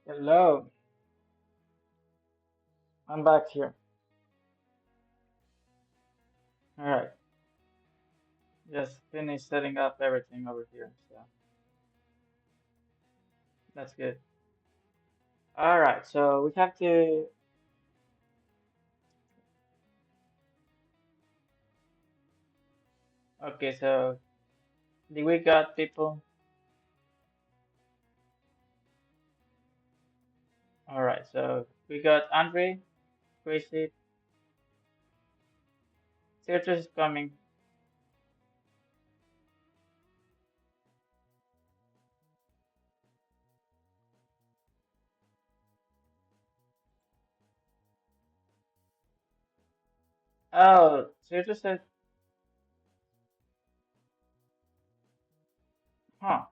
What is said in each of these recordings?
Hello, I'm back here. All right, just finished setting up everything over here, so that's good. All right, so we have to. Okay, so did we got people? All right, so we got Andre, Gracie, Citrus is coming. Oh, Citrus said, huh?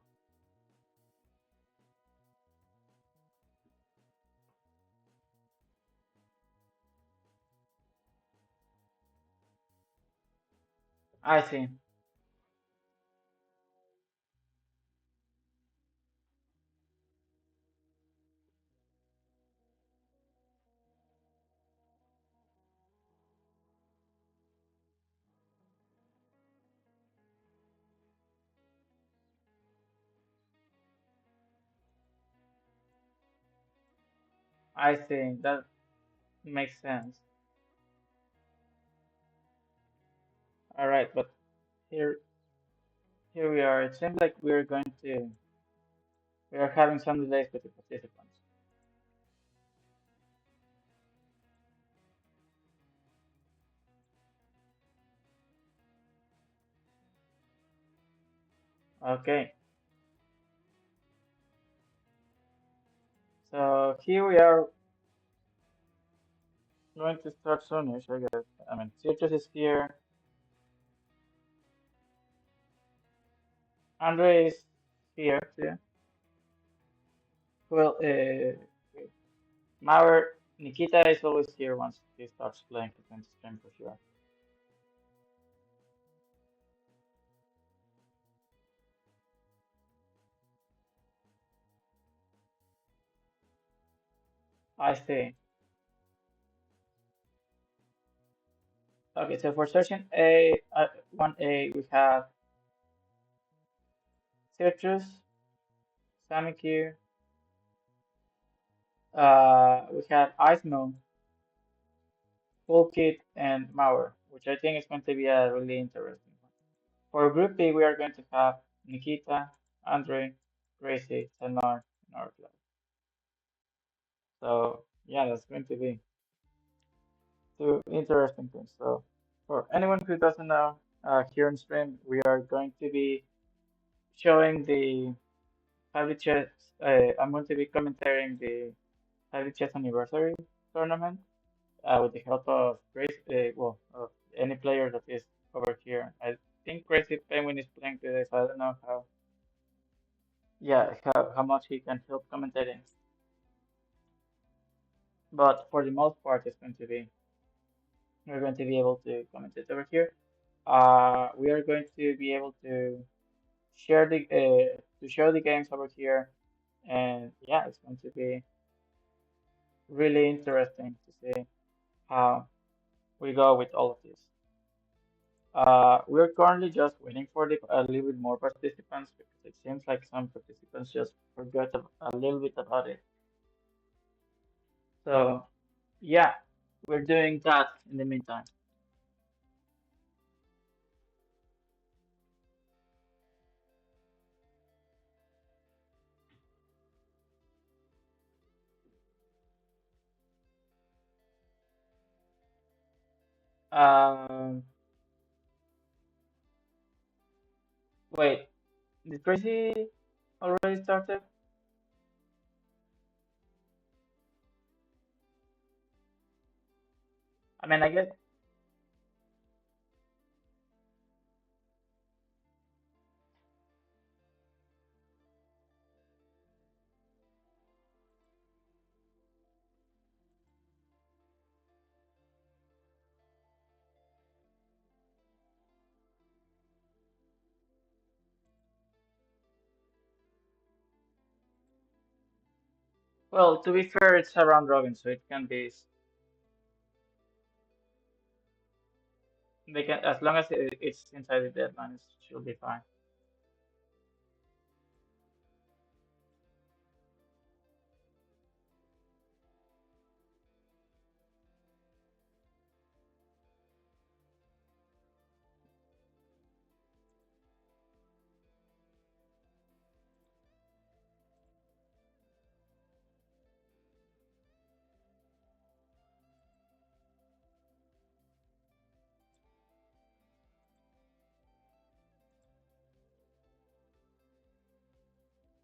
I see. I see. That makes sense. All right, but here, here we are. It seems like we are having some delays with the participants. Okay, so here we are going to start soonish, I guess. I mean, Citrus is here. Andre is here too. Well, Mauer, Nikita is always here once he starts playing against stream for sure. I see. Okay, so for searching A, 1A, we have Citrus, Samikir, we have Ice Moon, Full Kit, and Mauer, which I think is going to be a really interesting one. For Group B, we are going to have Nikita, Andre, Gracie, Sanar, and Orfeo. So yeah, that's going to be two interesting things. So for anyone who doesn't know, here on stream we are going to be showing the Highly Chess. I'm going to be commentating the Highly Chess Anniversary tournament with the help of Grace. Of any player that is over here. I think Crazy Penguin is playing today, so I don't know how. Yeah, how much he can help commentating. But for the most part, it's going to be we're going to be able to commentate over here. We are going to be able to show the games over here, and yeah, it's going to be really interesting to see how we go with all of this. We're currently just waiting for a little bit more participants because it seems like some participants just forgot a little bit about it. So yeah, we're doing that in the meantime. Um, Wait, did Tracy already started? I mean, I guess. Well, to be fair, it's a round robin, so it can be they can as long as it's inside the deadline, it should be fine.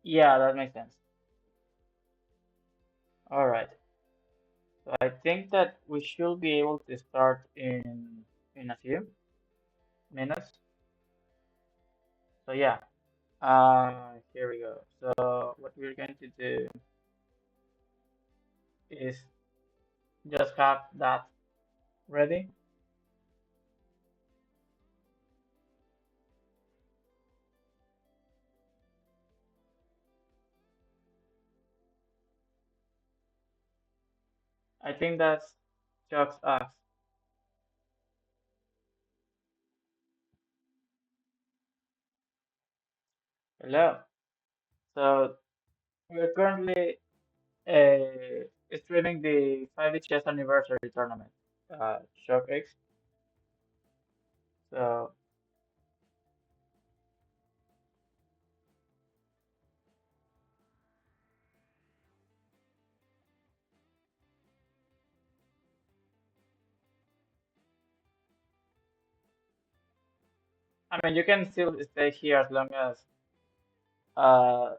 Yeah, that makes sense. All right. So I think that we should be able to start in a few minutes. So yeah, here we go. So what we're going to do is just have that ready. I think that's Chuck's ask. Hello. So we're currently streaming the 5D Chess Anniversary Tournament, Shock X. So I mean, you can still stay here as long as uh,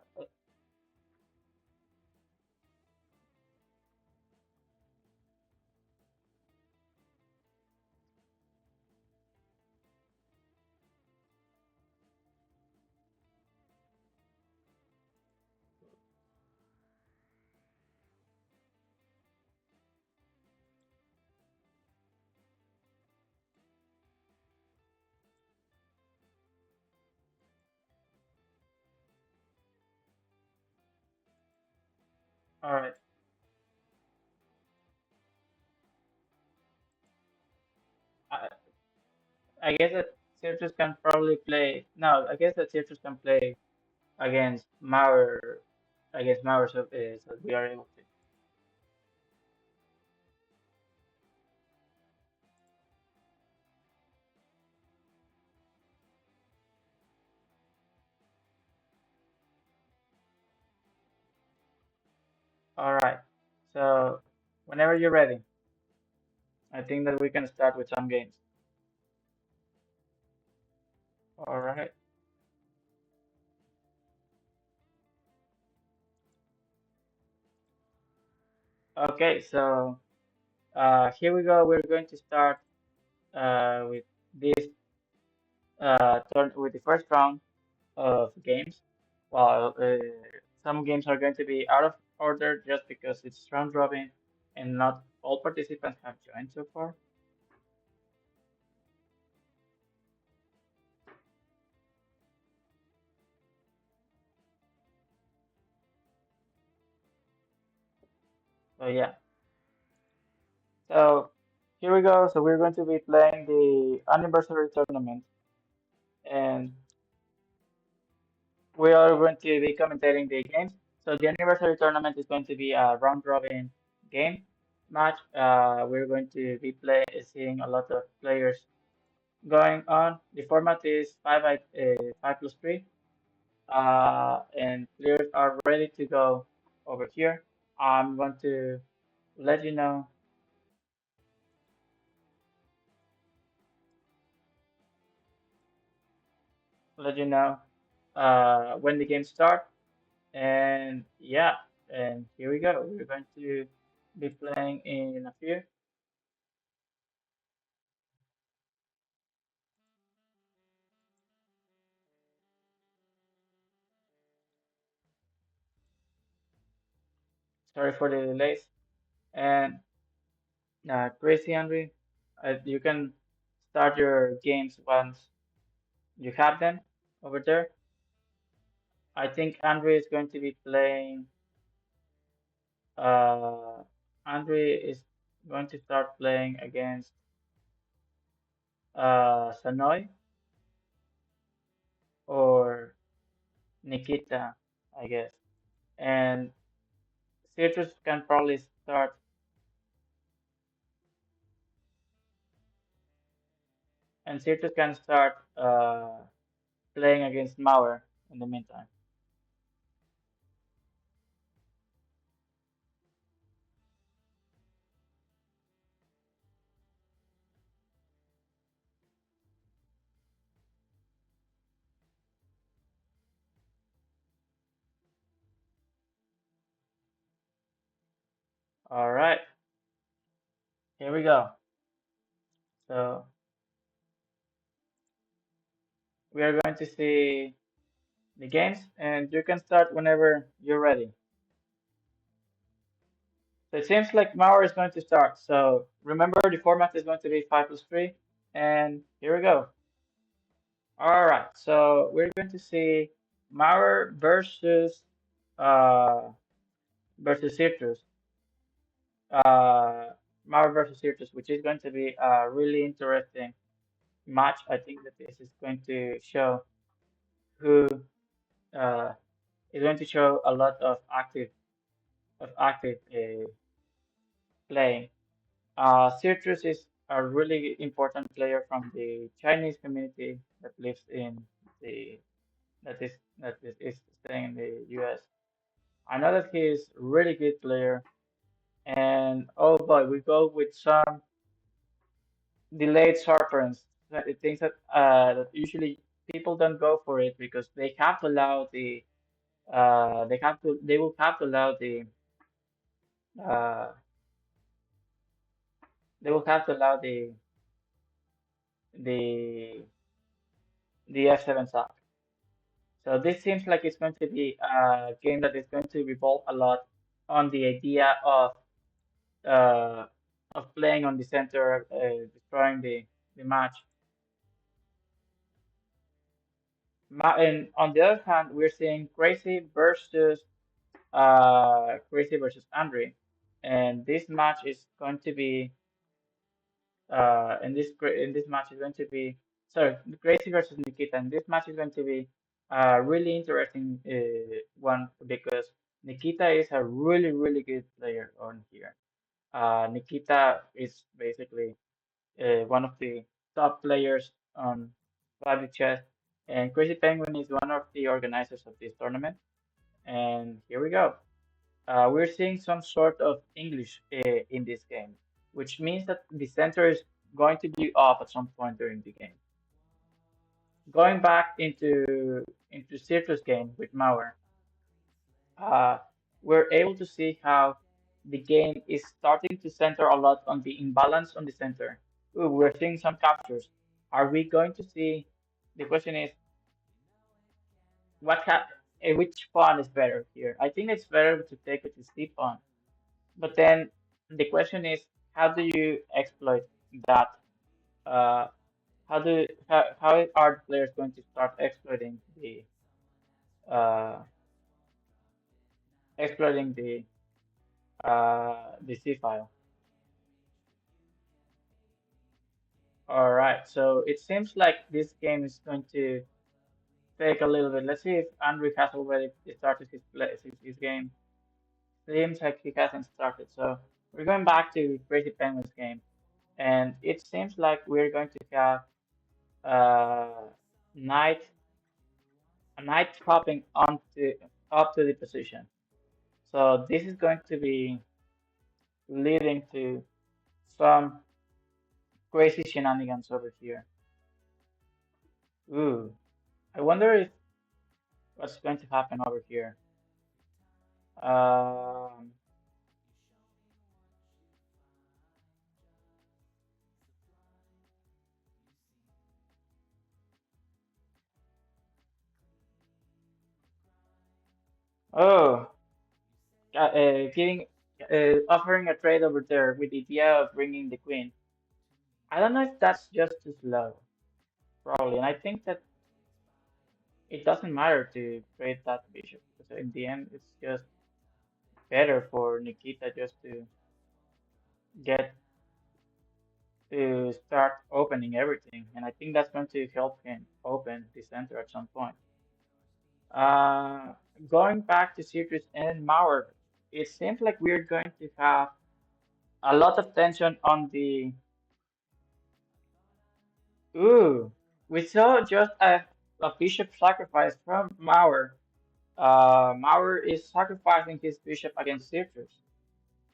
all right. I, I guess that Cirtus can probably play. No, I guess that Cirtus can play against Mauer, against Mauer, so we are able to. All right. So whenever you're ready, I think that we can start with some games. All right. Okay. So here we go. We're going to start with this turn with the first round of games. While some games are going to be out of order just because it's round robin and not all participants have joined so far. So yeah. So here we go. So we're going to be playing the anniversary tournament, and we are going to be commentating the games. So the anniversary tournament is going to be a round robin game match. We're going to be seeing a lot of players going on. The format is 5 plus 3, and players are ready to go over here. I'm going to let you know, let you know when the game starts. And yeah, and here we go. We're going to be playing in a few. Sorry for the delays. And Crazy Henry, you can start your games once you have them over there. I think Andre is going to be playing. Uh, Andre is going to start playing against Sanoy or Nikita, I guess. And Citrus can probably start, and Citrus can start playing against Mauer in the meantime. All right, here we go. So we are going to see the games, and you can start whenever you're ready. So it seems like Mauer is going to start. So remember, the format is going to be 5 plus 3, and here we go. All right, so we're going to see Mauer uh versus Citrus. Uh, Mauer versus Citrus, which is going to be a really interesting match. I think that this is going to show who uh is going to show a lot of active playing. Citrus is a really important player from the Chinese community that lives in the that is staying in the US. I know that he is a really good player, and oh boy, we go with some delayed sharpens. Things that usually people don't go for it because they will have to allow uh they will have to allow the F7 sack. So this seems like it's going to be a game that is going to revolve a lot on the idea uh, of playing on the center, destroying the match. And on the other hand, we're seeing Crazy versus Andre, and this match is going to be in this match is going to be sorry Crazy versus Nikita, and this match is going to be a really interesting one because Nikita is a really good player on here. Nikita is basically one of the top players on Public Chess, and Crazy Penguin is one of the organizers of this tournament. And here we go. We're seeing some sort of English in this game, which means that the center is going to be off at some point during the game. Going back into Citrus game with Mauer, uh, we're able to see how the game is starting to center a lot on the imbalance on the center. Ooh, we're seeing some captures. Are we going to see? The question is, which pawn is better here? I think it's better to take it to C pawn. But then the question is, how do you exploit that? Uh, how are the players going to start exploiting uh, exploiting the C file? All right, so it seems like this game is going to take a little bit. Let's see if Andrew has already started his game. Seems like he hasn't started, so we're going back to Crazy Penguin's game, and it seems like we're going to have uh, knight a knight hopping onto up to the position. So this is going to be leading to some crazy shenanigans over here. Ooh, I wonder if what's going to happen over here. Um, oh, giving offering a trade over there with the idea of bringing the queen. I don't know if that's just too slow, probably, and I think that it doesn't matter to trade that bishop because in the end it's just better for Nikita just to get to start opening everything, and I think that's going to help him open the center at some point. Uh, Going back to Citrus and Mauer, it seems like we're going to have a lot of tension on the. Ooh, we saw just a bishop sacrifice from Mauer. Mauer is sacrificing his bishop against Citrus.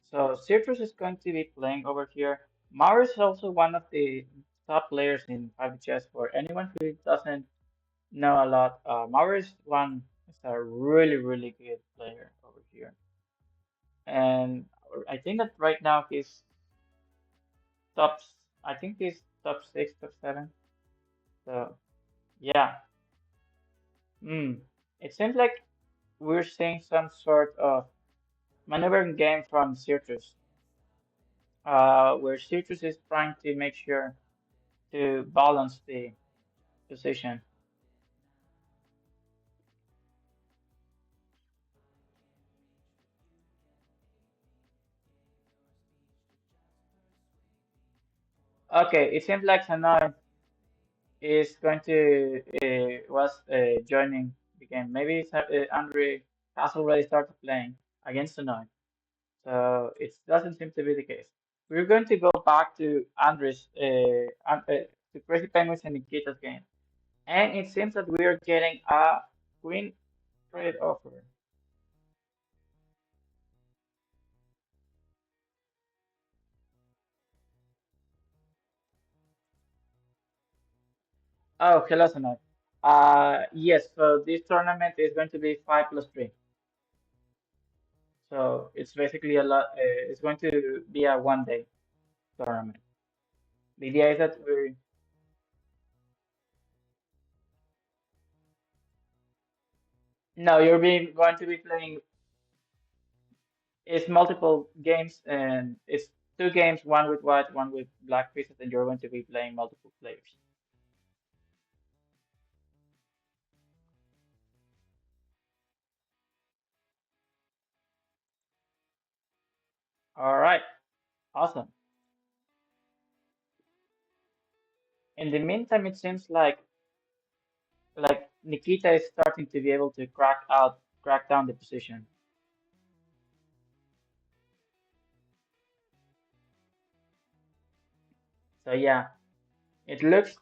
So Citrus is going to be playing over here. Mauer is also one of the top players in 5 chess. For anyone who doesn't know a lot, Mauer is a really, really good player over here. And I think that right now top, I think he's top 6, top 7. So yeah. Mm. It seems like we're seeing some sort of maneuvering game from Citrus, where Citrus is trying to make sure to balance the position. Okay, it seems like Hanoi is going to was joining the game. Maybe Andre has already started playing against Hanoi, so it doesn't seem to be the case. We're going to go back to Andres, to Crazy Penguins and Nikita's game, and it seems that we are getting a queen trade offer. Oh, hello, Hanoi. Yes, so this tournament is going to be 5+3. So it's basically a lot. It's going to be a 1 day tournament. The idea is that we no, you're being going to be playing. It's multiple games, and it's 2 games, one with white, one with black pieces, and you're going to be playing multiple players. All right, awesome. In the meantime, it seems like Nikita is starting to be able to crack down the position. So yeah, it looks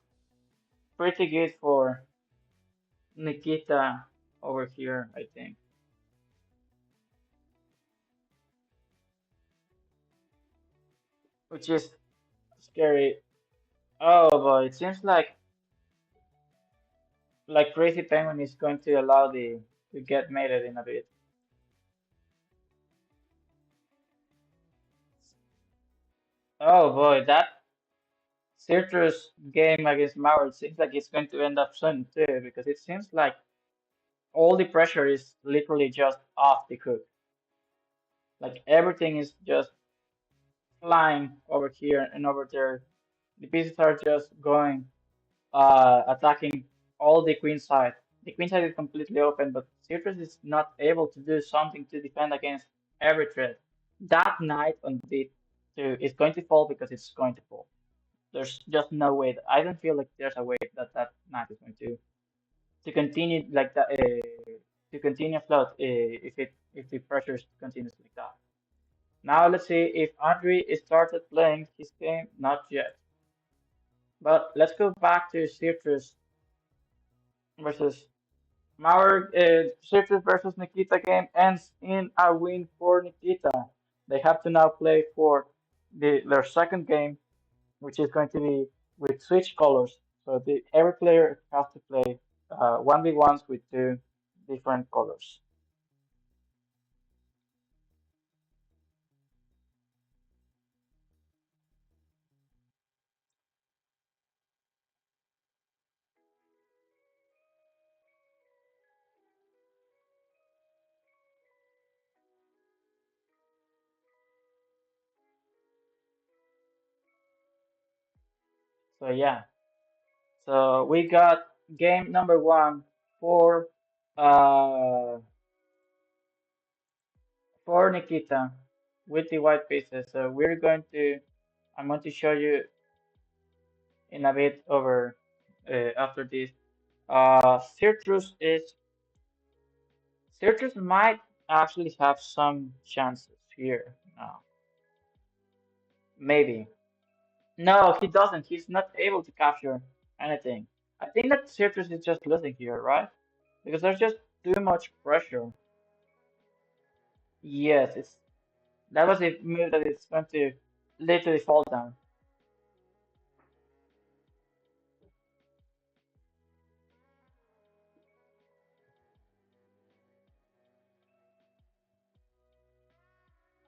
pretty good for Nikita over here, I think, which is scary. Oh boy, it seems like Crazy Penguin is going to allow the to get mated in a bit. Oh boy, that Citrus game against Mauer seems like it's going to end up soon too, because it seems like all the pressure is literally just off the cook. Like everything is just flying over here and over there. The pieces are just going attacking all the queen side. The queen side is completely open, but Citrus is not able to do something to defend against every threat. That knight on d2 is going to fall because it's going to fall. There's just no way. I don't feel like there's a way that that knight is going to continue like that. To continue afloat if the pressure continues like that. Now let's see if Andre started playing his game. Not yet. But let's go back to Citrus versus Mauer. Citrus versus Nikita game ends in a win for Nikita. They have to now play for their second game, which is going to be with switch colors. So every player has to play 1v1s with 2 different colors. So yeah, so we got game number one for uh for Nikita with the white pieces. So I'm going to show you in a bit over after this. Citrus Citrus might actually have some chances here. Maybe. No, he doesn't. He's not able to capture anything. I think that Citrus is just losing here, right? Because there's just too much pressure. Yes, it's that was a move that is going to literally fall down.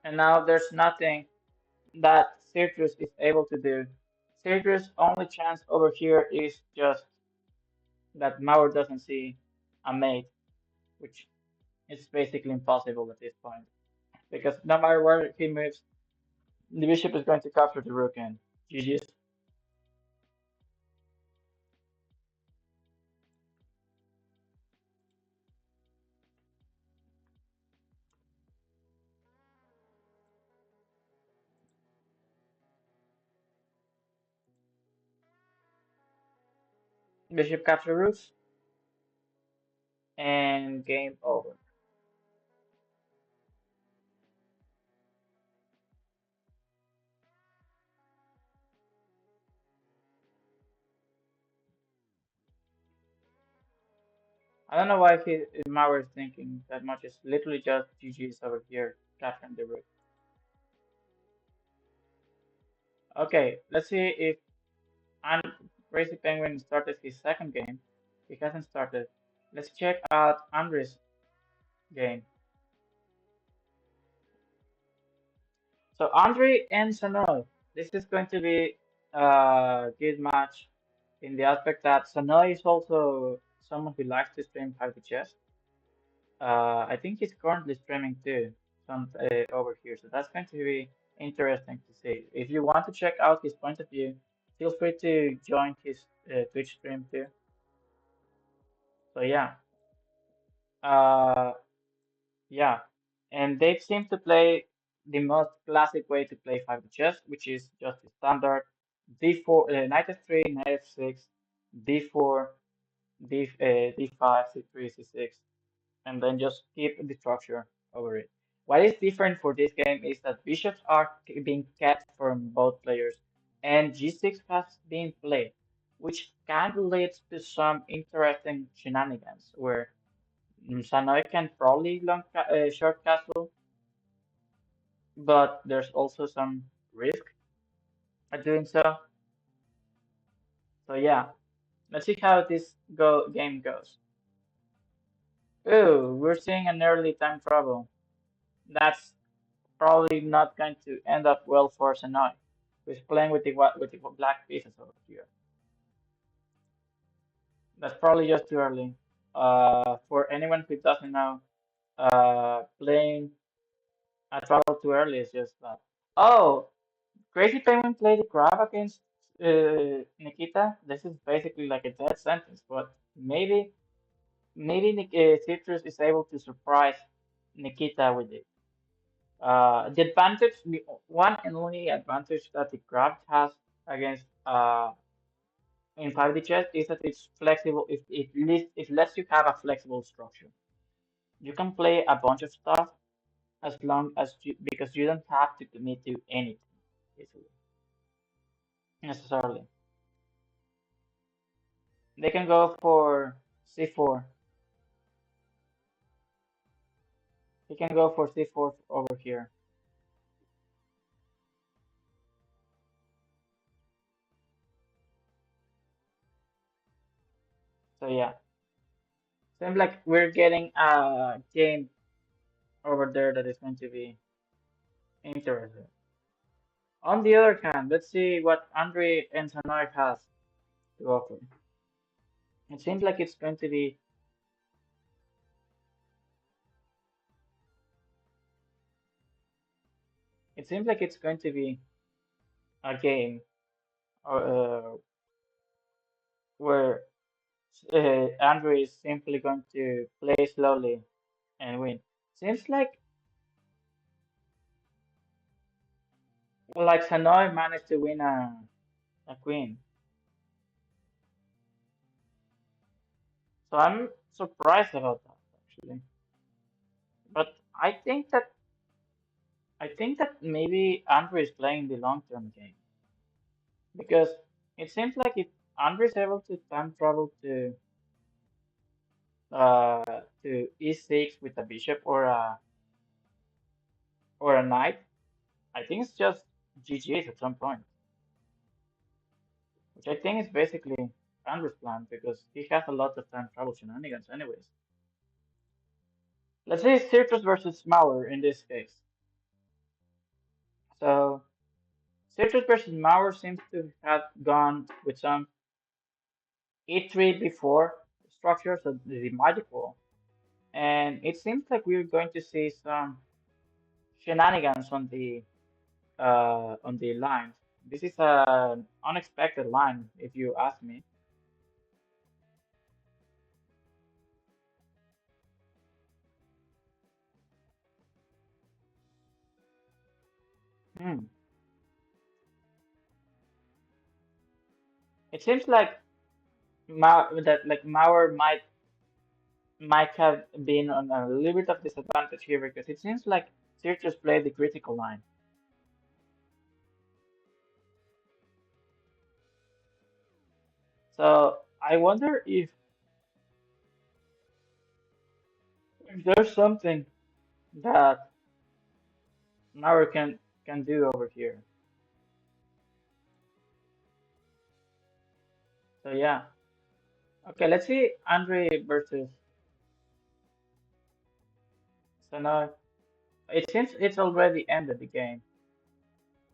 And now there's nothing that Citrus is able to do. Citrus' only chance over here is just that Mauer doesn't see a mate, which is basically impossible at this point. Because no matter where he moves, the bishop is going to capture the rook and GG's. Bishop capture rooks and game over. I don't know why Mauer is thinking that much. It's literally just GG's over here capturing the rook. Okay, let's see if and Crazy Penguin started his second game. He hasn't started. Let's check out Andres' game. So Andre and Sanoy. This is going to be a good match in the aspect that Sanoy is also someone who likes to stream Party Chess. I think he's currently streaming too, some over here. So that's going to be interesting to see. If you want to check out his point of view, feel free to join his Twitch stream too. So yeah. Uh, Yeah, and they seem to play the most classic way to play 5 chess, which is just the standard d4, knight f3, knight f6, d4, d5, c3, c6, and then just keep the structure over it. What is different for this game is that bishops are being kept from both players, and g6 has been played, which can lead to some interesting shenanigans where Sanoi can probably short castle, but there's also some risk at doing so. So yeah, let's see how this game goes. Ooh, we're seeing an early time trouble. That's probably not going to end up well for Sanoi, who's playing with the black pieces over here. That's probably just too early. For anyone who doesn't know, playing a trouble too early is just that. Oh, Crazy Penguin played the grab against Nikita. This is basically like a death sentence, but maybe Citrus is able to surprise Nikita with it. The one and only advantage that the grab has against in 5D chess is that it's flexible. It lets you have a flexible structure. You can play a bunch of stuff as long as because you don't have to commit to anything, basically, necessarily. They can go for c4. He can go for c4 over here. So yeah, seems like we're getting a game over there that is going to be interesting. On the other hand, let's see what Andre and Sanoy has to offer. It seems like it's going to be it seems like it's going to be a game where Andre is simply going to play slowly and win. Seems like Like Sanoi managed to win a queen. So I'm surprised about that actually. But I think that maybe Andrew is playing the long-term game because it seems like if Andrew is able to time travel to e6 with a bishop or a knight, I think it's just GG's at some point, which I think is basically Andrew's plan because he has a lot of time travel shenanigans anyways. Let's say Circus versus Mauer in this case. So Circus versus Mauer seems to have gone with some e3 before structure, so the magic wall. And it seems like we're going to see some shenanigans on the lines. This is an unexpected line, if you ask me. Hmm. It seems like Mauer might have been on a little bit of disadvantage here because it seems like Syracuse played the critical line. So I wonder if there's something that Mauer can do over here. So yeah. Okay, let's see Andre versus Sanoa. It seems it's already ended the game.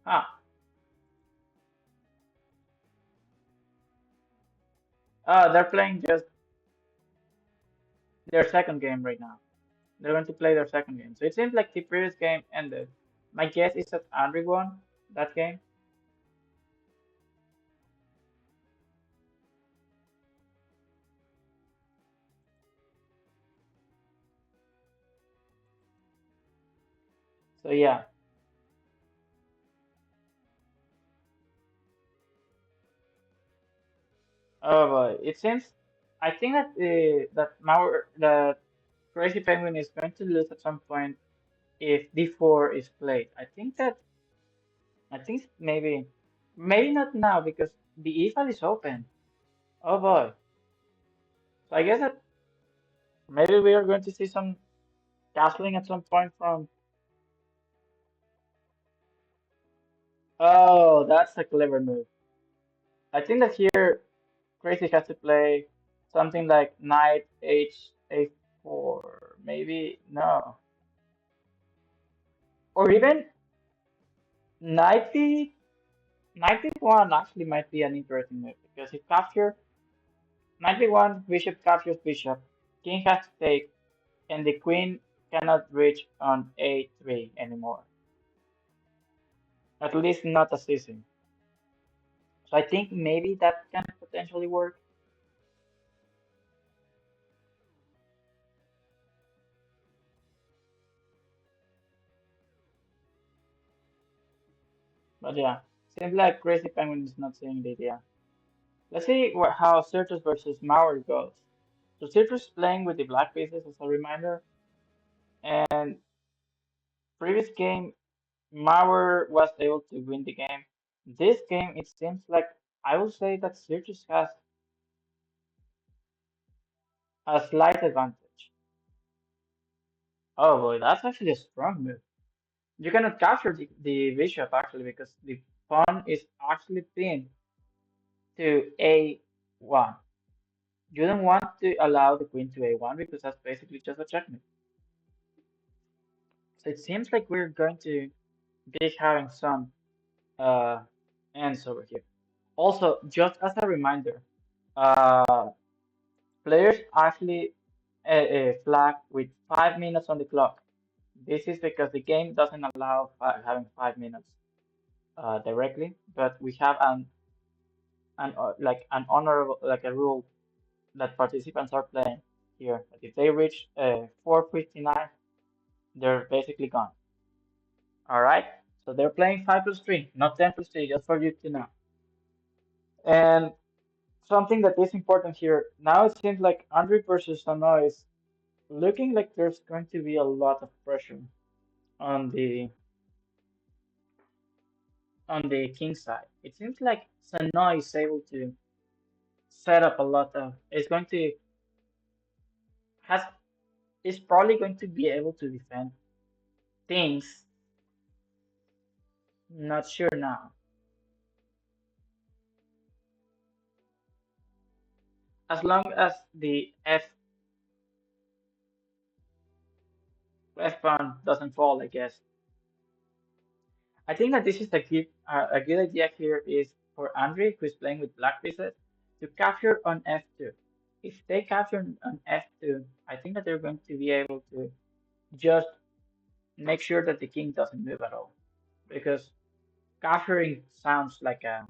Ah, they're playing just their second game right now. They're going to play their second game. So it seems like the previous game ended. My guess is that Andre won that game. So yeah. Oh boy, it seems. I think that Crazy Penguin is going to lose at some point if D4 is played. I think maybe not now because the E file is open. Oh boy. So I guess that maybe we are going to see some castling at some point from. Oh, that's a clever move. I think that here Crazy has to play something like Knight H4. Maybe no. Or even Knight B Knight B1 actually might be an interesting move because if capture Knight B1, bishop captures bishop, king has to take, and the queen cannot reach on A3 anymore. At least not assisting. So I think maybe that can potentially work. But yeah, seems like Crazy Penguin is not seeing the idea. Let's see how Certus versus Mauer goes. So Certus playing with the black pieces as a reminder, and previous game Mauer was able to win the game. This game it seems like I will say that Certus has a slight advantage. Oh boy, that's actually a strong move. You cannot capture the bishop actually because the pawn is actually pinned to A1. You don't want to allow the queen to A1 because that's basically just a checkmate. So it seems like we're going to be having some uh, ends over here. Also, just as a reminder, uh, players actually flag with 5 minutes on the clock. This is because the game doesn't allow having 5 minutes directly, but we have an honorable like a rule that participants are playing here. But if they reach 4:59, they're basically gone. All right. So they're playing 5 plus 3, not 10 plus 3, just for you to know. And something that is important here, now it seems like Andre versus Sanoa is looking like there's going to be a lot of pressure on the king side. It seems like Sanoa is able to set up a lot of, is going to, has, is probably going to be able to defend things. Not sure now. As long as the F pawn doesn't fall, I guess. I think that this is a good idea here is for Andre, who is playing with black pieces, to capture on F2. If they capture on F2, I think that they're going to be able to just make sure that the king doesn't move at all. Because capturing sounds like a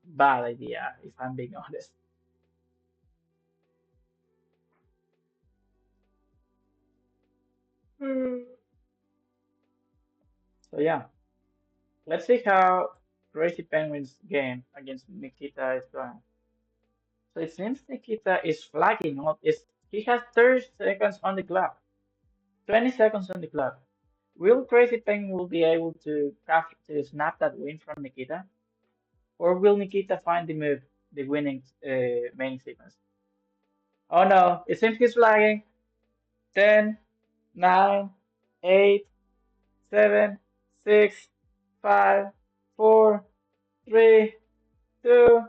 bad idea, if I'm being honest. Hmm. So yeah, let's see how Crazy Penguin's game against Nikita is going. So it seems Nikita is flagging on he has 30 seconds on the clock. 20 seconds on the clock. Will Crazy Penguin will be able to snap that win from Nikita? Or will Nikita find the move, the winning main sequence? Oh no, it seems he's flagging. 10, 9, 8, 7, 6, 5, 4, 3, 2,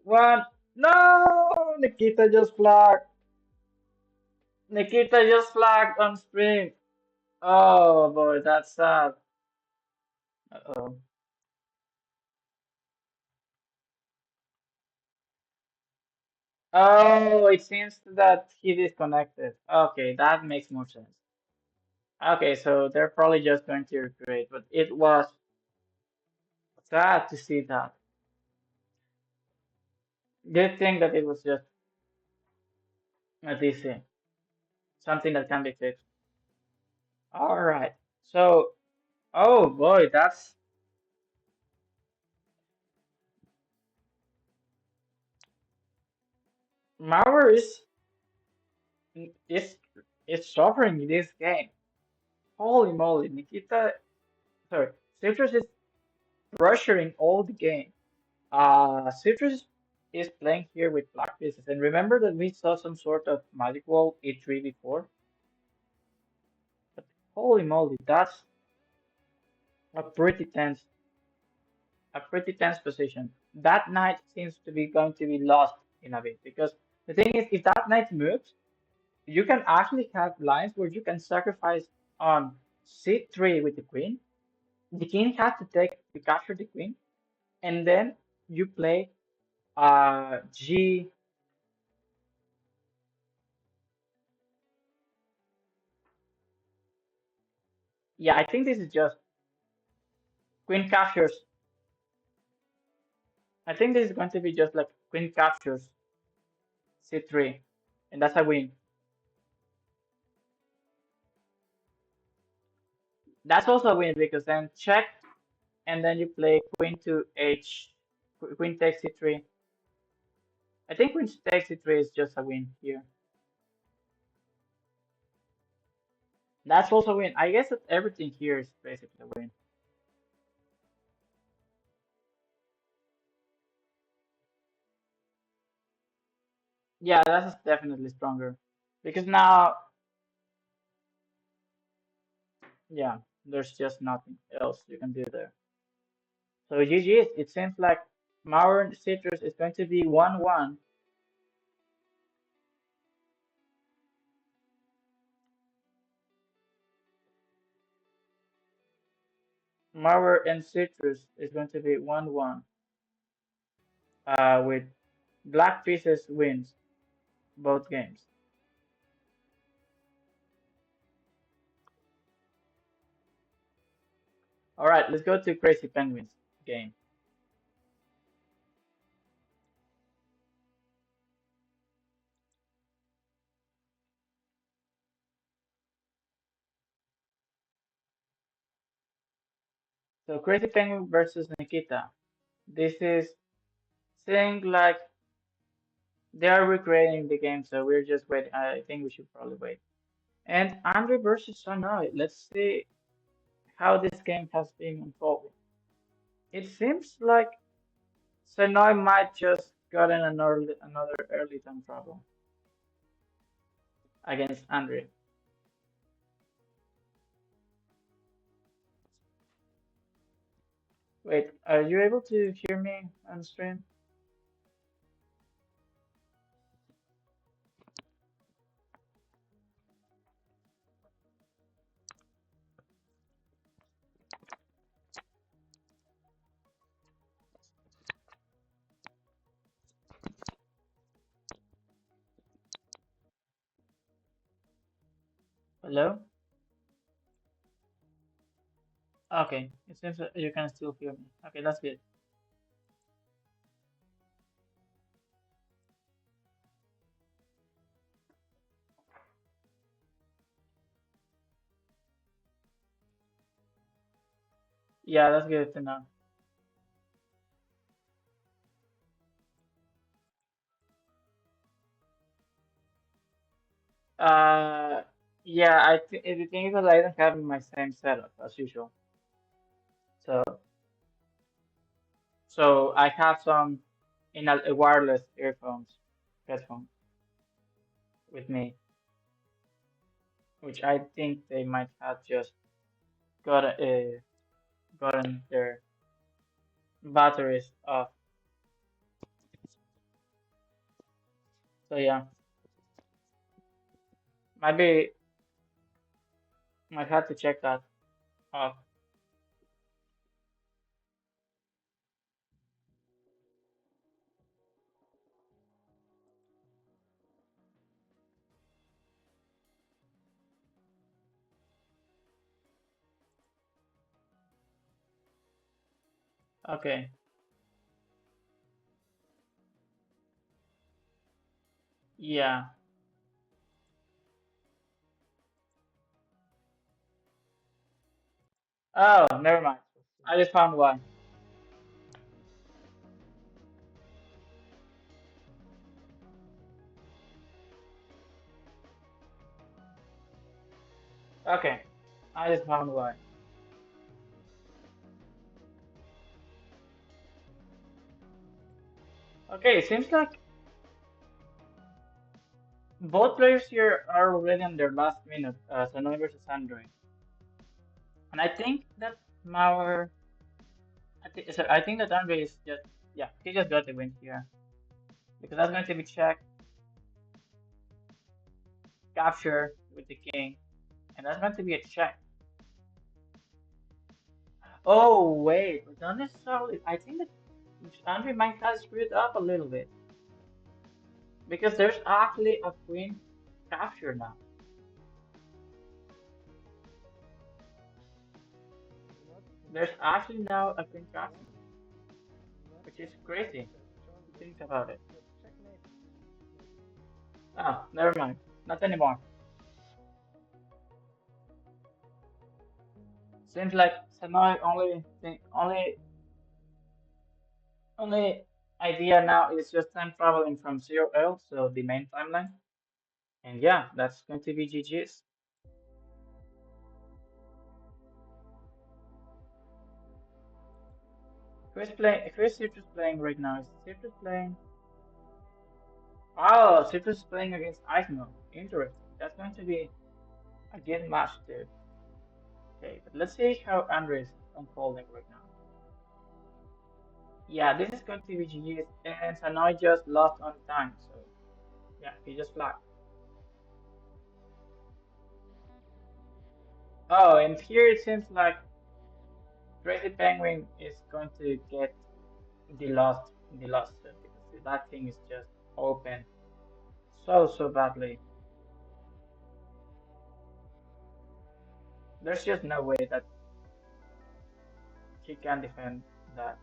1. No! Nikita just flagged. Nikita just flagged on stream. Oh boy, that's sad. Uh-oh. Oh, it seems that he disconnected. Okay, that makes more sense. Okay, so they're probably just going to recreate, but it was sad to see that. Good thing that it was just a DC, something that can be fixed. All right. So, oh boy, that's Mauer is is suffering in this game. Holy moly, Nikita, sorry, Citrus is pressuring all the game. Citrus is playing here with black pieces, and remember that we saw some sort of magic wall E3 before. But holy moly, that's a pretty tense, a pretty tense position. That knight seems to be going to be lost in a bit because the thing is, if that knight moves, you can actually have lines where you can sacrifice on C3 with the queen. The king has to capture the queen, and then you play G. Yeah, I think this is just queen captures. I think this is going to be just like queen captures c3, and that's a win. That's also a win because then check, and then you play queen to h, queen takes c3. I think queen takes c3 is just a win here. That's also a win. I guess that everything here is basically a win. Yeah, that's definitely stronger because now, yeah, there's just nothing else you can do there. So GG, it seems like Mauer and Citrus is going to be 1-1. Mauer and Citrus is going to be 1-1. With Black Pieces wins both games. All right, let's go to Crazy Penguins game. So Crazy Penguin versus Nikita. This is saying like they are recreating the game, so we're just waiting. I think we should probably wait. And Andre versus Sanoi. Let's see how this game has been unfolding. It seems like Sanoi might just gotten another early time problem against Andre. Wait, are you able to hear me on stream? Hello? Okay, it seems that you can still hear me. Okay, that's good. Yeah, that's good to know. Uh, yeah, the thing is that I don't have my same setup as usual. So, so I have some in a wireless earphones, headphones with me, which I think they might have just gotten their batteries off. So yeah, maybe might have to check that off. Okay, yeah. Oh, never mind. I just found one. Okay, I just found one. Okay, it seems like both players here are already on their last minute, Sanoy versus Android. And I think that Mauer, I think that Andre is just, yeah, he just got the win here. Because that's going to be check, capture with the king, and that's going to be a check. Oh, wait, but not necessarily. I think that Andre might have screwed up a little bit. Because there's actually a queen capture now. There's actually now a queen capture, which is crazy. Think about it. Oh, never mind. Not anymore. Seems like Sanoy only idea now is just time traveling from zero L, so the main timeline. And yeah, that's going to be GG's. Who's Citrus playing right now? Is Citrus playing? Oh, Citrus is playing against Iceno. Interesting. That's going to be a good match too. Okay, but let's see how Andre is unfolding right now. Yeah, this is going to be GG's, and Sanoy just lost on time, so yeah, he just flagged. Oh, and here it seems like Crazy Penguin is going to get the lost because that thing is just open so badly. There's just no way that he can defend that.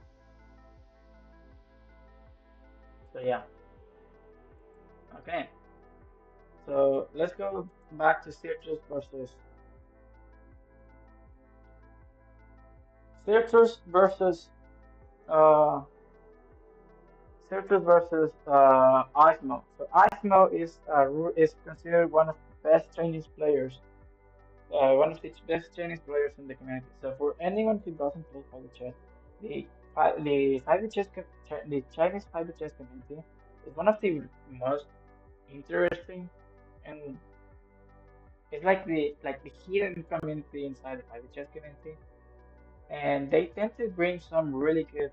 So yeah, okay. So let's go back to Citrus versus Citrus versus uh Ismo. So Ismo is considered one of the best Chinese players, one of the best Chinese players in the community. So for anyone who doesn't play 5 chess, the 5 chess the Chinese 5 chess community is one of the most interesting, and it's like the hidden community inside the 5 chess community, and they tend to bring some really good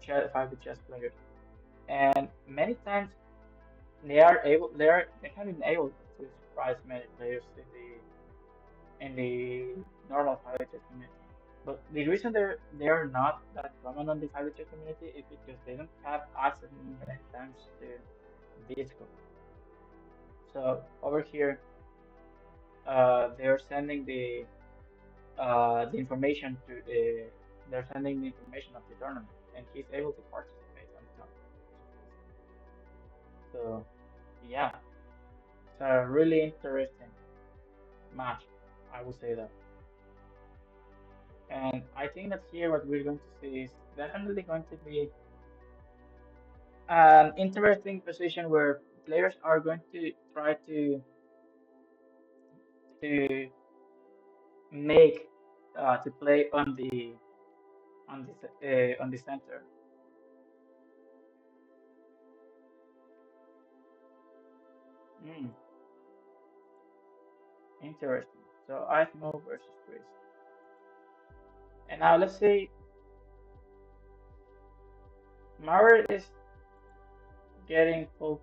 5 chess players, and many times they have been able to surprise many players in the normal Fighter community. But the reason they are not that common on the Fighter community is because they don't have access many times to Discord. So over here, they're sending the information to they're sending the information of the tournament, and he's able to participate on the tournament. So yeah, it's a really interesting match, I would say that. And I think that here what we're going to see is definitely going to be an interesting position where players are going to try to make to play on the center. Mm, interesting. So Asmo versus Chris. And now let's say Maurer is getting full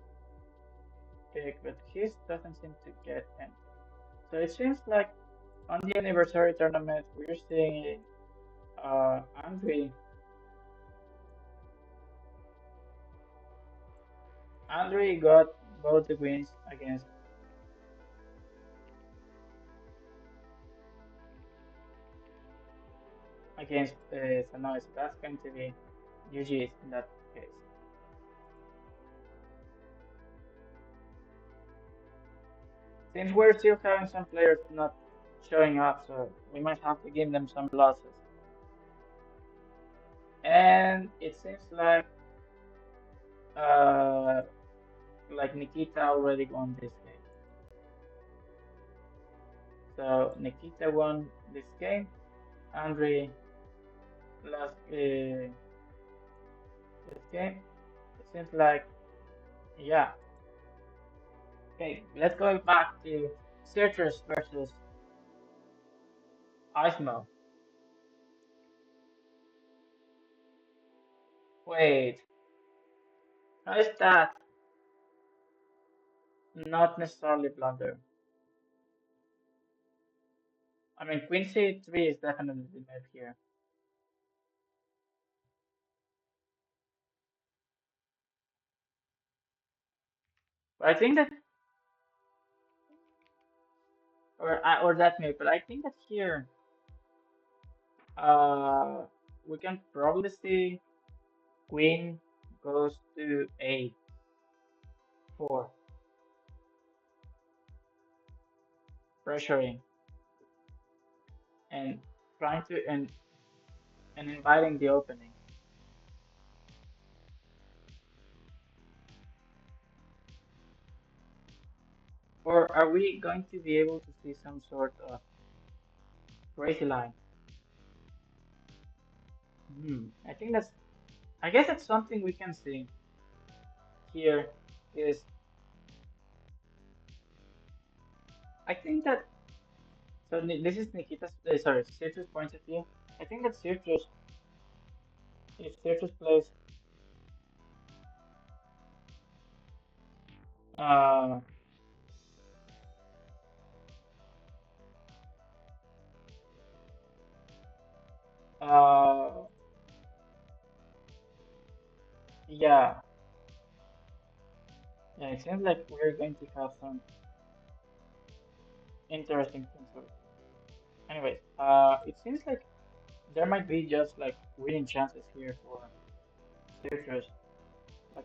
pick, but his doesn't seem to get any. So it seems like on the anniversary tournament we're seeing Andre. Andre got both the wins against Sanois. That's going to be GG's in that case. Since we're still having some players not showing up, so we might have to give them some losses. And it seems uh like Nikita already won this game. So Nikita won this game. Andre lost this game. It seems like yeah. Okay, let's go back to Citrus versus Ismo. Wait, how is that not necessarily blunder? I mean, Queen C3 is definitely the move here. But I think that, or that move, but I think that here, uh, we can probably see Queen goes to A4, pressuring and trying to and inviting the opening. Or are we going to be able to see some sort of crazy line? I think I guess that's something we can see here is, I think that, so this is Nikita's, sorry, Citrus' point of view. I think that Citrus, if Citrus plays, uh, uh, yeah, yeah, it seems like we're going to have some interesting things. Anyways, it seems like there might be just like winning chances here for Citrus. Like,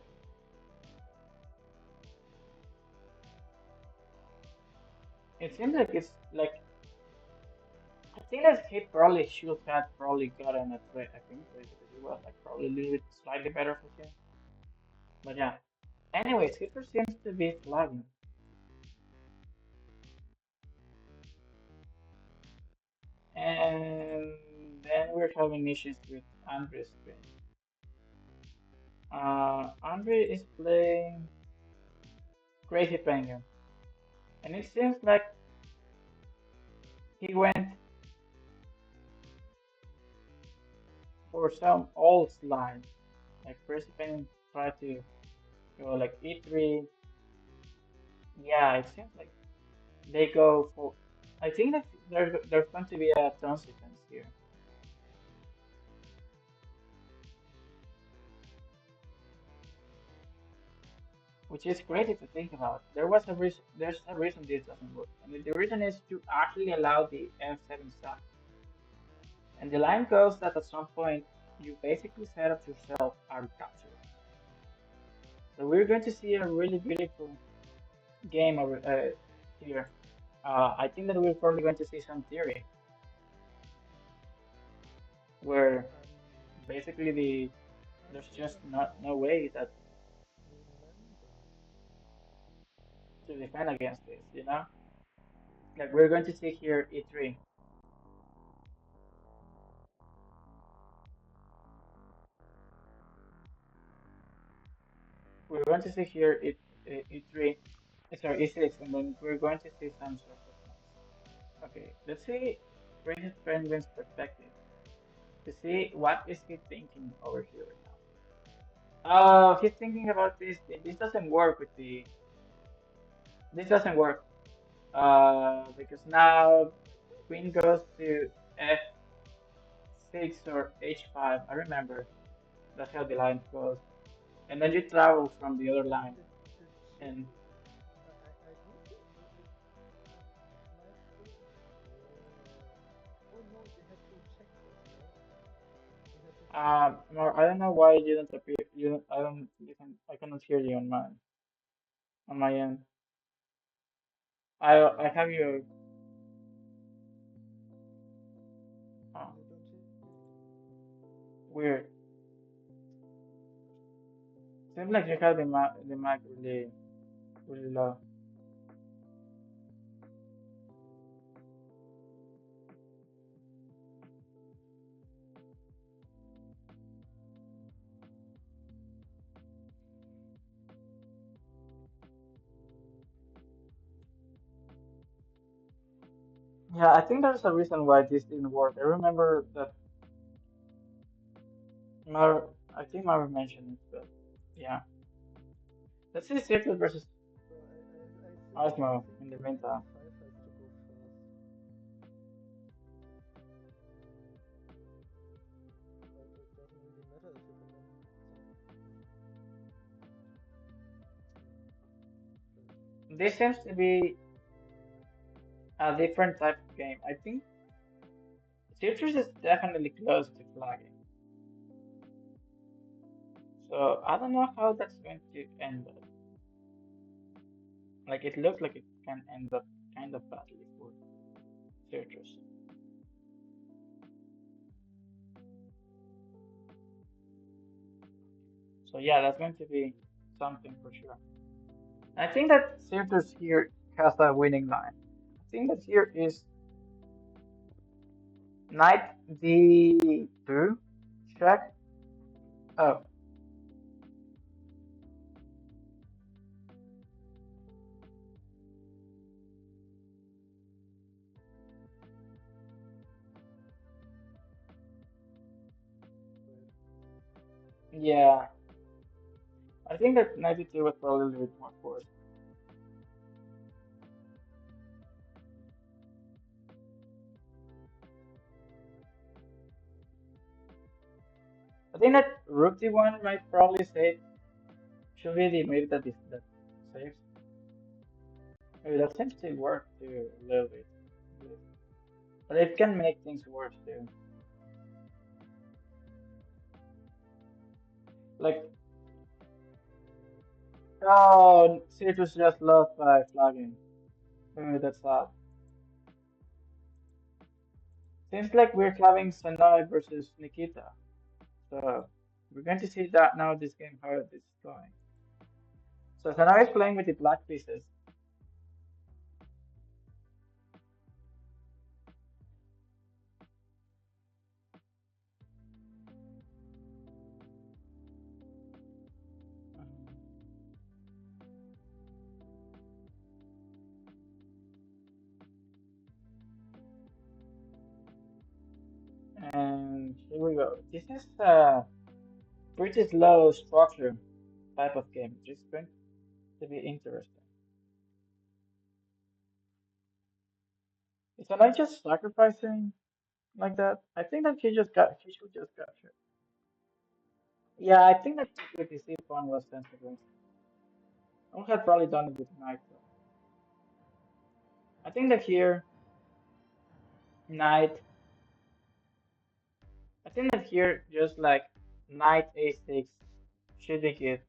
it seems like it's like, I think that he probably should have probably gotten a trade. I think because it was like probably a little bit slightly better for him. But yeah. Anyways, Hitler seems to be flagging. And then we're having issues with Andre's screen. Andre is playing Crazy Penguin. And it seems like he went for some old slide. Like Crazy Penguin tried to go like E3. Yeah, it seems like they go for. I think that there's going to be a consequence here, which is crazy to think about. There was a reason. There's a reason this doesn't work, and the reason is to actually allow the F7 stack. And the line goes that at some point you basically set up yourself out of capture. So we're going to see a really beautiful game over here. I think that we're probably going to see some theory where basically there's just not no way that to defend against this, you know? Like we're going to see here E3. We're going to see here E3, sorry, E6, and then we're going to see some sort of noise. Okay, let's see Prince Penguin's perspective to see what is he thinking over here right now. He's thinking about this. This doesn't work with the. This doesn't work. Because now queen goes to f6 or h5. I remember that's how the line goes, and then you travel from the other line. And I don't know why you don't appear. You don't, I don't. You can. I cannot hear you on my end. I have you. Oh, weird. Seems like you have the mic really low. Yeah, I think there's a reason why this didn't work. I remember that Mar. I think Mar mentioned it, but yeah. Let's see Circle versus Osmo in the meantime. This seems to be a different type of game. I think Citrus is definitely close to flagging. So I don't know how that's going to end up. Like it looks like it can end up kind of badly for Citrus. So yeah, that's going to be something for sure. I think that Citrus here has a winning line. I think that here is knight d2 check. Oh, yeah. I think that knight d2 was probably a little bit more forced. I think that rook d1 might probably save. Should be the move that saves. Maybe that seems to work too a little bit. But it can make things worse too. Like, oh, Citrus just lost by flagging. Maybe that's sad. Seems like we're having Sanoi versus Nikita. So we're going to see that now this game how this is going. So Sanoi is playing with the black pieces. And here we go. This is a pretty slow structure type of game. It's going to be interesting. Is Sanoi just sacrificing like that? I think that he should just capture. Yeah, I think that with the C pawn was sensible. I would have probably done it with knight though. I think that here knight. I think that here just like knight a6 should be good.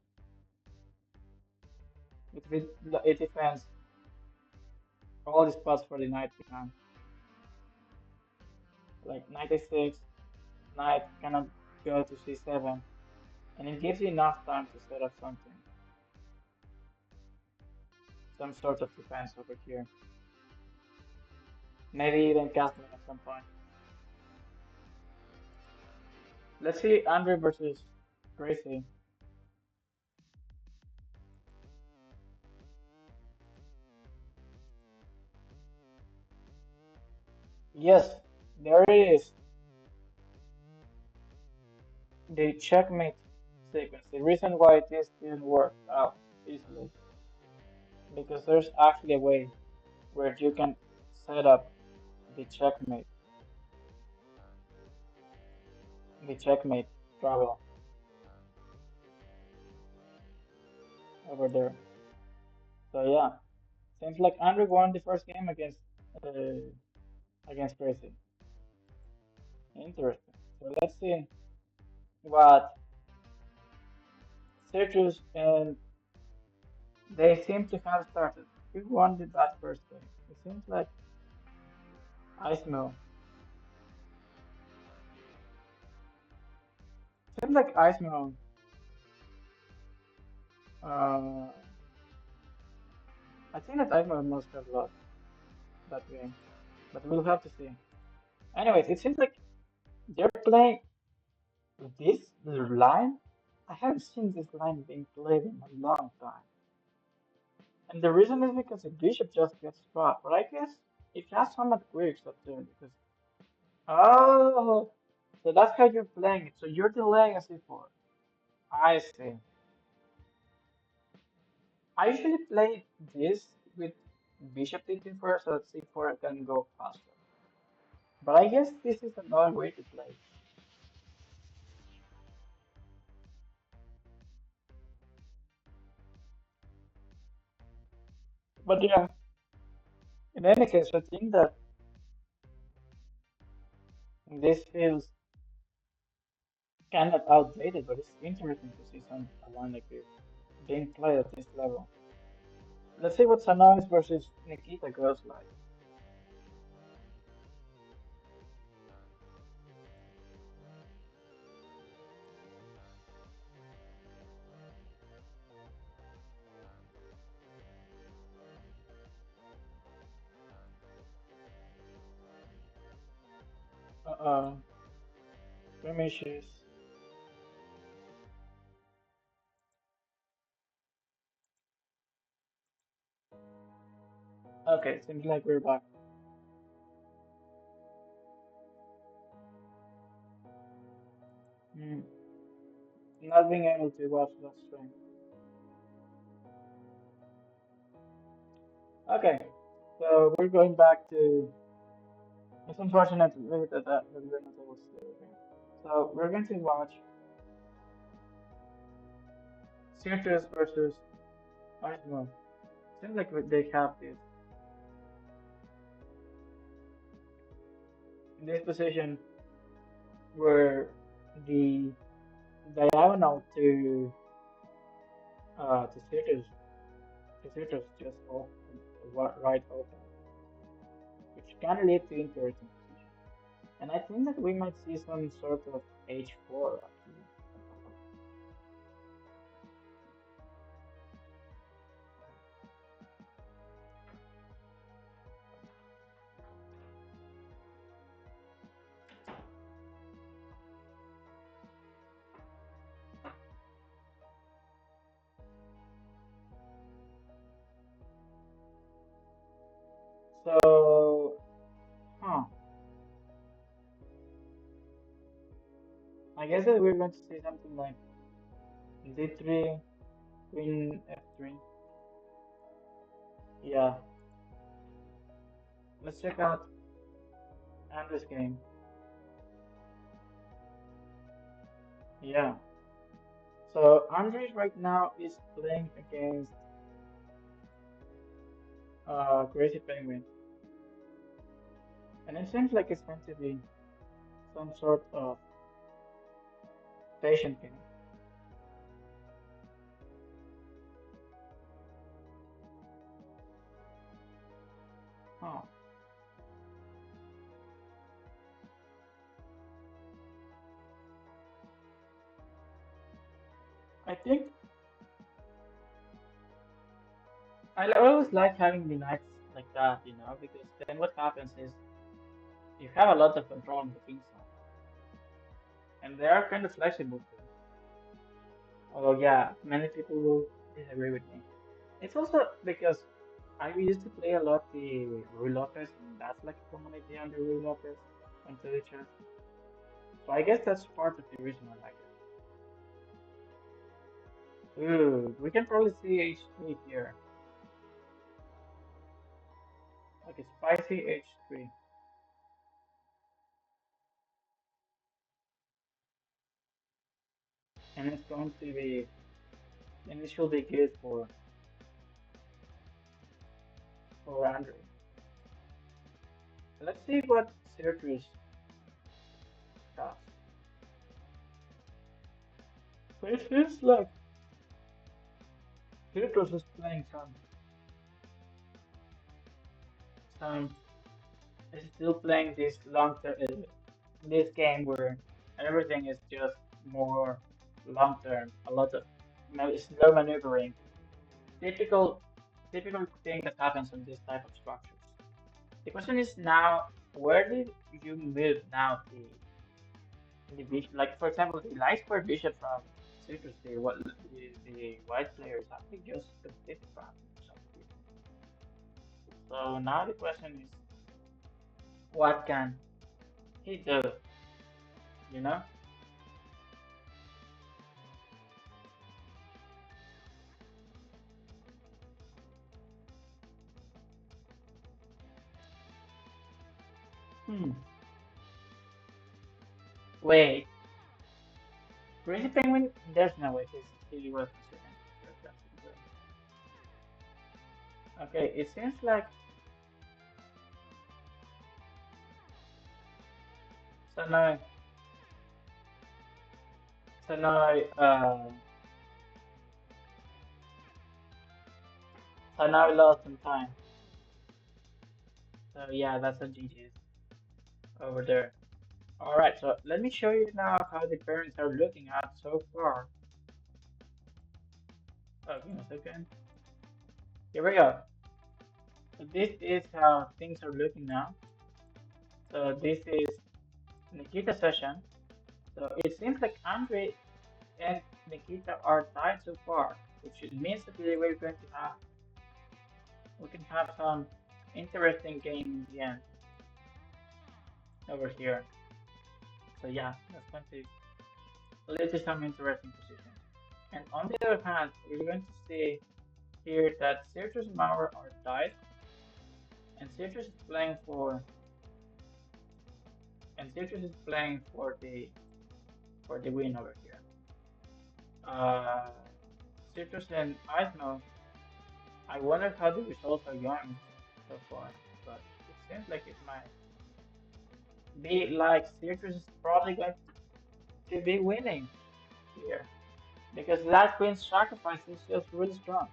It defends all the spots for the knight behind. Like knight a6, knight cannot go to c7, and it gives you enough time to set up something, some sort of defense over here. Maybe even castling at some point. Let's see Andre versus Gracie. Yes, there it is. The checkmate sequence. The reason why this didn't work out easily because there's actually a way where you can set up the checkmate travel over there. So yeah, seems like Andre won the first game uh, against Crazy. Interesting. So let's see what Citrus and they seem to have started. Who won that first game? It seems like Ice Mill. Seems like Ice Mill. Uh, I think that Ice Mill must have lost that game, but we'll have to see. Anyways, it seems like they're playing this line. I haven't seen this line being played in a long time. And the reason is because the bishop just gets spot. But I guess it has some quirks up there because oh, so that's how you're playing it. So you're delaying a c4. I see. I usually play this with bishop taking first so that c4 can go faster. But I guess this is another way to play. But yeah, in any case, I think that this feels kind of outdated, but it's interesting to see some a line like this being played at this level. Let's see what Sanonis versus Nikita goes like. Uh-oh, skirmishes. Okay, seems like we're back. Hmm. Not being able to watch that stream. Okay, so we're going back to. It's unfortunate that we're not able to do it again. So we're going to watch Sirius versus Arsenal. Seems like they have this in this position where the diagonal to Sirius just open, right open, which can lead to interesting position. And I think that we might see some sort of H4 actually. So, huh, I guess that we're going to see something like D3, Queen F3. Yeah, let's check out Andrew's game. Yeah, so Andre right now is playing against Crazy Penguin, and it seems like it's going to be some sort of patient game. Huh. I think I always like having the knights like that, because then what happens is you have a lot of control on the king side, and they are kind of flexible too. Although, yeah, many people will disagree with me. It's also because I used to play a lot the Rui Lopez, and that's like a common idea on the Rui Lopez onto the chess. So I guess that's part of the reason I like it. Ooh, we can probably see H3 here, like a spicy H3, and it's going to be, and it should be good for Andrew. Let's see what Syracuse does. So it feels like Syracuse is playing some is still playing this long term this game where everything is just more long term, a lot of slow maneuvering, typical typical thing that happens in this type of structures. The question is now, where did you move now the bishop? Like for example, the light square bishop from Citrus, the white players actually just completed from some people. So now the question is, what can he do? You know? Hmm. Wait, Crazy Penguin? There's no way he was considering that. Okay, it seems like so now so now so now I lost some time. So yeah, that's a GG over there. All right, so let me show you now how the parents are looking at so far. Oh, give me a second. Here we go. So this is how things are looking now. So this is Nikita session. So it seems like Andre and Nikita are tied so far, which means that we can have some interesting game in the end over here. So yeah, that's going to lead to some interesting positions. And on the other hand, we're going to see here that Citrus and Mauer are tied, and Citrus is playing for the win over here. Uh, Citrus and Eismo, I wonder how the results are going so far, but it seems like it might be like Citrus is probably going to be winning here because that queen's sacrifice is just really strong.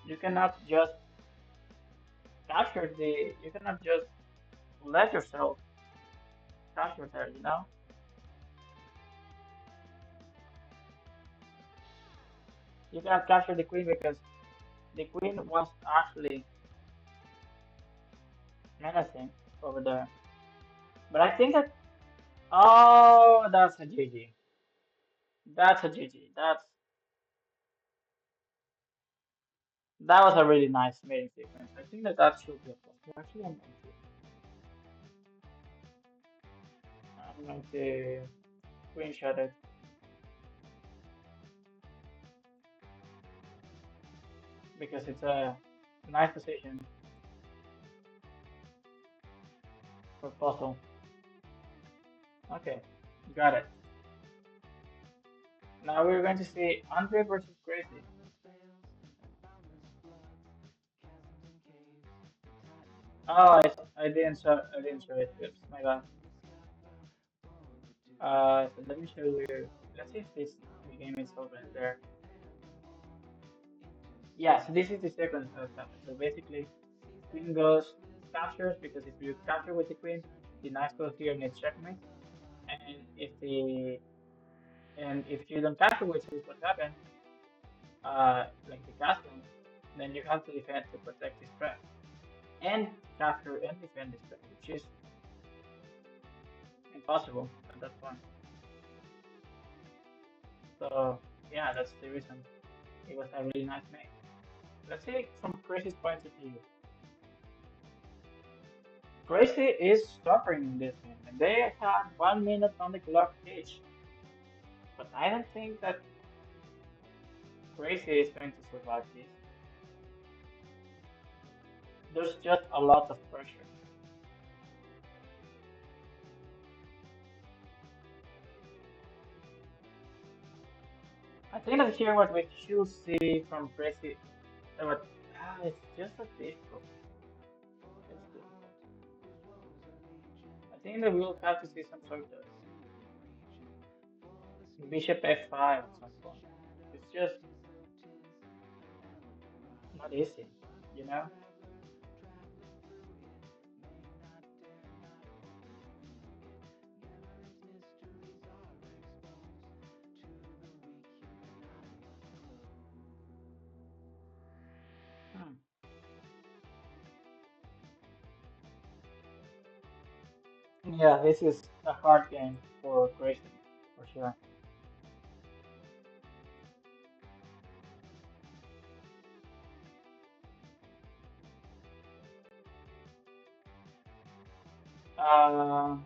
You cannot just you cannot just let yourself capture her, you know? You cannot capture the queen because the queen was actually menacing over there. But I think that, oh, that's a GG. That's a GG. That was a really nice mating sequence. I think that that should be a plus. Actually, I'm going to screenshot it because it's a nice position for puzzle. Okay, got it. Now we're going to see Andre versus Gracie. Oh, I didn't show it. Oops, my bad. So let me show you. Let's see if this the game is open there. Yeah, so this is the second happened. So basically, queen goes captures because if you capture with the queen, the knight goes here and it's checkmate. And if you don't capture, which is what happened, like the castle, then you have to defend to protect this threat and capture and defend this threat, which is impossible at that point. So yeah, that's the reason it was a really nice mate. Let's see from Chris's point of view. Gracie is suffering in this game, and they had 1 minute on the clock each. But I don't think that Gracie is going to survive this. There's just a lot of pressure. I think that here what we should see from Gracie, it's just a difficult. It's difficult. I think that we'll have to see some sort of Bishop F5 at some point. It's just not easy, you know? Hmm. Yeah, this is a hard game for Gracie, for sure. Uh,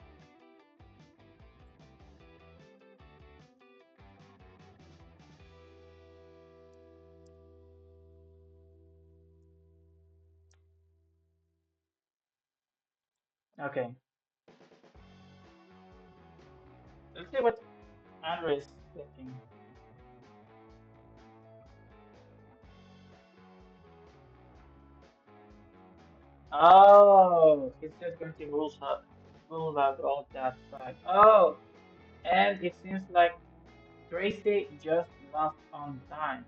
okay, let's see what Andre is thinking. Oh, he's just going to rule out all that side. Oh, and it seems like Gracie just lost on time.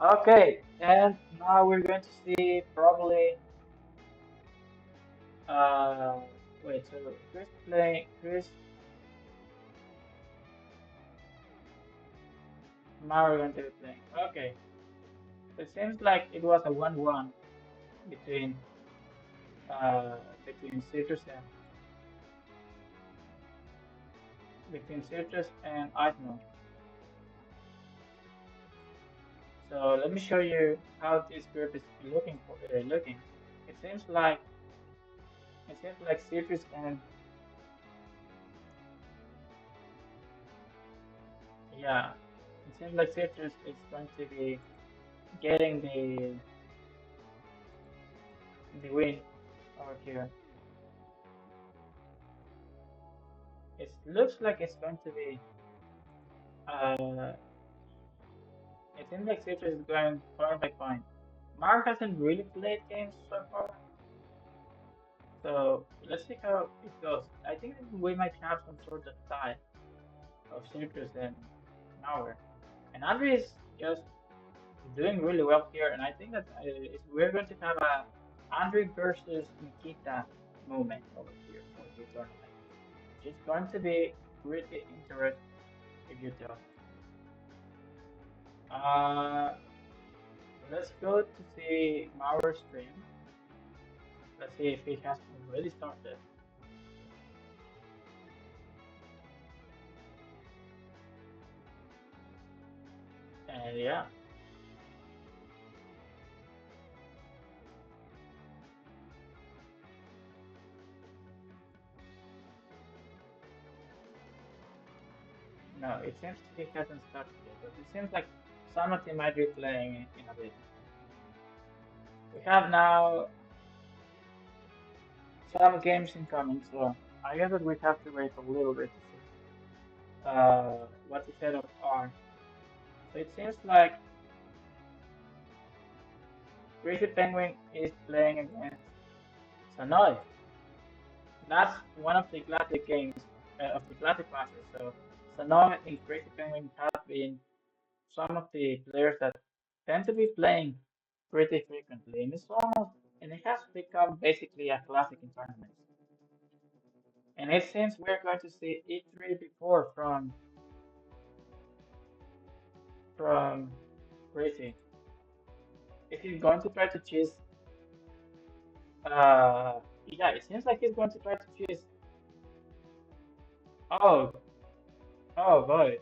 Okay, and now we're going to see probably uh wait, so Chris Mara going to be playing. Okay. So it seems like it was a 1-1 between between Citrus and Ismo. So let me show you how this group is looking. It seems like it seems like Citrus and yeah, it seems like Citrus is going to be getting the win over here. It looks like it's going to be uh it seems like Citrus is going point by point. Mark hasn't really played games so far, so let's see how it goes. I think we might have some sort of tie of Citrus and Mauer. And Andre is just doing really well here, and I think that we're going to have a Andre versus Nikita moment over here for the tournament, which is going to be pretty interesting if you tell me. Uh, let's go to see Mauer stream. Let's see if he has already started. And yeah, no, it seems he hasn't started yet, but it seems like some of them might be playing in a bit. We have now some games incoming, so I guess that we have to wait a little bit to see what the setups are. So it seems like Crazy Penguin is playing against Sanoy. That's one of the classic games of the classic classes. So Sanoy and Crazy Penguin have been some of the players that tend to be playing pretty frequently, and and it has become basically a classic in tournaments. And it seems we're going to see E3 before from Crazy. If he's going to try to choose, yeah, it seems like he's going to try to choose. Oh, oh boy,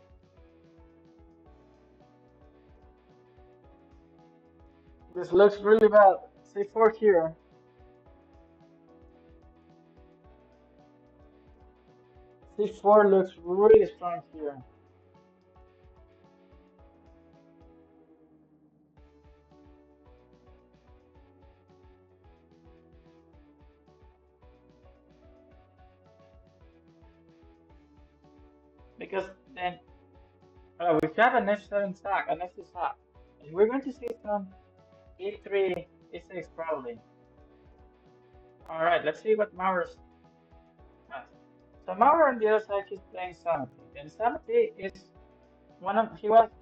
this looks really bad. C4 here. C4 looks really strong here. Because then we have an F7 sack, an F2 sack. And we're going to see some E3, E6 probably. Alright, let's see what Mauer's has. So Mauer on the other side he's playing Samati. And Samati is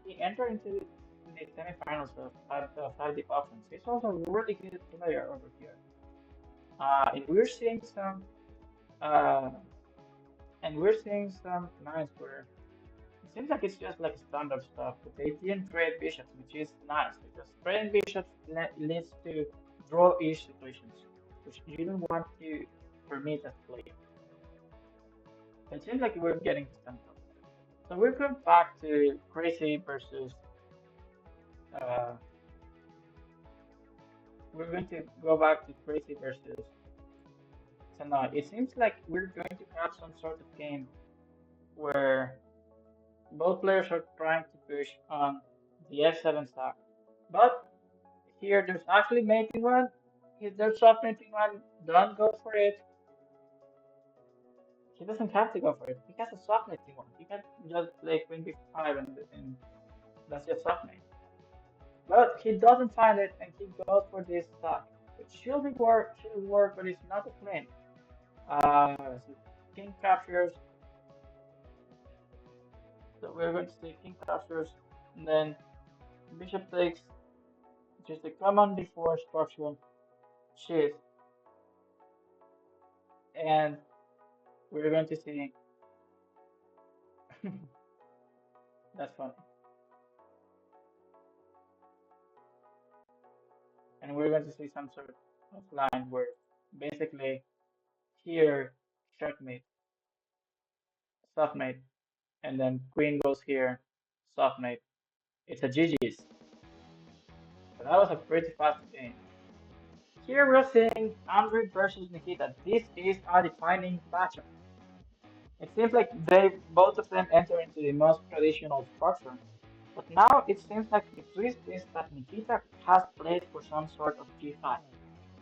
he entered into the semifinals of 5D options. He's also a really good player over here. And uh we're seeing some lines where it seems like it's just like standard stuff, but they didn't trade bishops, which is nice because trading bishops leads to draw-ish situations, which you don't want to permit as player. It seems like we're getting to stand up. So we're going back to Crazy versus uh, we're going to go back to Crazy versus Sanad. It seems like we're going to have some sort of game where both players are trying to push on the F7 stack. But here there's actually mating one. If there's soft mating one, don't go for it. He doesn't have to go for it. He has a soft mating one. He can just play queen b5 and that's just soft mate. But he doesn't find it and he goes for this stack. Which should work, but it's not a queen. So king captures. So we're going to see king captures, and then bishop takes, which is the common before structural shift, and we're going to see that's funny, and we're going to see some sort of line where basically here checkmate, softmate, and then queen goes here, softmate. It's a GG's. So that was a pretty fast game. Here we're seeing Andre versus Nikita. This is a defining matchup. It seems like they both of them enter into the most traditional structure. But now it seems like the twist is that Nikita has played for some sort of G5.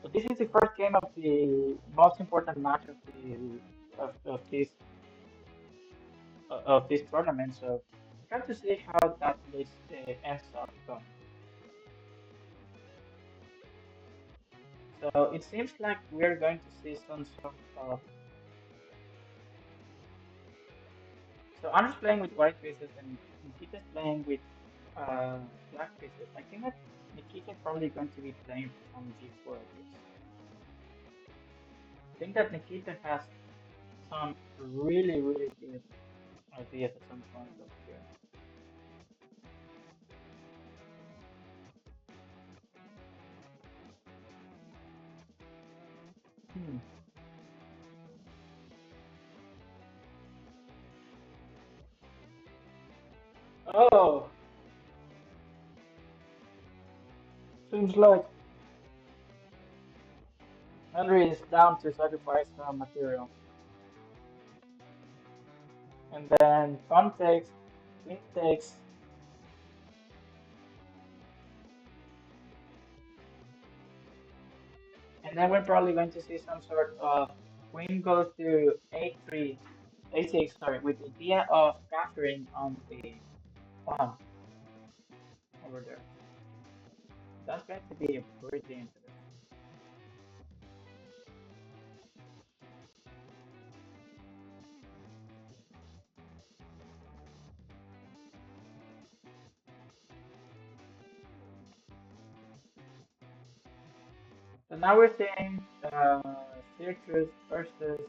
So this is the first game of the most important match of this tournament. So we have to see how that list ends up going. So it seems like we're going to see some sort of. So I'm just playing with white pieces and Nikita's playing with black pieces. I think that Nikita probably going to be playing for some G4 ideas. I think that Nikita has some really good ideas at some point over here. Hmm. Oh, seems like Henry is down to sacrifice some material. And then pawn takes, queen takes, and then we're probably going to see some sort of queen goes to a3, a6, sorry, with the idea of capturing on the pawn over there. That's going to be pretty interesting. So now we're seeing Citrus versus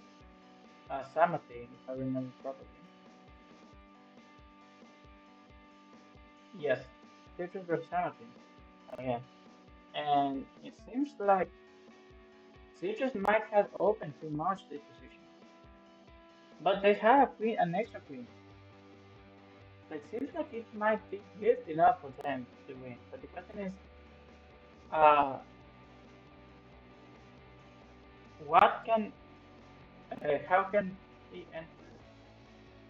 Samati, if I remember properly. Yes, Citrus versus Samati. Yeah. And it seems like Citrus might have opened too much this position. But they have a queen, an extra queen. So it seems like it might be good enough for them to win. But the question is, uh, what can, how can he enter?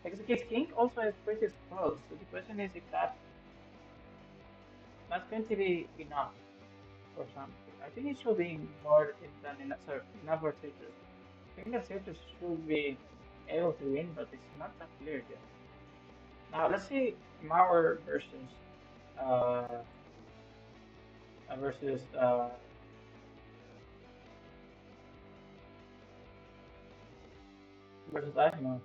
Because his king also is pretty exposed. So the question is if that's going to be enough for something. I think it should be more than enough. Sorry, enough for Citrus. I think that Citrus should be able to win, but it's not that clear yet. Now let's see Mauer uh, versus Asimov.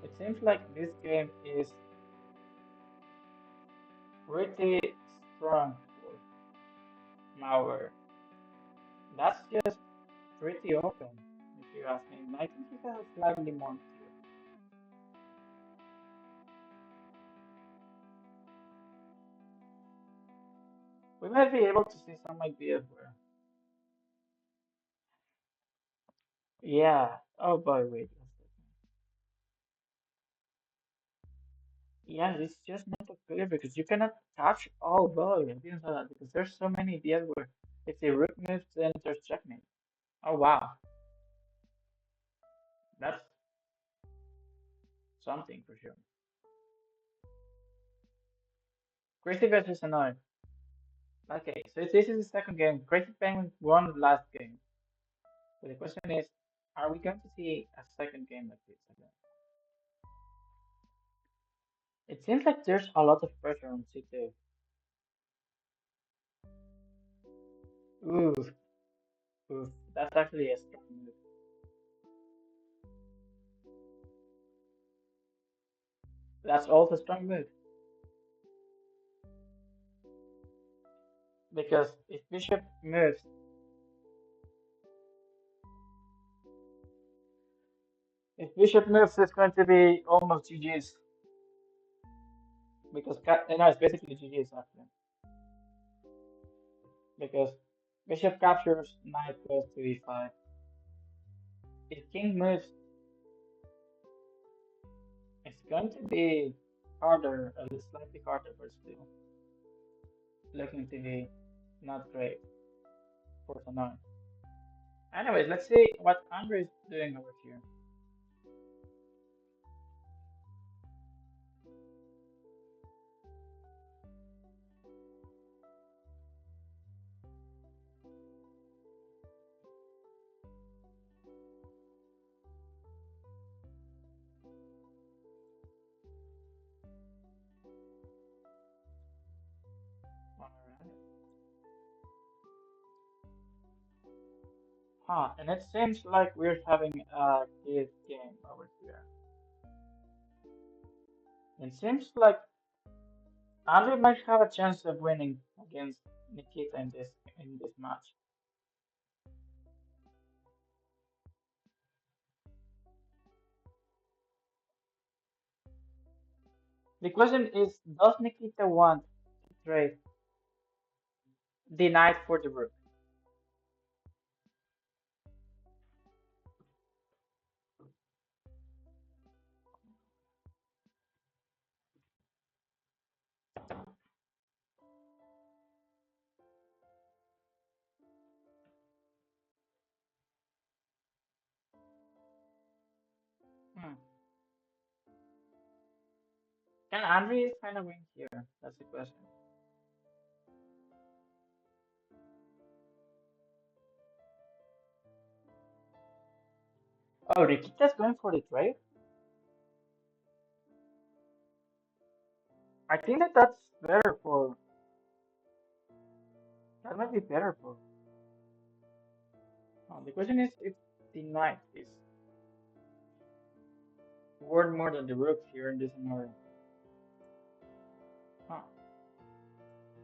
It seems like this game is pretty strong for Mauer. That's just pretty open, if you ask me. And I think he has slightly more material. We might be able to see some ideas where, yeah. Oh boy, wait. Yeah, it's just not that clear because you cannot touch all boy. I didn't know that because there's so many ideas where if the rook moves, then there's checkmate. Oh wow, that's something for sure. Crazy versus annoying. Okay, so this is the second game. Crazy Penguin won the last game. So the question is, are we going to see a second game like this again? It seems like there's a lot of pressure on C2. Ooh, ooh, that's actually a strong move. That's also a strong move because if Bishop moves, it's going to be almost GG's because no, it's basically GG's actually because Bishop captures, Knight goes to E5. If King moves, it's going to be harder, a little slightly harder, but still looking to be not great for tonight. Anyways, let's see what Andre is doing over here. Alright. Huh, and it seems like we're having a good game over here. It seems like Andre might have a chance of winning against Nikita in this match. The question is, does Nikita want to trade the knight for the rook? Hmm. Can Andre find a win here? That's the question. Oh, Nikita's going for the trade? I think that that's better for. That might be better for. The question is if the knight is worth more than the rook here in this scenario. Huh.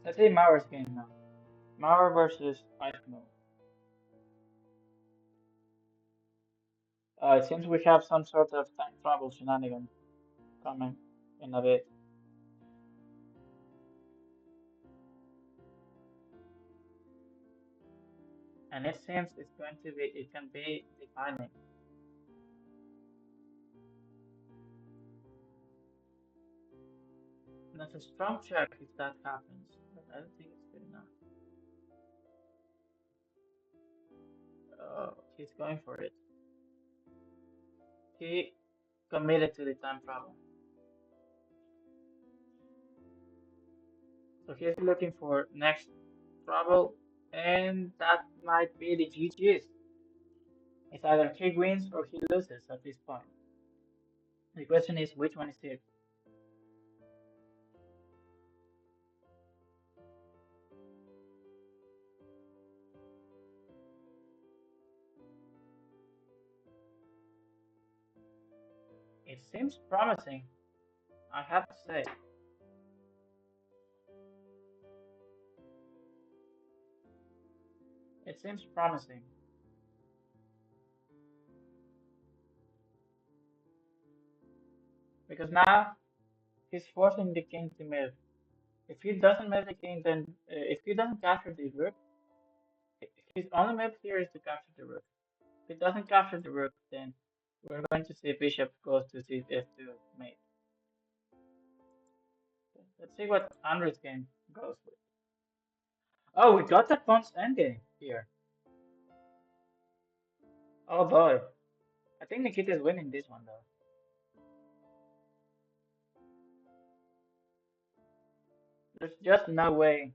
Let's say Mauer's game now. Mauer versus Iceman. It seems we have some sort of time travel shenanigan coming in a bit. And it seems it's going to be, it can be defining. And that's a strong check if that happens, but I don't think it's good enough. He's going for it. He committed to the time travel. So he's looking for next travel, and that might be the GG's. It's either he wins or he loses at this point. The question is which one is it? It seems promising, I have to say. It seems promising because now he's forcing the king to move. If he doesn't move the king, then if he doesn't capture the rook, his only move here is to capture the rook. If he doesn't capture the rook, then we're going to see bishop goes to f2 mate. Let's see what Andre's game goes with. Oh, we got that pawn's endgame here. Oh boy. I think Nikita is winning this one though. There's just no way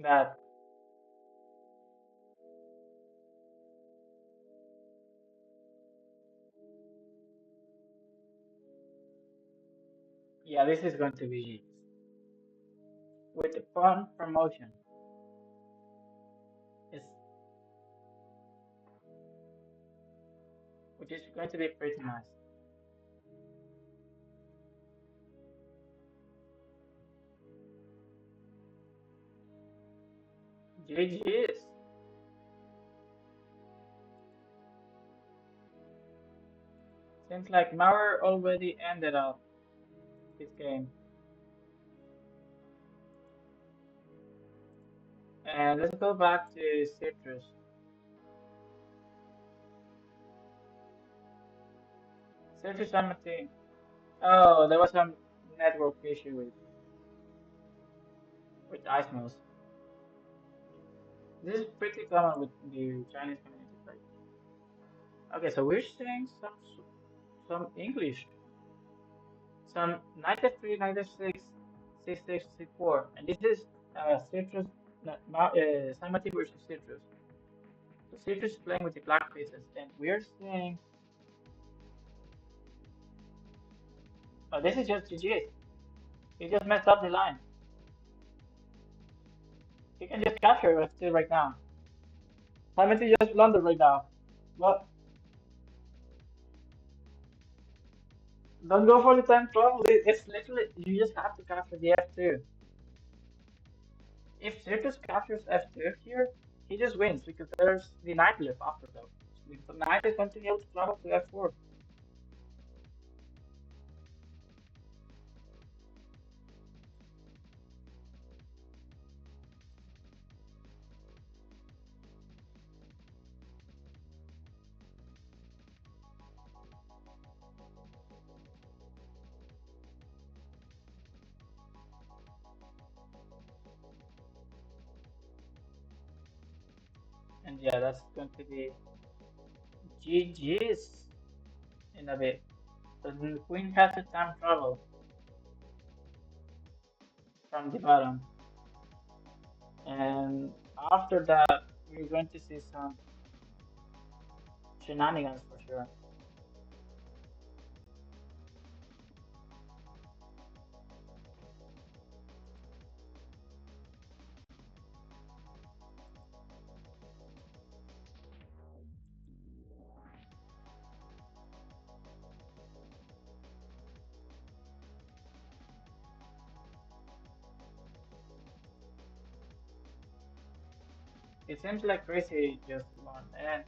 that, yeah, this is going to be with the pawn promotion. It's, which is going to be pretty nice. GG's. Seems like Maurer already ended up his game. And let's go back to Citrus. Citrus 17. Oh, there was some network issue with Ismos. This is pretty common with the Chinese community, right? Okay, so we're seeing some English, some knight f3, knight f6, c6, c4, and this is Citrus, Samati versus Citrus. So Citrus is playing with the black pieces, and we're seeing. Oh, this is just GG. He just messed up the line. He can just capture f2 right now. Samati just blundered right now. What? Don't go for the time travel. It's literally you just have to capture the F2. If Circus captures F2 here, he just wins because there's the knight left after that. The knight is going to be able to travel to F4. And yeah, that's going to be GG's in a bit. So the queen has to time travel from the bottom. And after that, we're going to see some shenanigans for sure. It seems like Crazy just won, and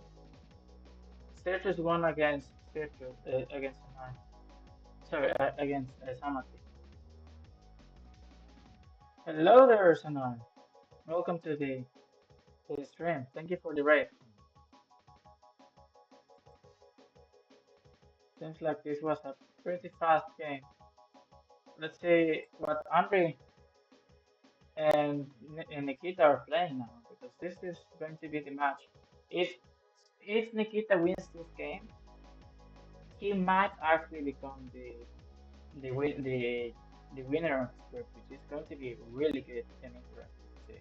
Sturgis won against Sturgis, against Sanai. Sorry, against Samati. Hello there, Sanai. Welcome to the stream. Thank you for the raid. Seems like this was a pretty fast game. Let's see what Andre and Nikita are playing now, because this is going to be the match. If if Nikita wins this game, he might actually become the win the winner of this group, which is going to be really good and interesting to see.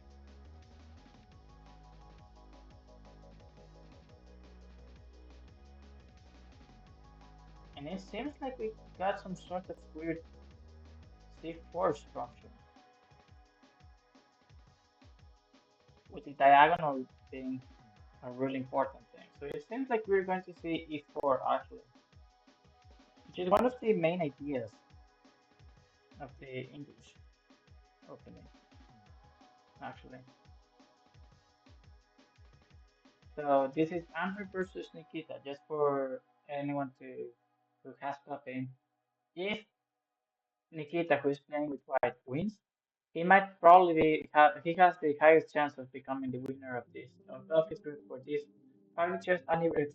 And it seems like we got some sort of weird C4 structure with the diagonal being a really important thing. So it seems like we're going to see E4 actually, which is one of the main ideas of the English opening actually. So this is Andrew versus Nikita, just for anyone to who has popped in. If Nikita, who is playing with white, wins, he might probably he has the highest chance of becoming the winner of this of his group for this Fighter Chess anniversary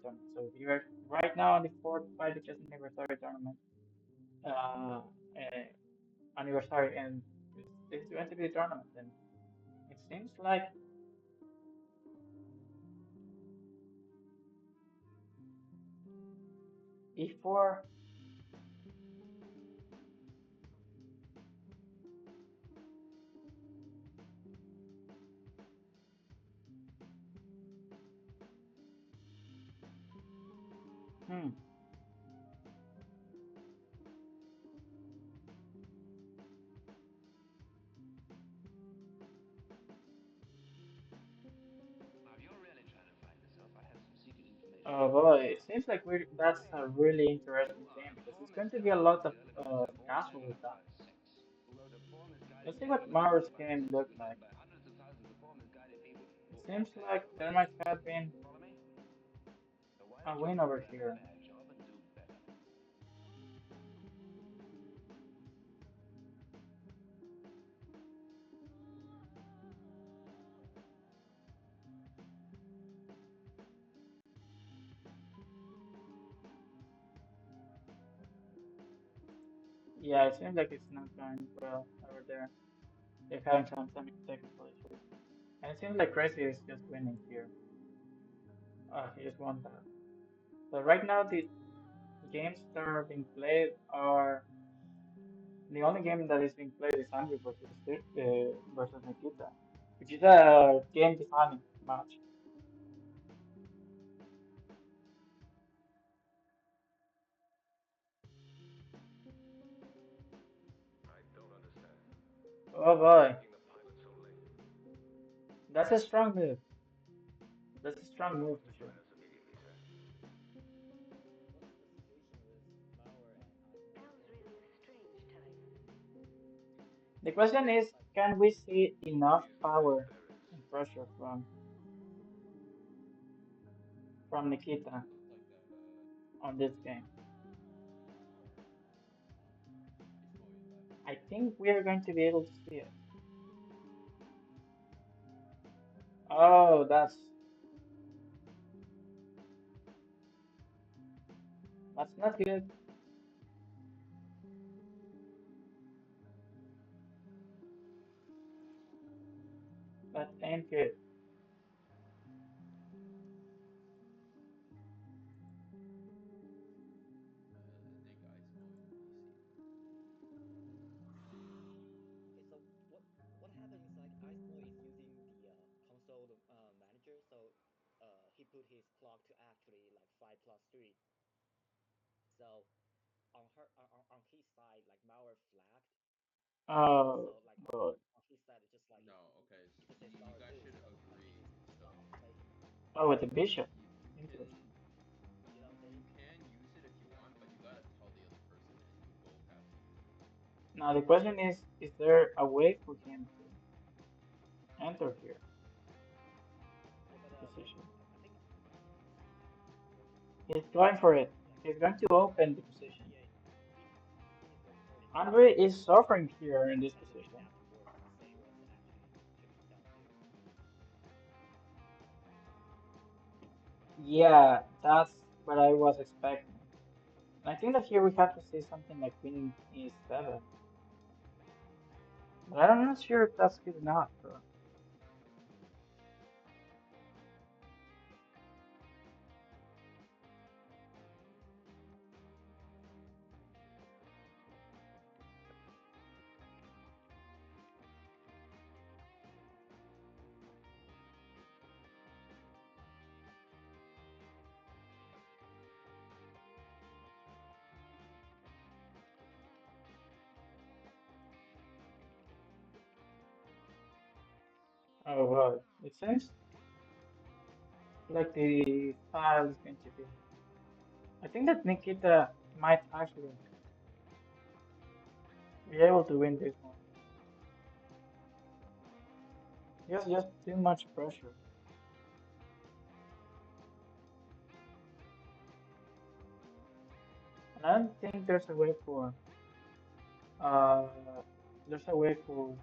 tournament. So we are right now on the fourth Fighter Chess anniversary tournament uh, uh, anniversary, and it's going to be the tournament, and it seems like E4. Hmm. Oh boy, it seems like that's a really interesting game because it's going to be a lot of castle with that. Let's see what Mara's game looked like. It seems like there might have been a win over here. Yeah, it seems like it's not going well over there. They're having some technical issues. And it seems like Crazy is just winning here. He just won that. So right now the games that are being played are the only game that is being played is Andrew versus Nikita, which is a game defining match. Oh boy, that's a strong move. That's a strong move for sure. The question is, can we see enough power and pressure from Nikita on this game? I think we are going to be able to see it. Oh, that's not good. That ain't good. Okay, so what happened is like Icemo is using the console manager, so he put his clock to actually like 5 plus 3. So on his side, like Mauer flagged, Oh, so like God. on his side, it's just like No, okay, it just says you Mauer guys lose, should so like he agree just though. stopped playing. Oh, with the bishop. You can Interesting. You know what I'm you saying? can use it if you want, but you gotta tell the other person, and you both have to use it. Now the question is there a way for him to enter here, Yeah, but the position? I think He's going for it. like He's going to open the position. yeah, queen is going for it, but Andre is suffering I here in think this has a bit position. afterwards to say what's actually should be done here. Yeah, that's what I was expecting. I think that here we have to say something like queen e7, but I'm not sure if that's good enough, bro. Oh well, it seems like the file is going to be. I think that Nikita might actually be able to win this one. He has just too much pressure, and I don't think uh there's a way for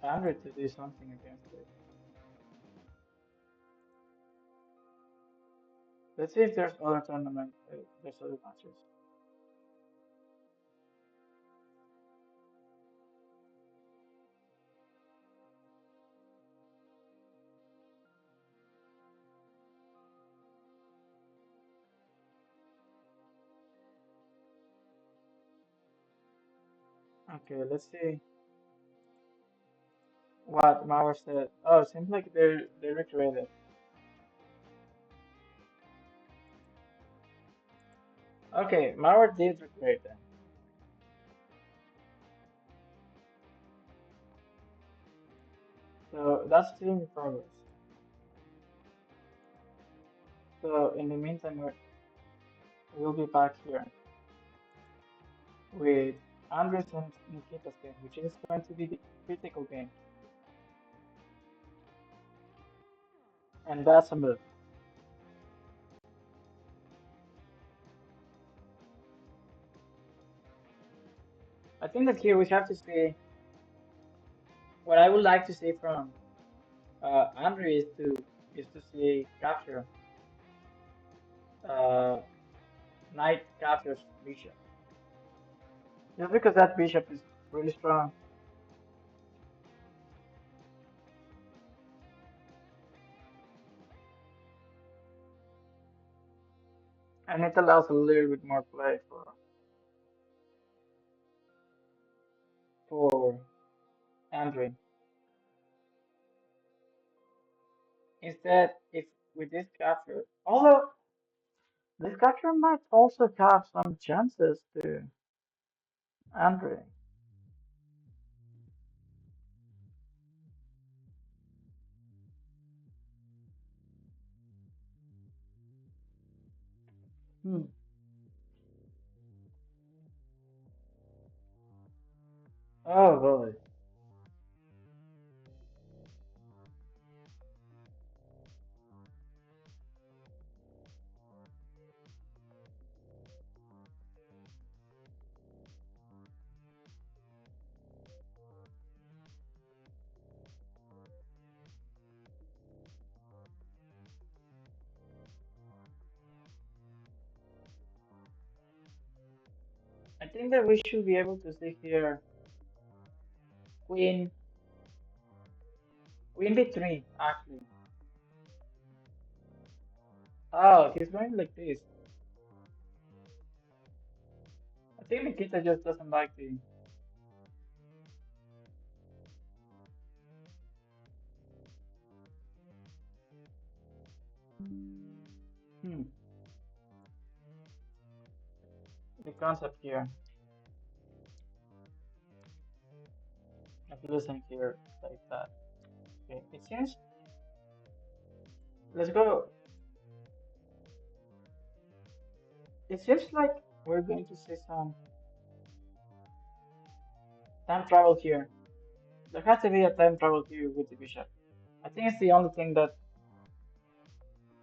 Andre to do something against it. Let's see if there's other there's other matches. Okay, let's see what Mauer said. Oh, it seems like they recreated. Okay, Mauer did recreate them. So that's still in progress. So in the meantime, we'll be back here with Andres and Nikita's game, which is going to be the critical game, and that's a move. I think that here we have to see what I would like to see from Andre is to see capture uh, knight captures bishop, just because that bishop is really strong and it allows a little bit more play for Andre. Instead, if with this capture, although this capture might also have some chances to Andre. Hmm. Oh boy. I think that we should be able to see here queen queen b3 actually. Oh, he's going like this. I think Nikita just doesn't like the. Hmm, the concept here of losing here like that. Okay, it seems. Let's go. It seems like we're going to see some time travel here. There has to be a time travel here with the bishop. I think it's the only thing that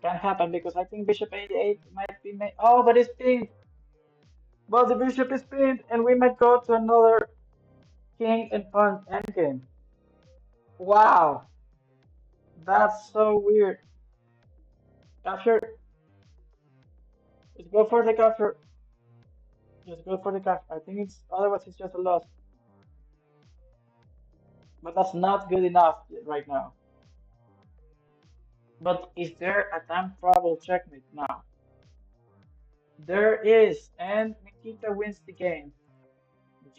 can happen because I think bishop a8 might be made. Oh, but it's pinned. But the bishop is pinned, and we might go to another king and pawn endgame. Wow, that's so weird. Capture. Let's go for the capture. Just go for the capture. I think it's otherwise it's just a loss. But that's not good enough right now. But is there a time travel checkmate now? There is, and Nikita wins the game.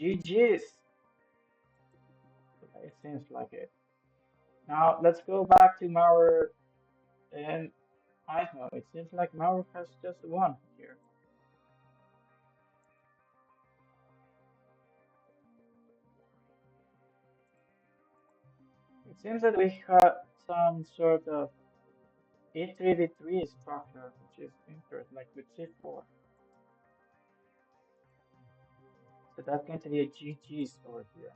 GG's. It seems like it. Now let's go back to Maurer and Eisner. It seems like Maurer has just won here. It seems that we have some sort of E3D3 structure, which is interesting, like with C4. So that's going to be a GG's over here.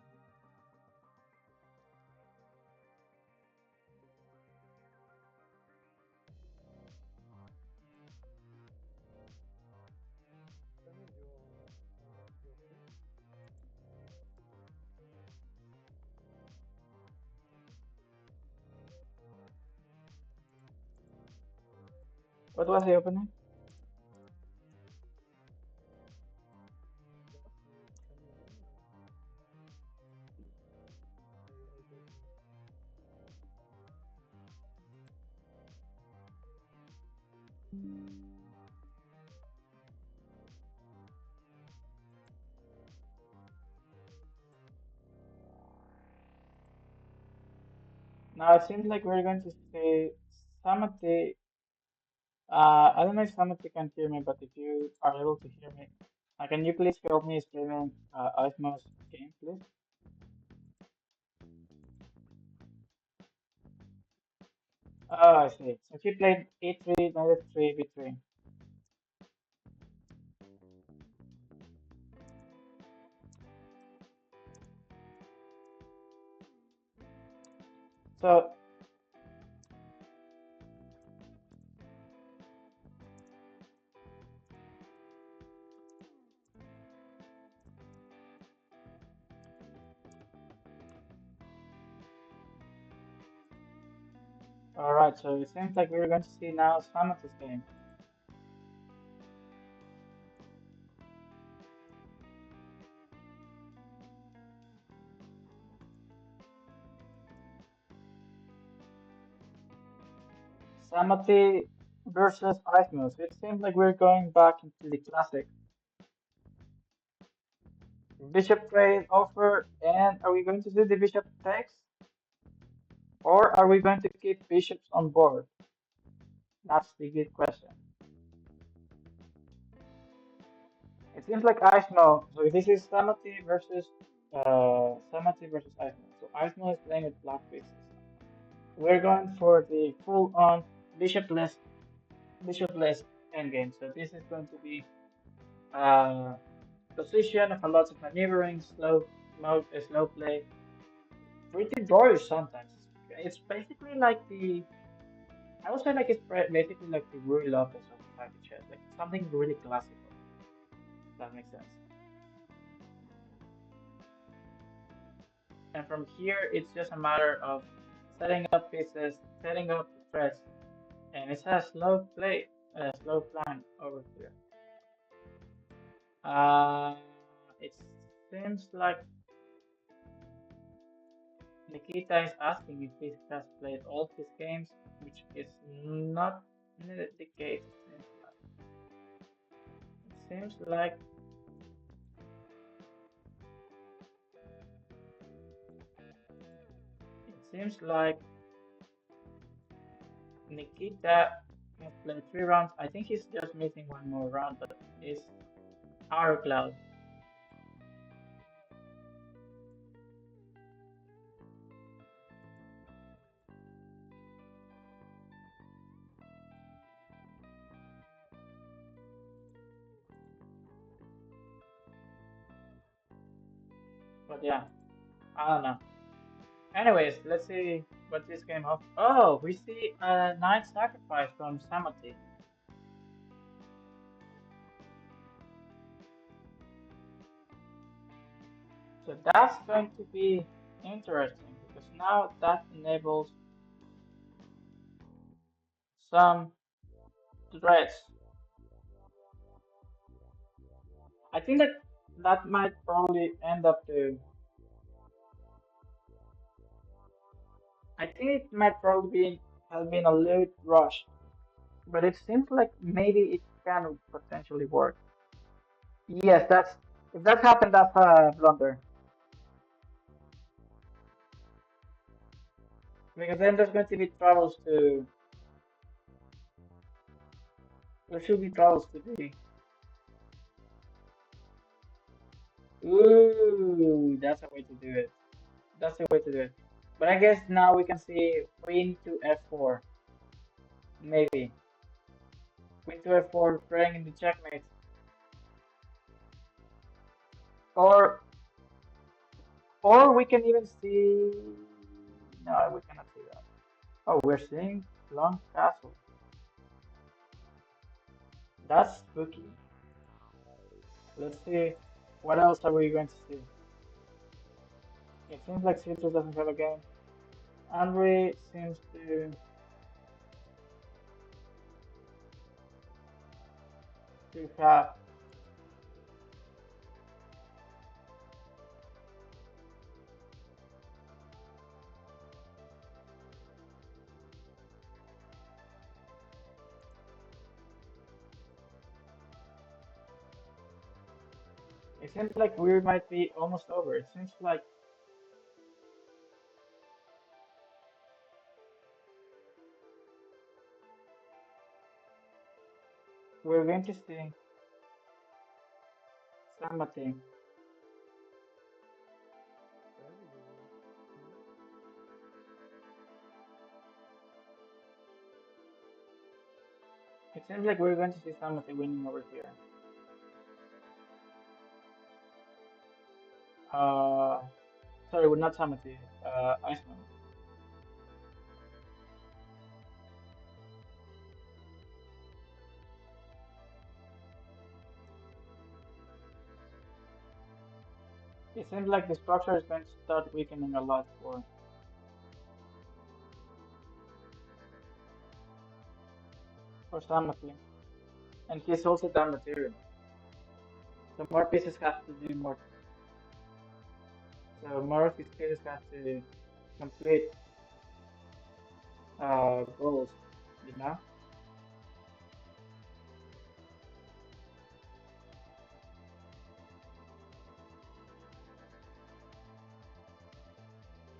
What was the opening? Now it seems like we're going to see Samati. I don't know if Samati can hear me, but if you are able to hear me, can you please help me streaming Osmos game, please? Oh, I see. So he played E3, knight f3, b3. So, alright, so it seems like we're going to see now Samati's game. Samati versus Osmos. It seems like we're going back into the classic. Bishop trade offer, and are we going to do the bishop takes? Or are we going to keep bishops on board? That's the good question. It seems like Aismo. So this is Samati versus Aismo. So Aismo is playing with black pieces. We're going for the full-on bishopless bishopless endgame. So this is going to be a position of a lot of maneuvering, slow slow play, pretty drawish sometimes. It's basically like I would say like basically like the Ruy Lopez of Happy Chess, like something really classical. If that makes sense. And from here, it's just a matter of setting up pieces, setting up the threads, and it's a slow play, a slow plan over here. Uh, it seems like Nikita is asking if he has played all his games, which is not the case. It seems like Nikita has played 3 rounds. I think he's just missing one more round, but it's our cloud. But yeah, I don't know. Anyways, let's see what this game offers. Oh, we see a Knight Sacrifice from Samati. So that's going to be interesting because now that enables some threats. I think that that might probably end up to. I think it might probably have been a little bit rushed, but it seems like maybe it can potentially work. Yes, that's if that happened, that's a blunder because then there's going to be troubles to. There should be troubles to be. Ooh, that's a way to do it. That's the way to do it. But I guess now we can see queen to f4, maybe. Queen to f4, praying in the checkmate. Or or we can even see. No, we cannot see that. Oh, we're seeing long castle. That's spooky. Let's see. What else are we going to see? It seems like Citrus doesn't have a game. Andre seems to have. It seems like we might be almost over. It seems like we're going to see somebody. It seems like we're going to see somebody winning over here. Uh, sorry, we're not Samati. Iceman. It seems like the structure is going to start weakening a lot for Samati, and he's also down material. So more pieces have to do more. So more of his pieces have to complete goals. You know.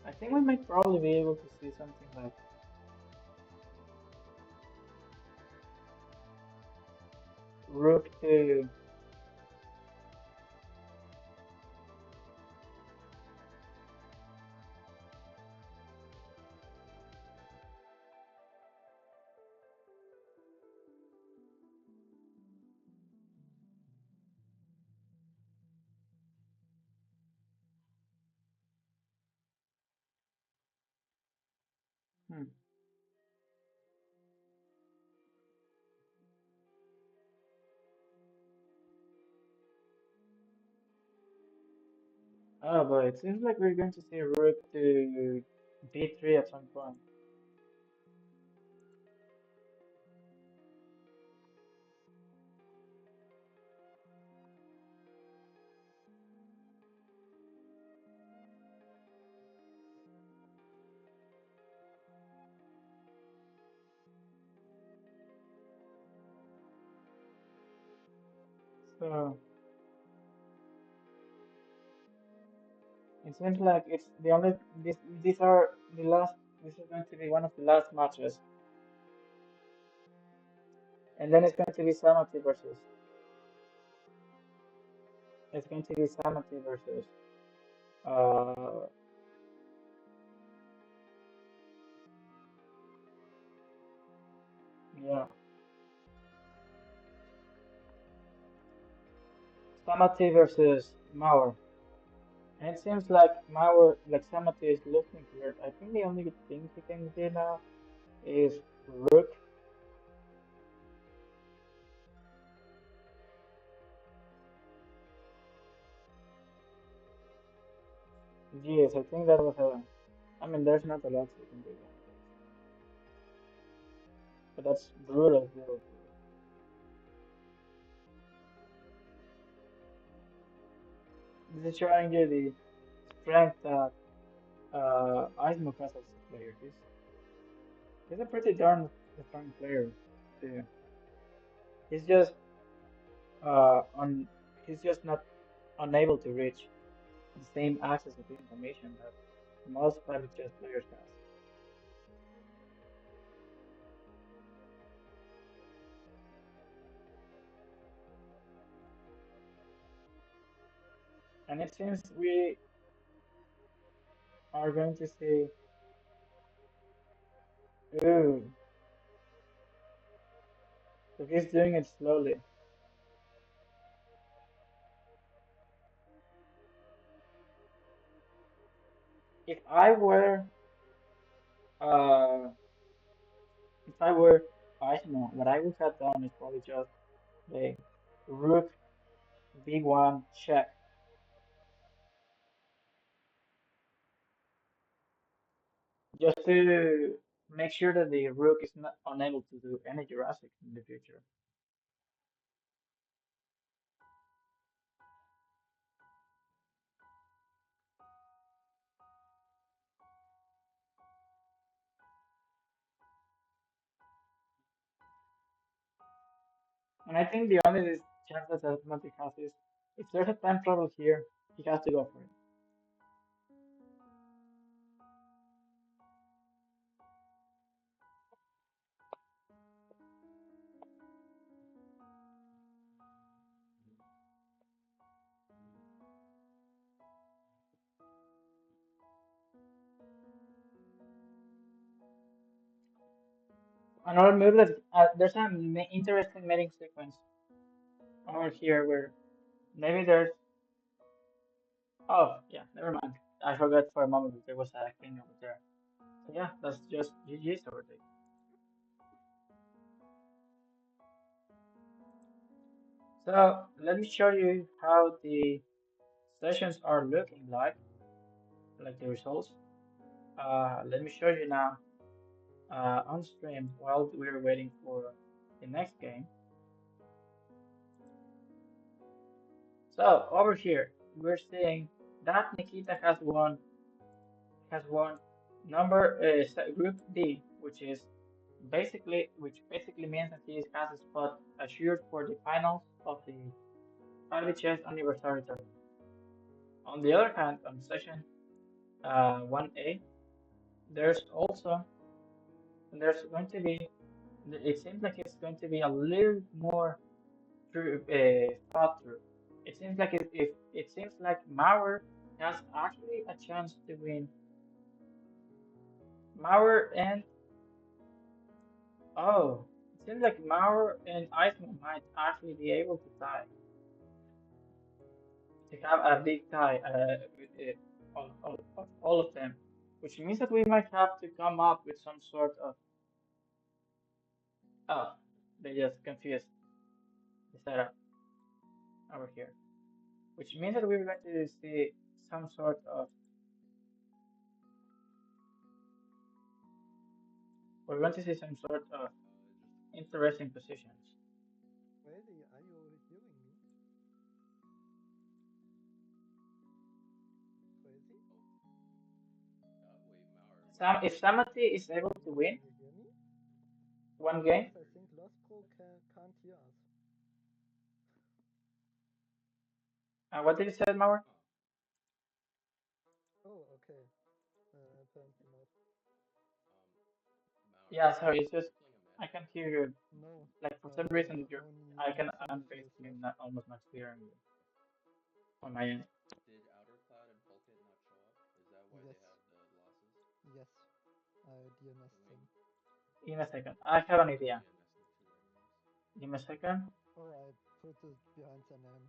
I think we might probably be able to see something like rook to. Hmm. Oh, but it seems like we're going to see rook to b3 at some point. So it seems like it's the only these are the last. This is going to be one of the last matches, and then it's going to be Samati versus. It's going to be Samati versus. Uh, yeah, Samati versus Mauer. And it seems like Mauer, like Samati is losing here. I think the only thing he can do now is Rook. Yes, I think that was a. I mean, there's not a lot he can do nowadays, but that's brutal, brutal, brutal. This is showing you the strength that Isaac has as a player. He's a pretty darn strong player too. He's just on. He's just not unable to reach the same access of information that most private chess players has. And it seems we are going to see. Ooh, so he's doing it slowly. If I were, uh, if I were Aismo, what I would have done is probably just the rook b1 check, just to make sure that the rook is not unable to do any Jurassic in the future. And I think the only chance that Monte has is if there's a time travel here, he has to go for it. Another move that there's an interesting mating sequence over here where maybe there's. Oh, yeah, never mind. I forgot for a moment that there was a king over there. So yeah, that's just GG's over there. So let me show you how the sessions are looking like the results. Let me show you now on stream while we're waiting for the next game. So over here, we're seeing that Nikita has won number group D, which basically means that he has a spot assured for the finals of the Private Chess Anniversary Tournament. On the other hand, on session 1A, there's also there's going to be it seems like it's going to be a little more thought through. It seems like if it seems like Mauer has actually a chance to win. Mauer and Oh, it seems like Mauer and Iceman might actually be able to tie, to have a big tie, all of them. which means that we might have to come up with some sort of. Oh, they just confused the setup over here, which means that we're going to see some sort of. We're going to see some sort of interesting positions. Crazy, are you hearing me? Crazy? Wait, Mauer. If Samati is able to win Can you hear me? one game, Because I think Lost Pro can't hear us. what did you say, Mauer? Oh, okay. Apparently not. Mauer, Yeah, sorry, it's are just you playing a I match? can hear you. No, Like for some reason, you're only I can I'm Sammy plays basically Lost. not almost not hearing you on my end. Did Outer Cloud and Vulcan not show up? Is that why Yes, they have the losses? yes. I DNS Then them. Give me a second. I have an I idea. DNS them too, anyways. Give me a second. Oh, I put it behind their name.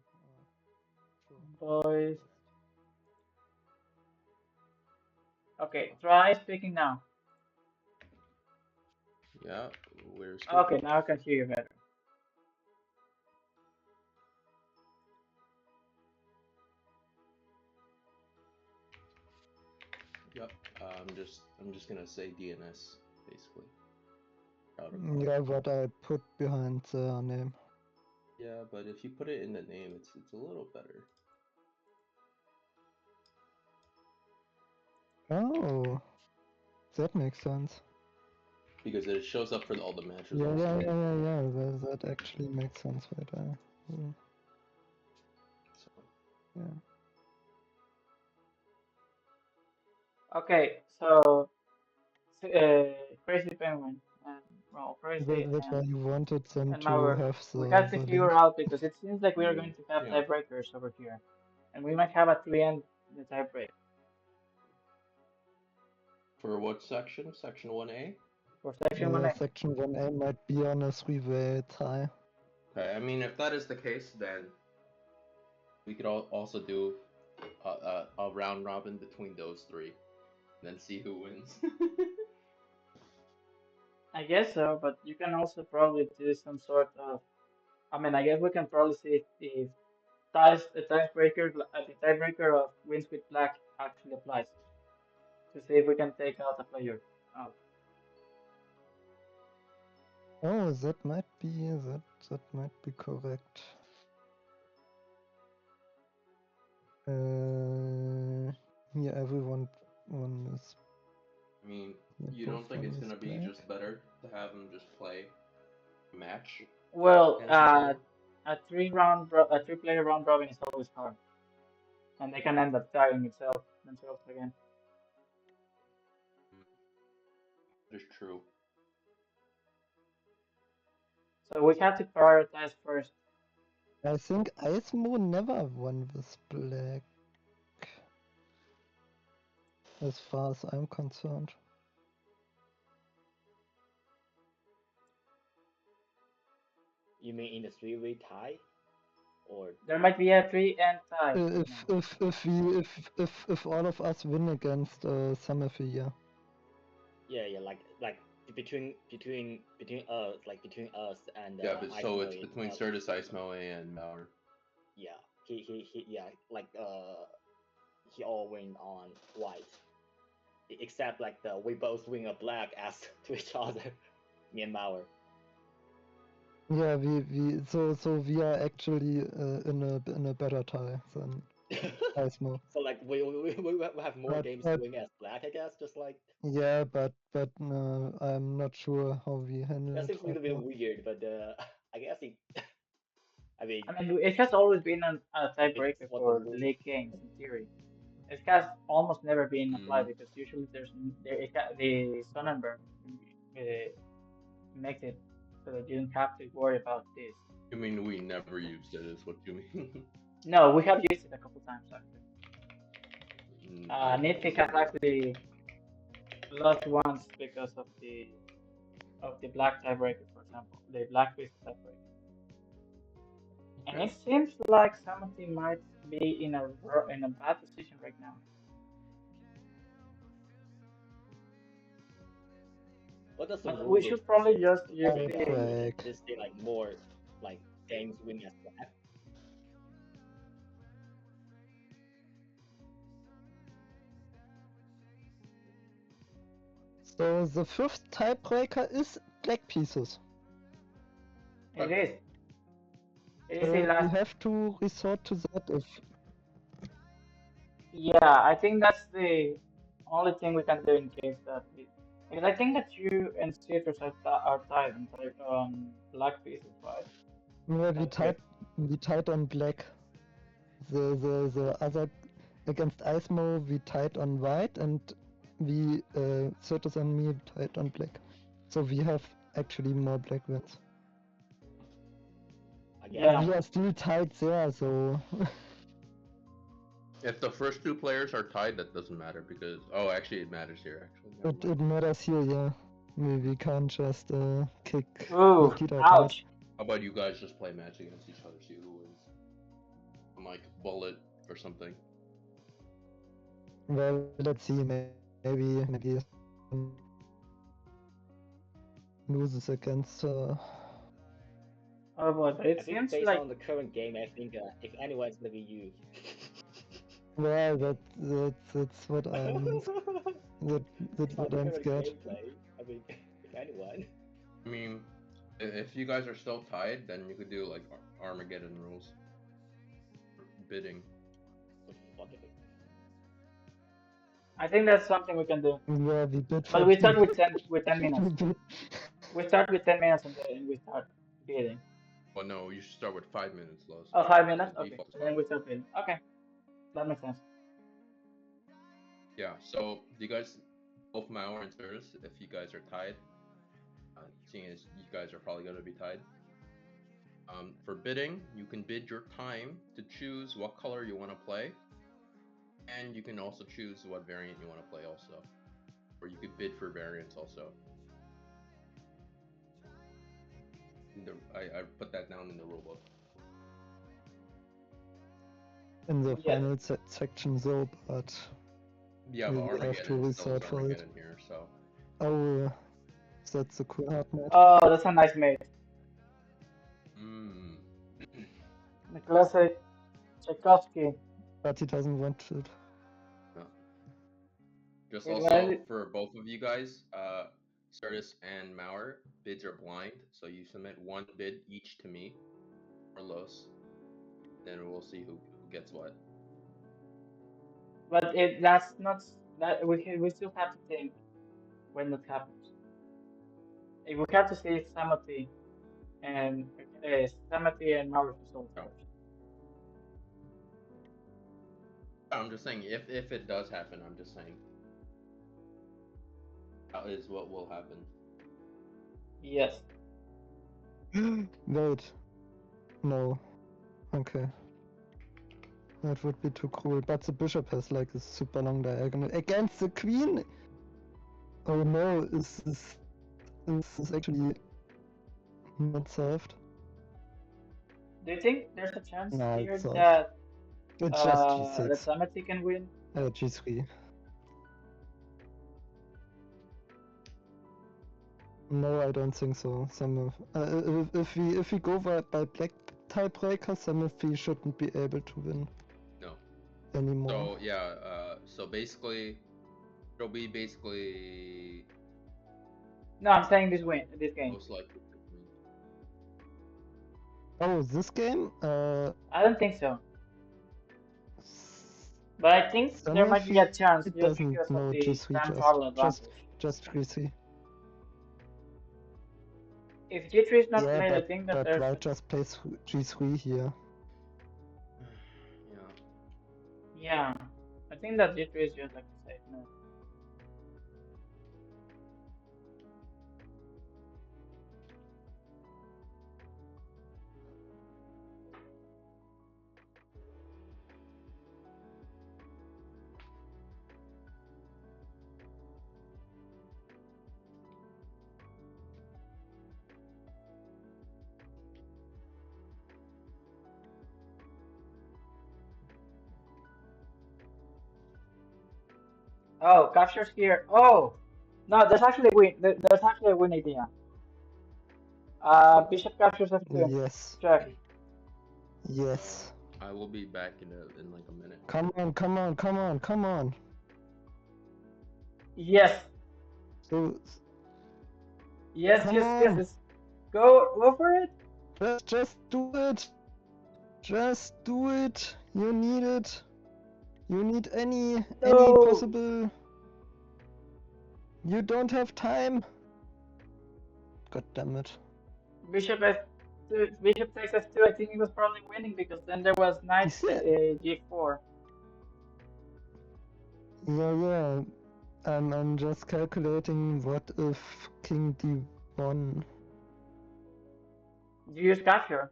Sure. Boys. Just Okay, try speaking now. Yeah, we're speaking. Okay, now I can hear you better. Yep. I'm just gonna say DNS basically. Outer yeah, Cloud. what I put behind their name. Yeah, but if you put it in the name, it's a little better. Oh, that makes sense. Because it shows up for all the matches. Yeah, on yeah, screen. yeah, yeah, yeah. That actually makes sense, right? So, Yeah. Okay, so Crazy Penguin and well, Crazy That's why you wanted them and to Mauer, have we have to the figure link. out because it seems like we are going to have yeah. tiebreakers over here, and we might have at the end the tiebreak For what section? Section 1A? for section one Yeah, A. section 1A might be on a three-way tie. Okay, I mean, if that is the case, then we could also do a round robin between those three, and then see who wins. I guess so, but you can also probably do some sort of. I mean, I guess we can probably see if the tiebreaker of wins with black actually applies to see if we can take out a player. Oh, Oh, that might be correct. Yeah, everyone one is. I mean, Yeah, you both don't think one it's is gonna be black. just better to have them just play a match well, against each other? a a 3-player round robin is always hard, and they can end up tying themselves again. That is true. So we have to prioritize first. I think Icemo never won with black, as far as I'm concerned. You mean in the three-way tie, or There might be a 3 and tie. If all of us win against Summerfee, yeah. yeah, like between us, like between us and Yeah, but Ice so it's Moe, between Certus Ice Moe and Mauer. yeah, he yeah, like he all win on white, except like we both win a black as to each other, me and Mauer. Yeah, so we are actually in a better tie than Icemo. So like we have more But games but to win as black, I guess. Just like yeah, but I'm not sure how we handle that it seems a right little bit now. weird, but I guess it. I mean, I mean, it has always been a it's tiebreaker what the for rules. league games in theory. It has almost never been applied Mm. because usually the Sonnenberg makes it so that you don't have to worry about this. You mean we never used it? Is what you mean? No, we have used it a couple times actually. I don't Nitpick has remember. actually lost once because of the black tiebreaker, for example, the black beast tiebreaker. And Okay. it seems like somebody might be in a bad position right now. what does the But rule we book should probably say? just use Like, the. Break. does it say like more like games win as black? So the fifth tiebreaker is black pieces. It is. It is So the we last. have to resort to that if Yeah, I think that's the only thing we can do in case that we. Because I think that you and Citrus are tied on black pieces, right? yeah, That's correct. we tied on black. The other against Icemo we tied on white and we Certus and me tied on black. So we have actually more black wins. I guess. Yeah. We are still tied there, so If the first two players are tied, that doesn't matter because actually it matters here. Actually, never it mind. matters here, yeah. We can't just kick Ooh, Nikita out. ouch. How about you guys just play match against each other, see who wins? On like bullet or something. Well, let's see. Maybe loses against. Oh boy, but I it think seems based like on the current game, I think if anyone, it's gonna be you. Well, that's what I'm that's Based on what the I'm current scared. gameplay, I mean, if anyone. I mean, if you guys are still tied, then you could do like Armageddon rules. Bidding. I think that's something we can do. Yeah, we bid for. But we start with 10 minutes. we bid- We start with 10 minutes and then we start bidding. Well, no, you should start with 5 minutes, Los. Oh, 5 minutes? The Okay. default is And then 5. we start bidding. Okay. That makes sense. Yeah, so you guys, both Mao and Certus, if you guys are tied, seeing as you guys are probably going to be tied, for bidding, you can bid your time to choose what color you want to play, and you can also choose what variant you want to play also, or you could bid for variants also. I put that down in the rulebook. in the Yeah. final section, so but Yeah, we but will have to Armageddon still resort is for it. Armageddon here, so. Oh, that's a cool hard match. Oh, that's a nice mate. Mm. The classic Tchaikovsky. But he doesn't want it. Just Yeah, also well, for both of you guys, Certus and Mauer, bids are blind, so you submit one bid each to me or Los. Then we'll see who gets what. But that's not that we still have to think when that happens. If we have to see Samati and Maurice result Oh. first. I'm just saying, if it does happen, I'm just saying that is what will happen. Yes. Wait. No. Okay. That would be too cruel. But the bishop has like a super long diagonal against the queen. Oh no, is this actually not solved? Do you think there's a chance No, here it's solved. that It's just that G6. Samati can win? G3. No, I don't think so. If we go by black tiebreaker, Samuel shouldn't be able to win. No. Anymore. So yeah, so basically, it'll be basically. No, I'm saying this game. Most likely. Oh, this game? I don't think so. But I think there might be a chance it just doesn't because know of the G3 time travel advantage. just G3. If G3 is not Yeah, played, I think that but there's White just plays G3 here. Yeah. yeah. I think that G3 is just like a safe move. Oh, captures here. Oh, No, there's actually a win idea. Bishop captures f2. Yes. Check. Yes. I will be back in like a minute. Come on, come on, come on, come on. Yes. So Yes, come yes, yes, on. yes. Go for it. Just do it. Just do it. You need it. You need any No. possible. You don't have time. God damn it. Bishop f2. Bishop takes f2. I think he was probably winning because then there was knight g4. Yeah. I'm just calculating what if king d1. Do you use capture?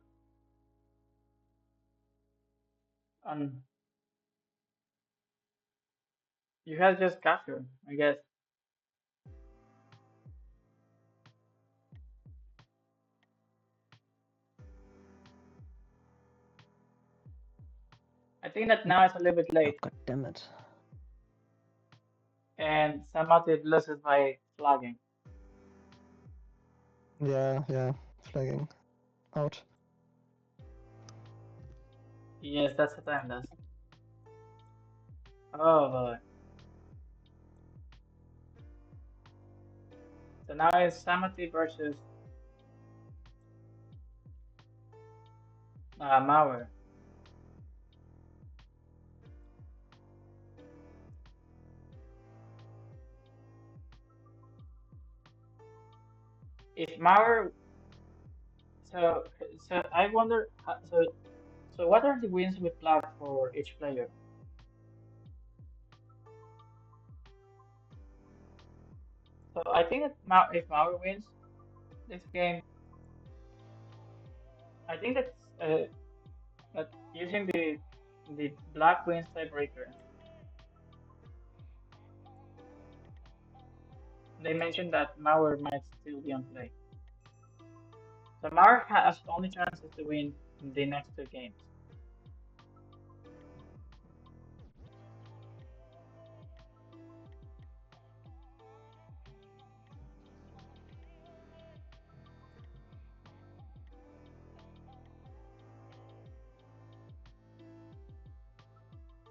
On you have just capture, I guess. I think that now it's a little bit late, God damn it. and Samati loses by flagging. Yeah. Flagging. Out. Yes, that's the time, does. Oh boy. So now it's Samati versus Mauer. If Mauer, so I wonder, so what are the wins with black for each player? So I think that if Mauer wins this game, I think that using the black wins tiebreaker. They mentioned that Mauer might still be on play. So Mauer has only chances to win the next two games.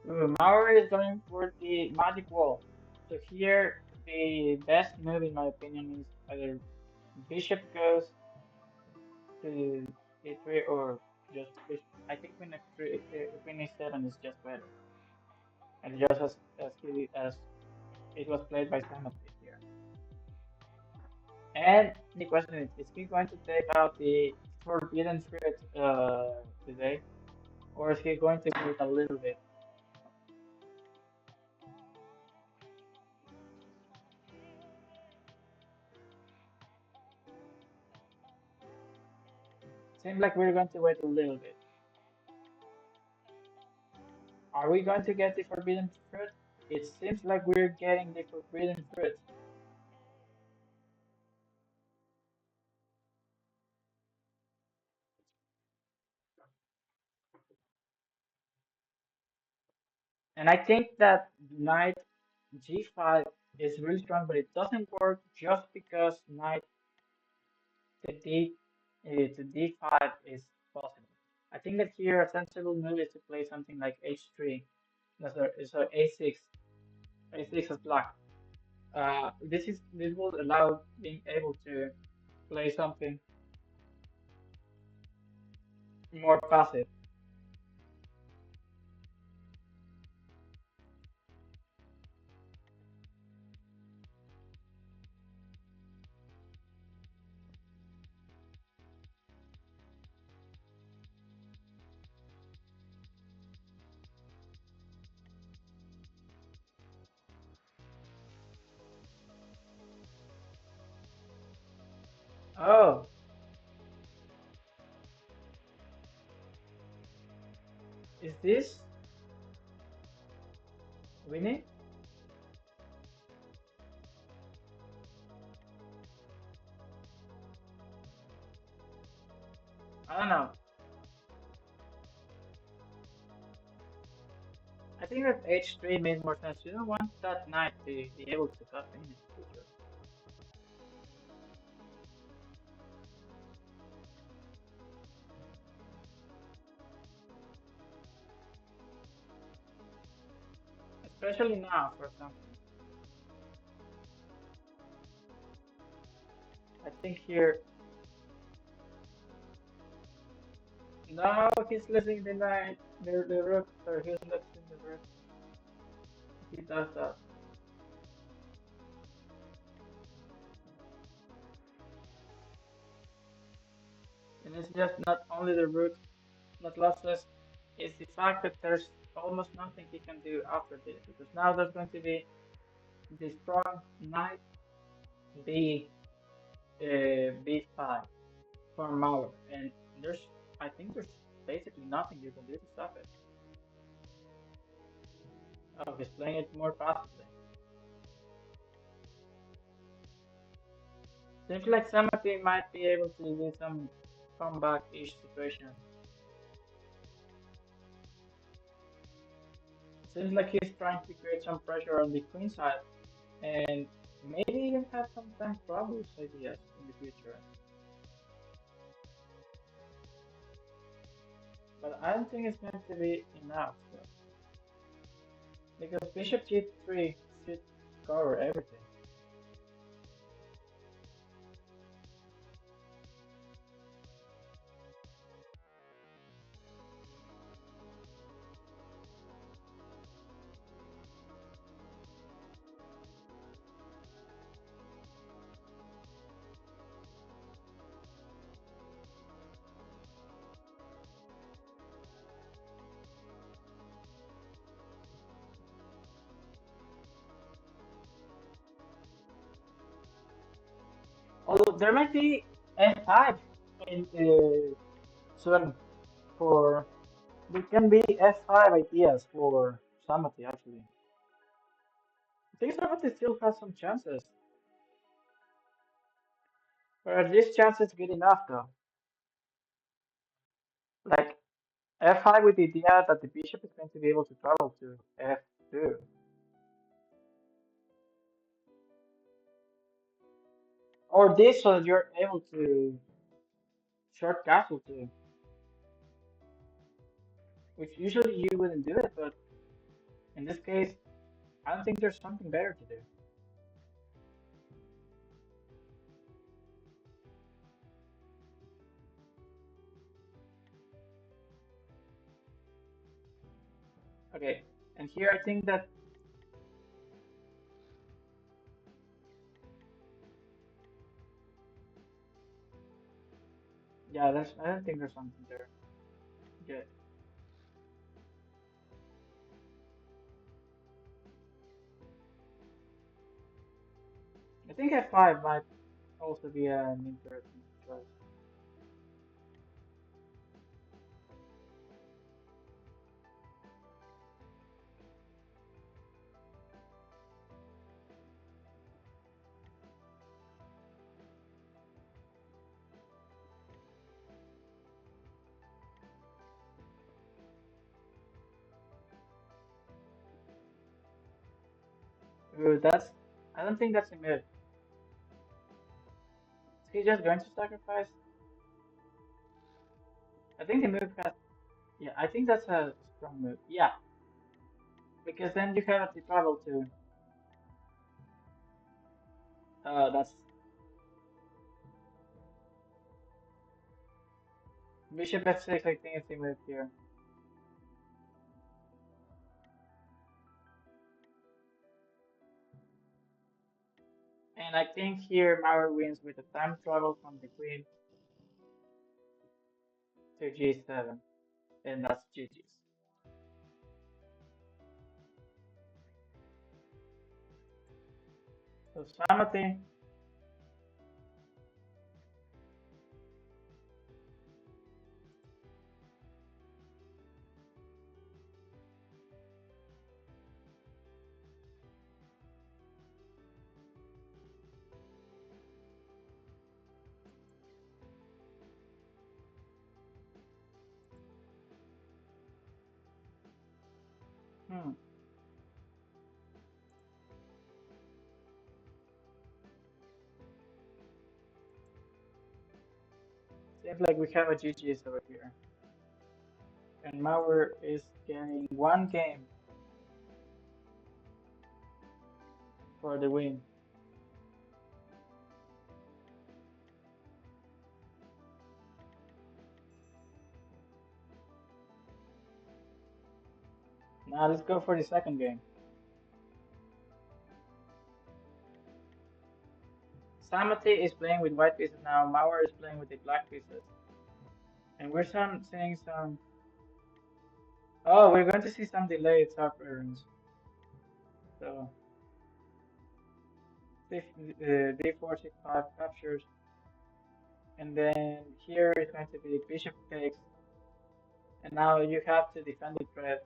Mauer is going for the magic wall. So here, the best move, in my opinion, is either bishop goes to a3 or just bishop. I think queen f3, queen e7 is just better, and just as it was played by Samate here. And the question is he going to take out the forbidden fruit today, or is he going to wait a little bit? Seems like we're going to wait a little bit. Are we going to get the forbidden fruit? It seems like we're getting the forbidden fruit. And I think that knight g5 is really strong, but it doesn't work just because knight to d5 is possible. I think that here a sensible move is to play something like h3. So a6, a6 as black. This will allow being able to play something more passive. Oh, is this winning? I don't know. I think that h3 made more sense. You don't want that knight to be able to cut in the future. especially now, for example. I think here, no, he's losing the knight, the rook, or he's losing the rook. He does that. And it's just not only the rook that losses, it's the fact that there's almost nothing he can do after this, because now there's going to be the strong knight b b5 from Mauer, and I think there's basically nothing you can do to stop it. Oh, he's playing it more passively. Seems like Samati might be able to do some comeback-ish situations. Seems like he's trying to create some pressure on the queen side, and maybe even have some time troubles ideas in the future. But I don't think it's going to be enough, though, because bishop g3 should cover everything. Although there might be f5 in soon for there can be f5 ideas for Samati actually. I think Samati still has some chances, but are these chances good enough though? Like f5 with the idea that the bishop is going to be able to travel to f2, or this so that you're able to short castle too, which usually you wouldn't do it, but in this case, I don't think there's something better to do. Okay, and here I think that yeah, I don't think there's something there. Good. I think f5 might also be an interesting choice. Ooh, I don't think that's a move. Is he just going to sacrifice? I think the move has, yeah, I think that's a strong move. Yeah, because then you have the travel to, that's bishop f6, I think it's the move here. And I think here Mauer wins with a time travel from the queen to g7, and that's GG's. So Samati, hmm, seems like we have a GG's over here. And Mauer is getting one game. for the win. Now let's go for the second game. Samati is playing with white pieces now. Mauer is playing with the black pieces. And we're seeing some. Oh, we're going to see some delayed top errands. So, d4, c5 captures. And then here is going to be bishop takes. And now you have to defend the threat.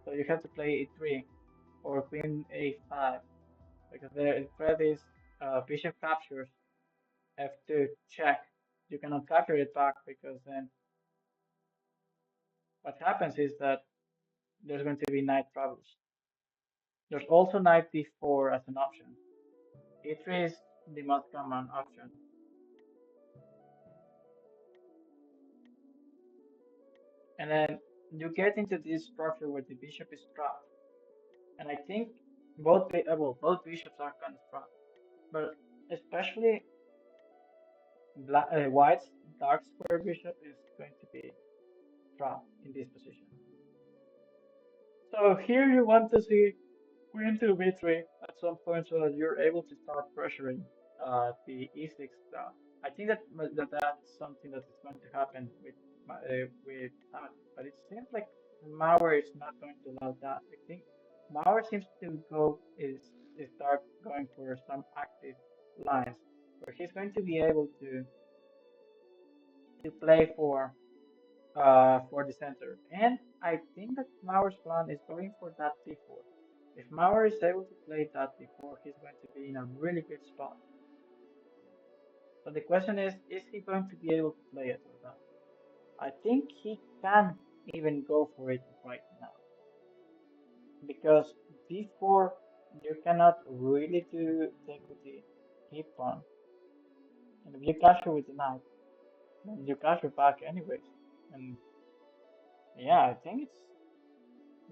So you have to play e3 or queen a5. Because the threat is bishop captures f2 check. You cannot capture it back because then what happens is that there's going to be knight travels. There's also knight d4 as an option. e3 is the most common option. And then you get into this structure where the bishop is trapped. And I think both both bishops are kind of trapped, but especially white's dark square bishop is going to be trapped in this position. So here you want to see queen to b3 at some point so that you're able to start pressuring the e6 stuff. I think that's something that is going to happen with Hamilton, but it seems like Mauer is not going to allow that. I think Mauer seems to start going for some active lines where he's going to be able to play for the center. And I think that Mauer's plan is going for that d4. If Mauer is able to play that d4, he's going to be in a really good spot. So the question is he going to be able to play it or not? I think he can even go for it right now. Because d4, you cannot really take with the e pawn. And if you capture with the knight, then you capture back anyways. And yeah, I think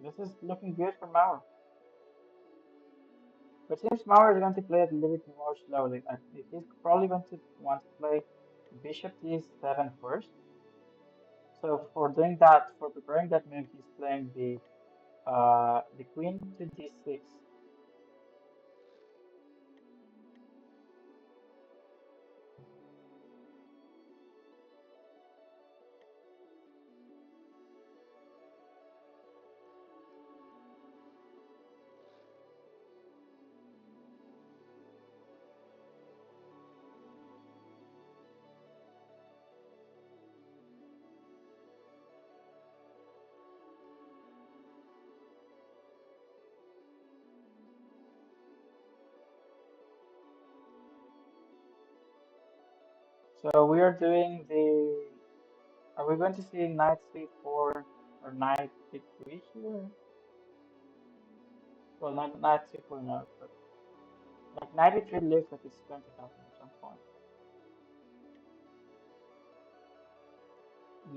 this is looking good for Mauer. But since Mauer is going to play it a little bit more slowly, he's probably going to want to play bishop d7 first. So for doing that, for preparing that move, he's playing the queen to d6. So we are doing the. Are we going to see knight c4 or knight d3 here? Well, not knight c4 no, but like knight d3 looks like it's going to happen at some point.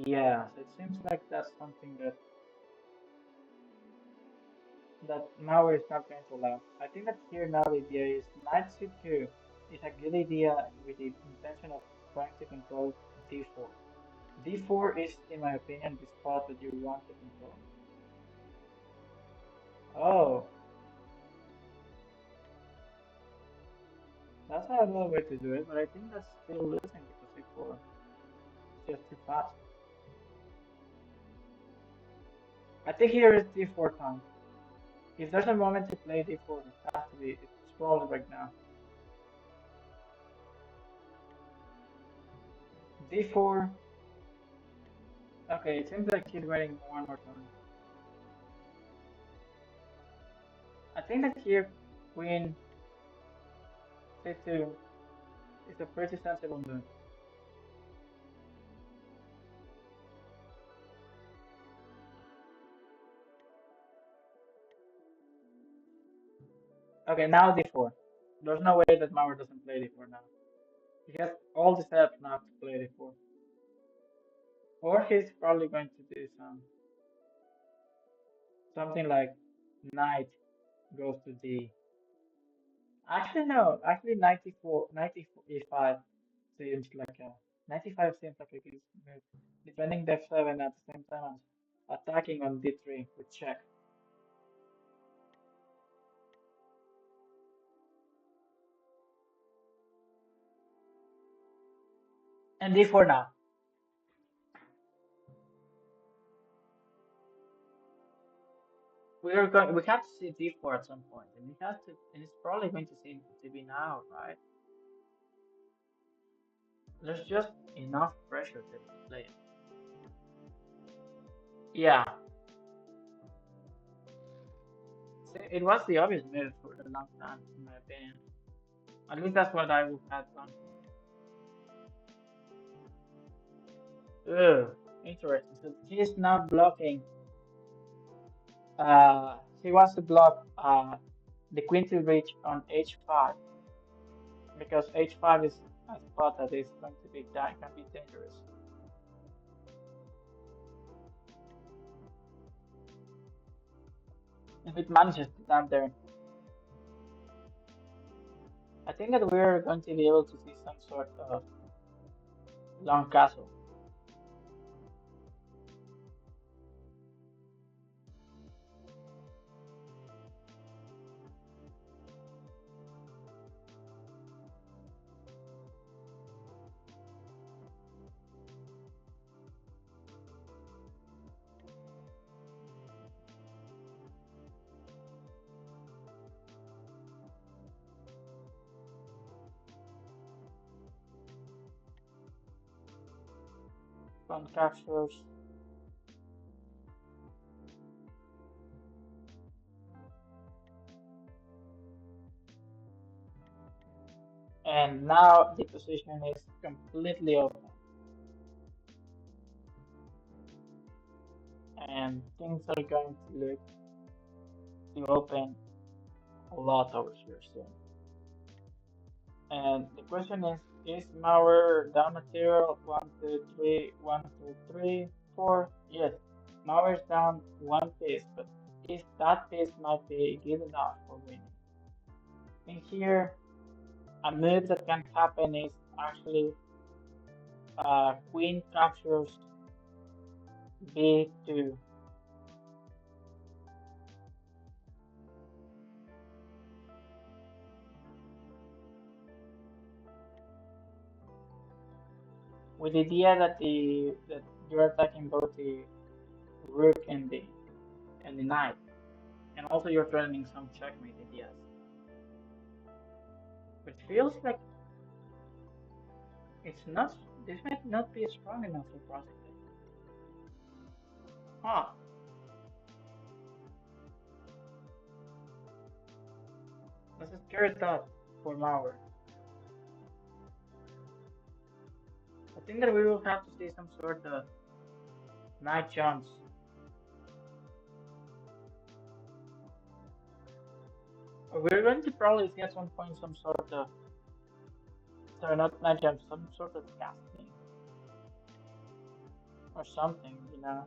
Yeah, so it seems like that's something that Mauer is not going to allow. I think that here now the idea is knight c2 is a good idea with the intention of trying to control d4. d4 is, in my opinion, the spot that you want to control. Oh, that's another way to do it, but I think that's still losing because d4 is just too fast. I think here is d4 time. If there's a moment to play d4, it has to be, it's probably right now. d4. Okay, it seems like he's waiting one more time. I think that here queen c2 is a pretty sensible move. Okay, now d4. There's no way that Mauer doesn't play d4 now. He has all the steps now to play d4. Or he's probably going to do something like knight goes to d Actually, no. Actually, 95 seems like a 95 seems like a good move. Defending f7 at the same time as attacking on d3 with check. And d4 now. We have to see d4 at some point, and it's probably going to see to be now, right? There's just enough pressure to play it. Yeah, it was the obvious move for a long time, in my opinion. At least that's what I would have done. Ugh, interesting. So he's now blocking. He wants to block the queen to reach on h5 because h5 is a spot that is going to be that can be dangerous. If it manages to land there, I think that we're going to be able to see some sort of long castle. Pawn captures. And now the position is completely open. And things are going to look to open a lot over here soon. And the question is Mauer down material? 1, 2, 3, 1, 2, 3, 4. Yes, Mauer's down one piece, but if that piece might be good enough for winning. In here, a move that can happen is actually queen captures b2. With the idea that you're attacking both the rook and the knight, and also you're threatening some checkmate ideas. It feels like it's not. This might not be strong enough for prosecuting. Huh? That's a scary thought for Mauer. I think that we will have to see some sort of knight jumps. Or we're going to probably see at some point some sort of, sorry, not knight jumps, some sort of casting or something, you know.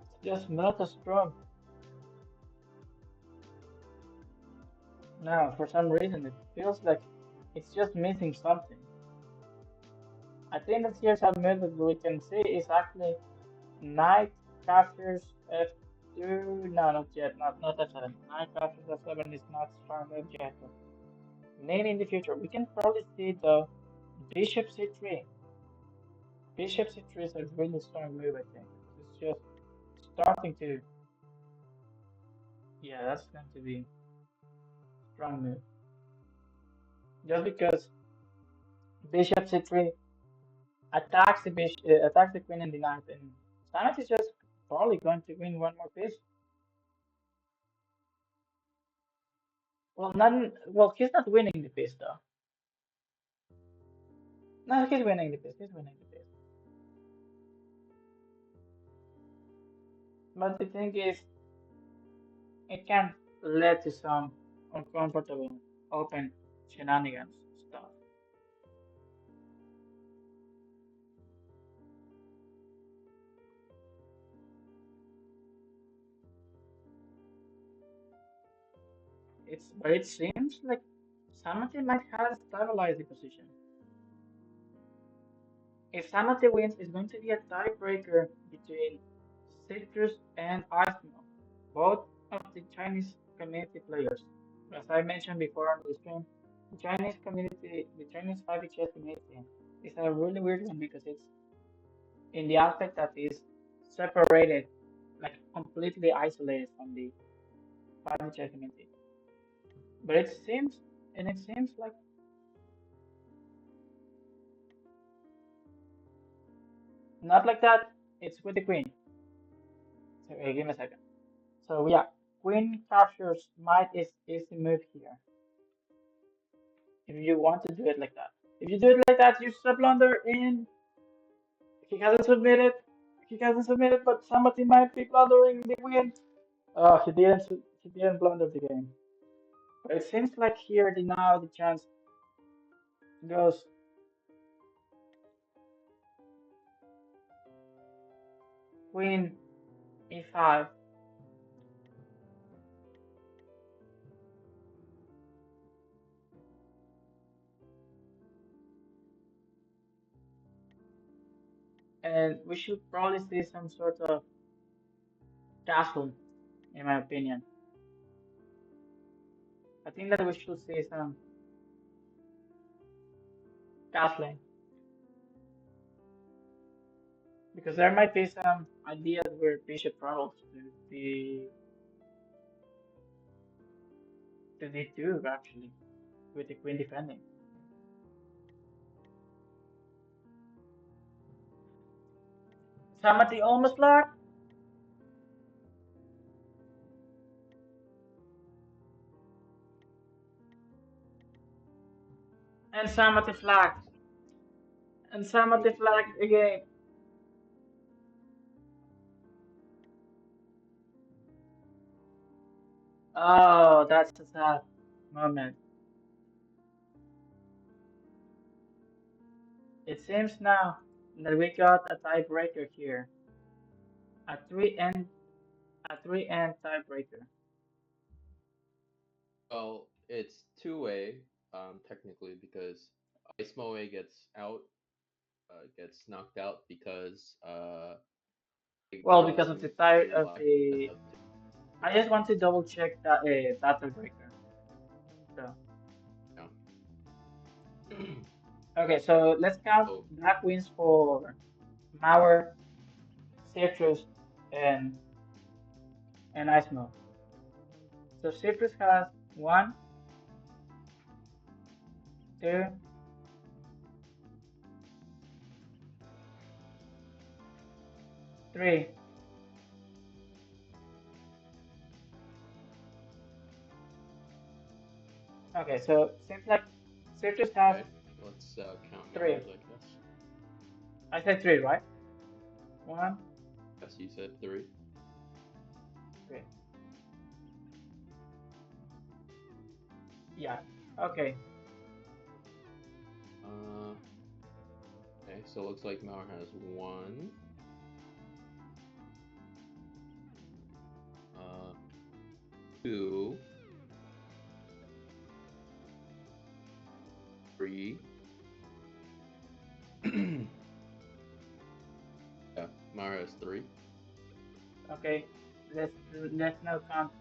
It's just not as strong. No, for some reason it feels like it's just missing something. I think that here's a move that we can see is actually knight captures f2. No, not yet. Not f7. Knight captures f7 is not strong move yet. But maybe in the future we can probably see the bishop c3. Bishop c3 is a really strong move. I think it's just starting to. Yeah, that's going to be strong move. Just because bishop c3 attacks the attacks the queen and the knight, and Samet is just probably going to win one more piece. Well, none. Well, he's not winning the piece though. No, he's winning the piece. He's winning the piece. But the thing is, it can lead to some uncomfortable open shenanigans stuff. but it seems like Samate might have stabilized the position. If Samate wins, it's going to be a tiebreaker between Citrus and Asmo, both of the Chinese community players. As I mentioned before on the stream, the Chinese 5 chess community is a really weird one because it's in the aspect that is separated, like completely isolated from the 5 chess community. But it seems like not like that. It's with the queen. So, give me a second. So yeah, queen captures might is the move here. If you want to do it like that. If you do it like that, you sub blunder in. He hasn't submitted. He hasn't submitted, but somebody might be blundering the win. Oh, he didn't. He didn't blunder the game. But it seems like here now the chance goes queen e5. And we should probably see some sort of castle, in my opinion. I think that we should see some castling because there might be some ideas where bishop travels to d2 actually with the queen defending. Samati almost locked. And Samati flagged. And Samati flagged again. Oh, that's a sad moment. It seems now that we got a tiebreaker here. A 3-end a 3-end tiebreaker. Well, it's two-way, technically, because Icemoe gets knocked out because Well, because of the tie of lock the up I just want to double check that that tiebreaker. So to. okay, so let's count So black wins for Mauer, Citrus, and Ice Mode. So Citrus has one, two, three. Okay, so seems like Citrus has okay, let's count three. numbers, I guess. I said three, right? One, Yes, you said three. three. Yeah. Okay. Okay, so it looks like Mauer has one. Two. Three. Yeah, Mauer has three. Okay. Let's now count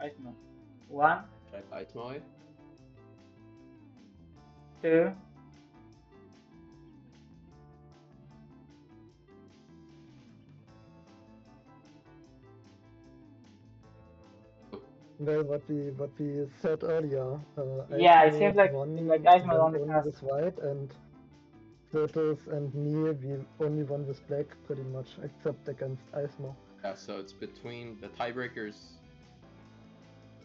Ice Mode. One, Check Icemoe. two, Well, what we said earlier, yeah, it Ice seems Mode like Ice Mode won only only has with white, and Turtles and me, we only won with black pretty much, except against Ice Mode. Yeah, so it's between the tiebreakers.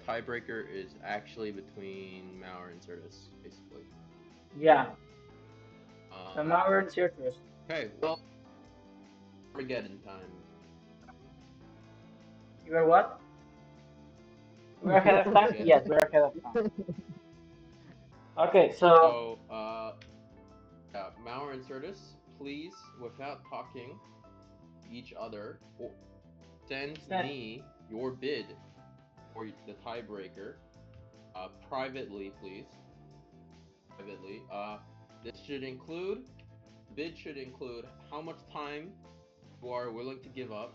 Tiebreaker is actually between Mauer and Certus, basically. yeah. So Um, Mauer and Citrus. okay, well, Armageddon time. You were what? We're ahead of time? Yeah. Yes, we're ahead of time. Okay, so So, yeah, Mauer and Certus, please, without talking to each other, send Send- me your bid. or the tiebreaker, privately, please. Privately. This should include, bid should include how much time you are willing to give up,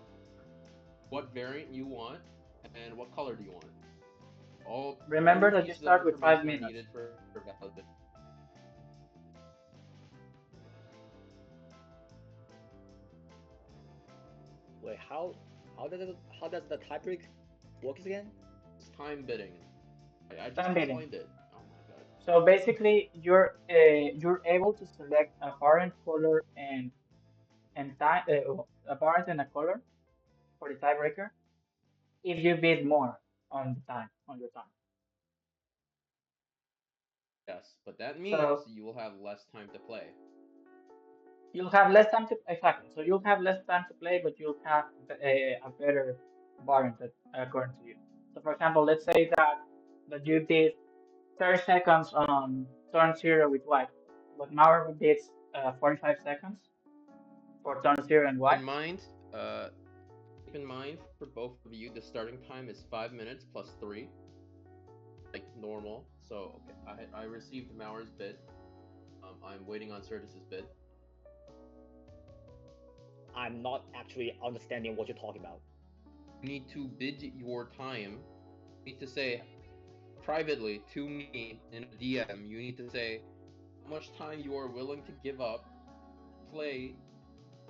what variant you want, and what color do you want. All Remember three that you pieces of start with 5 information are minutes. needed for validation. Wait, how does the tiebreak work again? It's time bidding. I just Time bidding. explained it. Oh my god. So basically, you're able to select a variant color and time a variant and a color for the tiebreaker if you bid more on your time. Yes, but that means So you will have less time to play. you'll have less time to exactly. So you'll have less time to play, but you'll have a better variant according to you. So for example, let's say that you did 30 seconds on turn zero with white, but Mauer did 45 seconds for turn zero and white. In mind, keep in mind for both of you, the starting time is 5 minutes plus 3, like normal. So okay, I received Mauer's bid. I'm waiting on Certus's bid. I'm not actually understanding what you're talking about. You need to bid your time. You need to say privately to me in a DM. You need to say how much time you are willing to give up, play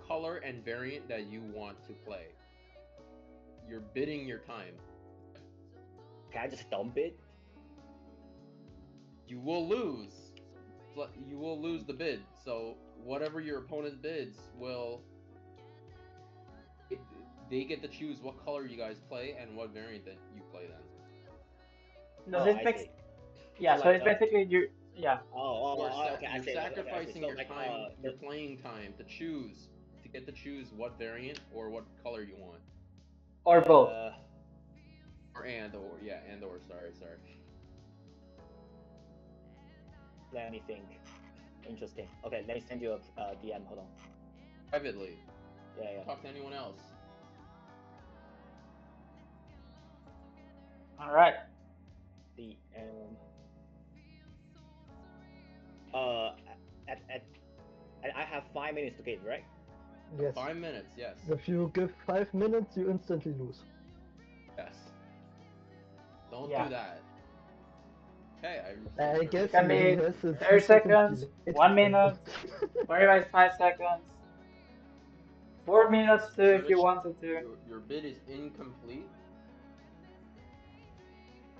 color and variant that you want to play. You're bidding your time. Can I just dump it? You will lose. You will lose the bid. So whatever your opponent bids will. They get to choose what color you guys play and what variant that you play then. Does Oh, it I fix? see. Yeah. So So like it's basically you. Yeah. okay, I You're see. Okay, I sacrificing see. So your like time, your playing time to get to choose what variant or what color you want. Or both. Or sorry. Let me think. Interesting. Okay, let me send you a DM. Hold on. Privately. Yeah. Talk to anyone else. All right. DM. Uh, I have 5 minutes to get right. Yes. 5 minutes, yes. If you give 5 minutes, you instantly lose. Yes. Don't Yeah. do that. Okay, I guess Can he be has a 30 seconds, delayed 1 minute, 45 seconds, 4 minutes too if you wanted to. Your bid is incomplete.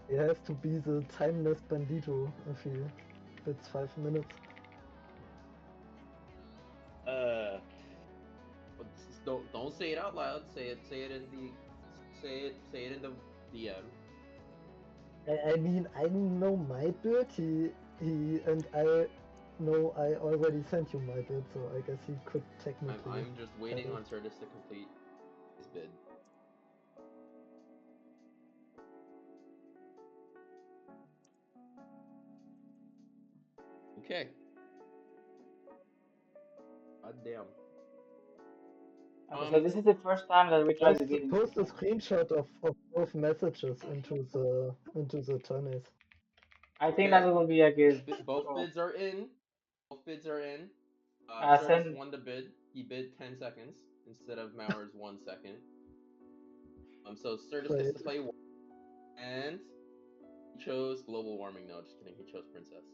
He has to be the timeless bandito if he bids 5 minutes. But don't say it out loud. Say it in the DM. I mean, I know my bid. He and I know I already sent you my bid, so I guess he could technically. I'm just waiting have on it. Certus to complete his bid. Okay. God damn. Okay, so this is the first time that we try to Post, beat post a screenshot of both messages into the tourneys. I think Okay. that will be a good. Both goal. bids are in. Both bids are in. Certus Send. won the bid. He bid 10 seconds instead of Mauer's 1 second. So Certus gets to play one, and he chose global warming. No, just kidding. He chose princess.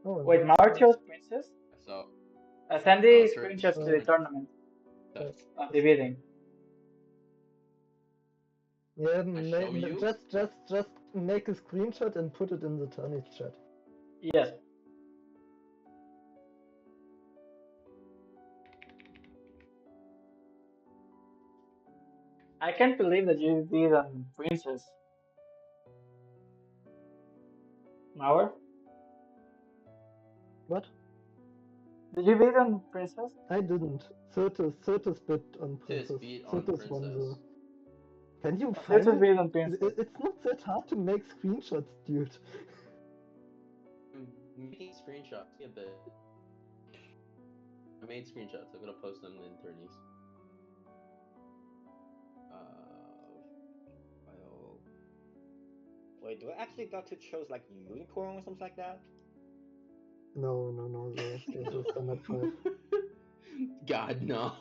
Oh, Wait, that's Mauer nice. chose princess? So Send the Certus screenshots chose to the princess. tournament Yes. of the bidding. Yeah, show you? just make a screenshot and put it in the tourney chat. Yes. I can't believe that you bid on princess. Mauer? What? Did you bid on princess? I didn't. Certus bid on princess. Beat on Certus won princess. the. Can you Certus find it? bid on princess. It's not that hard to make screenshots, dude. I'm making screenshots. Yeah, but I made screenshots. I'm gonna post them in tourneys. File. Wait, do I actually got to choose like unicorn or something like that? No, those are not 5. God no.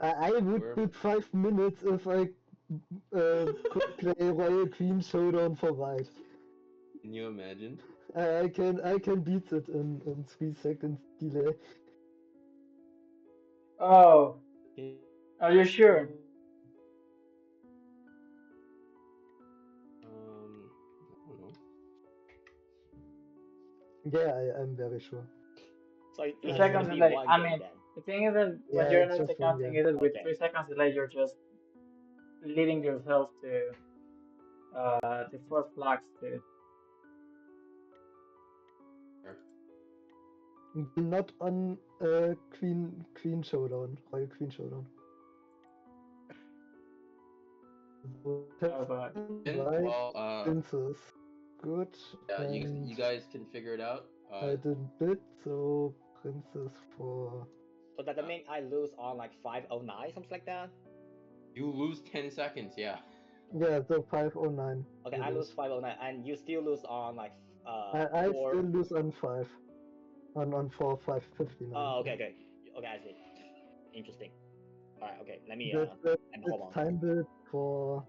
I would Where- bid 5 minutes if I could play Royal Queen Showdown for white. Can you imagine? I can beat it in 3 seconds delay. Oh, are you sure? I don't know. Yeah, I'm very sure. So it's 3 just gonna seconds be delay. one I game mean, then. the thing is that when Yeah, you're it's not just one accounting game. it with Okay. 3 seconds delay, you're just leading yourself to the 4 flags to. Not on Queen Showdown, Royal Queen Showdown. Oh god. White Well, princess. Good. yeah, you And guys can figure it out. I didn't bid, so princess for. So that mean I lose on like 509, something like that? You lose 10 seconds, yeah. Yeah, so 509. Okay, you I lose lose. 509, and you still lose on like I 4. still lose on 5. On 4, 559. Oh, okay, okay, okay, I see. Interesting. All right, okay, let me That and it's hold on. time bid for.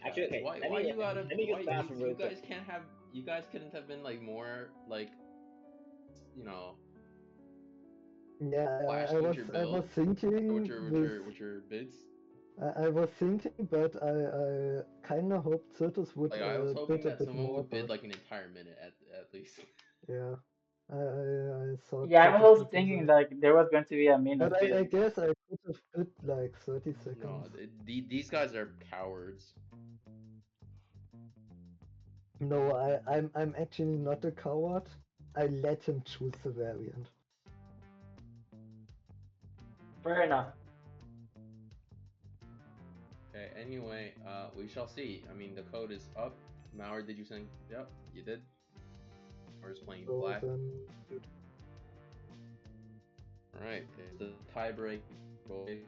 Actually, Guys, okay, why let me you gotta let me use why bathroom real you quick. guys can't have you guys couldn't have been like more like you know Yeah, flashy I with was your I was builds thinking with your bids. I was thinking, but I kind of hoped Cirtus would Like I was hoping bid a that bit someone more, would bid but like an entire minute at least. yeah, I thought Yeah, I was Cirtus also would do thinking that. like there was going to be a minute But I bidding. guess I could have bid like 30 No, seconds. these guys are cowards. No, I'm actually not a coward. I let him choose the variant. Fair enough. Okay, anyway, we shall see. I mean, the code is up. Mauer, did you send? Yep, you did. We're just playing So black. then, Alright, it's the tie break. Boy.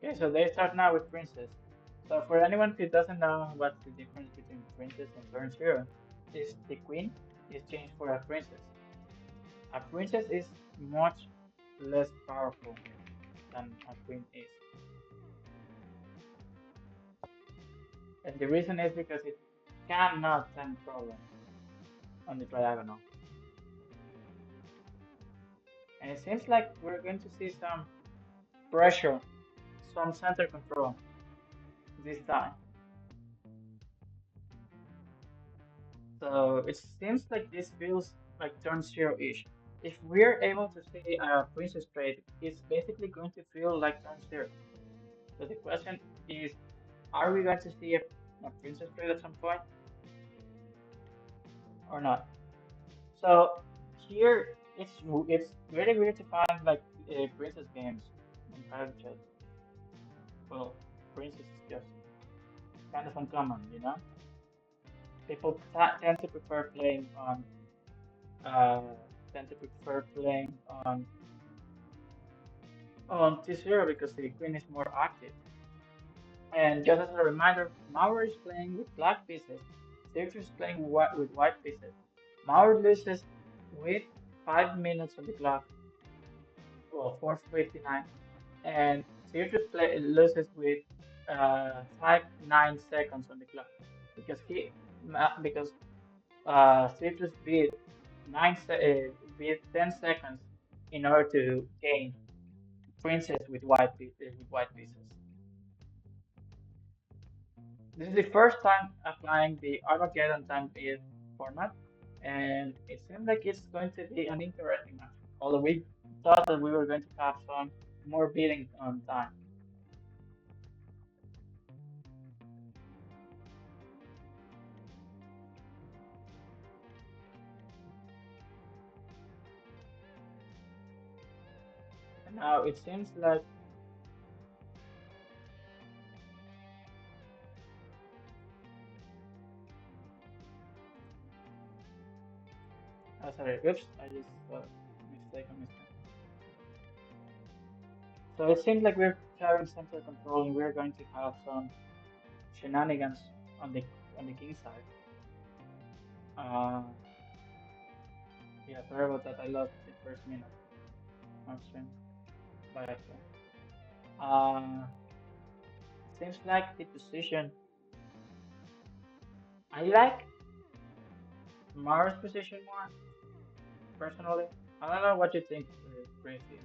Okay, so they start now with princess. So for anyone who doesn't know what's the difference between princess and turn zero, is the queen is changed for a princess. A princess is much less powerful than a queen is. And the reason is because it cannot send problems on the diagonal. And it seems like we're going to see some pressure, some center control this time. So it seems like this feels like turn zero-ish. If we're able to see a princess trade, it's basically going to feel like turn zero. So the question is, are we going to see a princess trade at some point or not? So here it's very weird to find like princess games in private chat. Well, princess is just kind of uncommon, you know. People tend to prefer playing on uh, tend to prefer playing on T0 because the queen is more active. And just as a reminder, Mauer is playing with black pieces, Sirtus is playing with white pieces. Mauer loses with 5 minutes on the clock, well, 4:59, and Sirtus loses with 5 9 seconds on the clock because Sirtus beat 10 seconds in order to gain princess with white pieces. This is the first time applying the Armageddon time bid format, and it seems like it's going to be an interesting match. Although we thought that we were going to have some more bidding on time. And now it seems like Oh, sorry. Oops, I just mistake on my screen. So it seems like we're having center control, and we're going to have some shenanigans on the king side. Uh, yeah, sorry about that. I lost the first minute of stream by accident. Seems like the position. I like Mars position more personally. I don't know what you think, Gracie.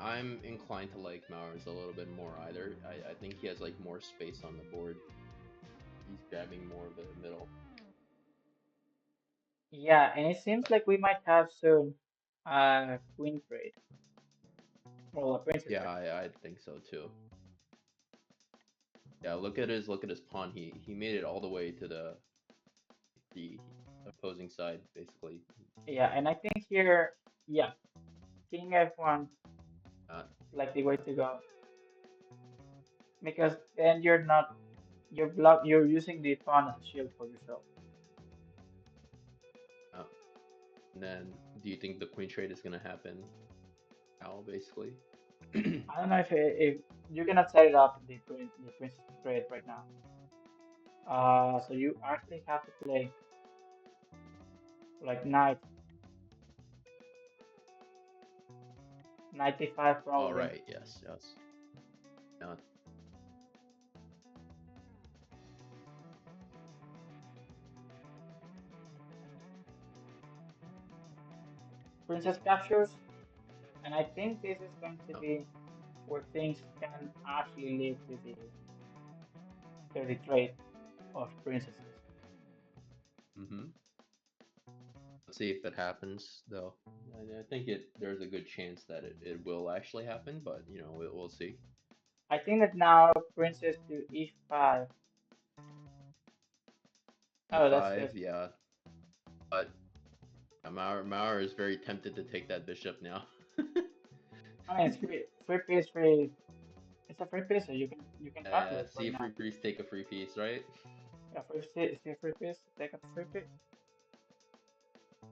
I'm inclined to like Mowers a little bit more either. I think he has like more space on the board. He's grabbing more of the middle. Yeah, and it seems like we might have soon a queen trade. Well, a princess Yeah, trade. I think so too. Yeah, look at his pawn. He made it all the way to the opposing side basically. Yeah, and I think here, yeah, king f1 Uh, like the way to go, because then you're using the pawn as a shield for yourself. and then, do you think the queen trade is gonna happen now? Basically. I don't know if you cannot set it up the princess trade right now. So you actually have to play like knight 95 All probably. right. Yes. Yes. Uh, Princess captures, and I think this is going to be where things can actually lead to the trade of princesses. mm-hmm. Let's see if it happens, though. I think there's a good chance that it will actually happen, but we'll see. I think that now princess to e5. Oh, that's E5, just. yeah, but Mauer is very tempted to take that bishop now. I mean, it's free piece, free. It's a free piece, so you can calculate right See a now. free piece, take a free piece, right? Yeah, see a free piece, take a free piece.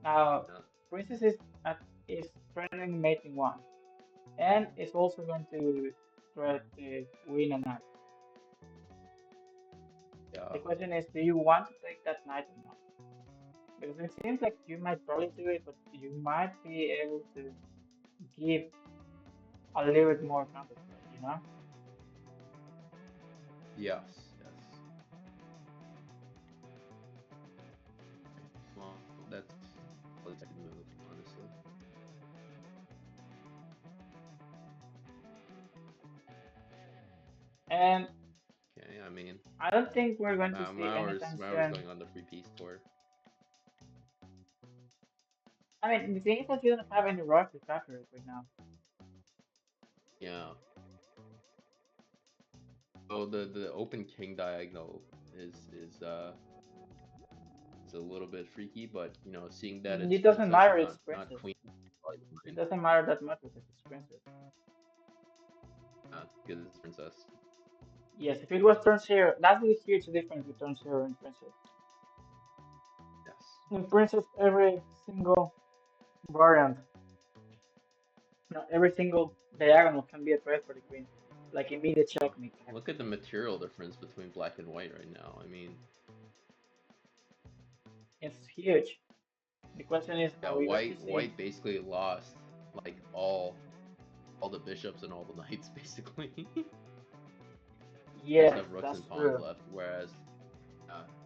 Now, Yeah. princess is threatening mating one, and it's also going to try to win a knight. Yeah. The question is, do you want to take that knight or not? Because it seems like you might probably do it, but you might be able to give a little bit more counterplay, you know? Yes. Yes. Well, that's a good move, honestly. And Okay. I mean, I don't think we're going to see anytime Mauer's soon. going on the free piece tour. I mean, the thing is that you don't have any rush to capture it right now. Yeah. Oh, the open king diagonal is it's a little bit freaky, but seeing that it's It doesn't princess matter, and it's not princess. queen, It doesn't matter that much because it's princess. because it's princess. Yes, if it was turn zero, that's the huge difference with turn zero and princess. Yes. In princess, every single variant, no, every single diagonal can be a threat for the queen, like immediate checkmate. Look at the material difference between black and white right now. I mean, It's huge. The question is, yeah, are we going to see? white basically lost like all the bishops and all the knights basically. Just Yes, have rooks that's and pawns true. left, whereas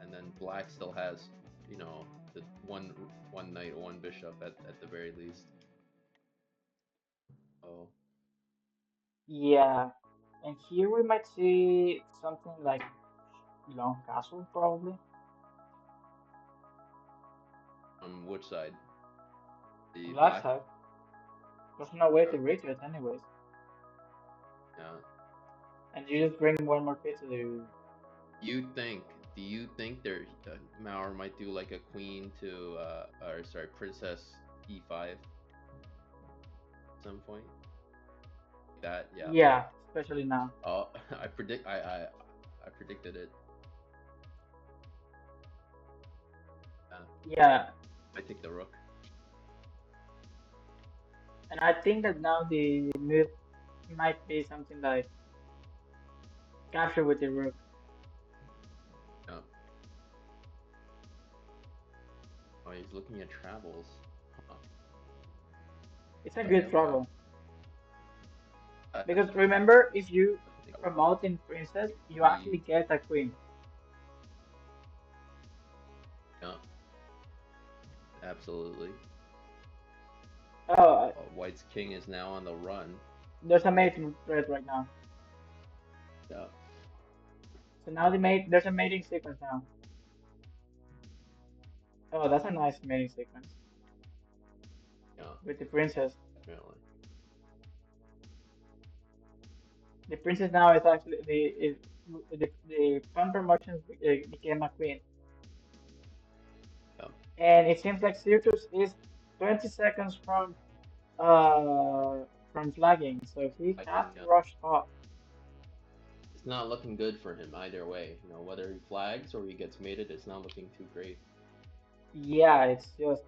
and then black still has the one knight, one bishop at the very least. Oh. Yeah, and here we might see something like long castle probably. On which side? The Black black? side. There's no way to Uh, reach it anyways. yeah. And you just bring one more piece to the. You think? Do you think Mauer might do like a queen to or sorry, princess e5 at some point? That, yeah. Yeah, especially now. Oh, I predicted it. Yeah, I take the rook. and I think that now the move might be something like capture with the rook. Yeah. Oh, he's looking at travels. Huh. It's a Okay, good okay. travel. That's Because remember, if you I think promote in princess, you the actually get a queen. yeah, absolutely. Oh, White's king is now on the run. there's a mating thread right now. Yeah, So now there's a mating sequence now. Oh, that's a nice mating sequence yeah, with the princess. definitely. The princess now is actually the pawn promotions became a queen, Yeah. and it seems like Syracuse is 20 seconds from flagging, so he I has can. to rush up. It's not looking good for him either way. You know, whether he flags or he gets mated, it's not looking too great. Yeah, it's just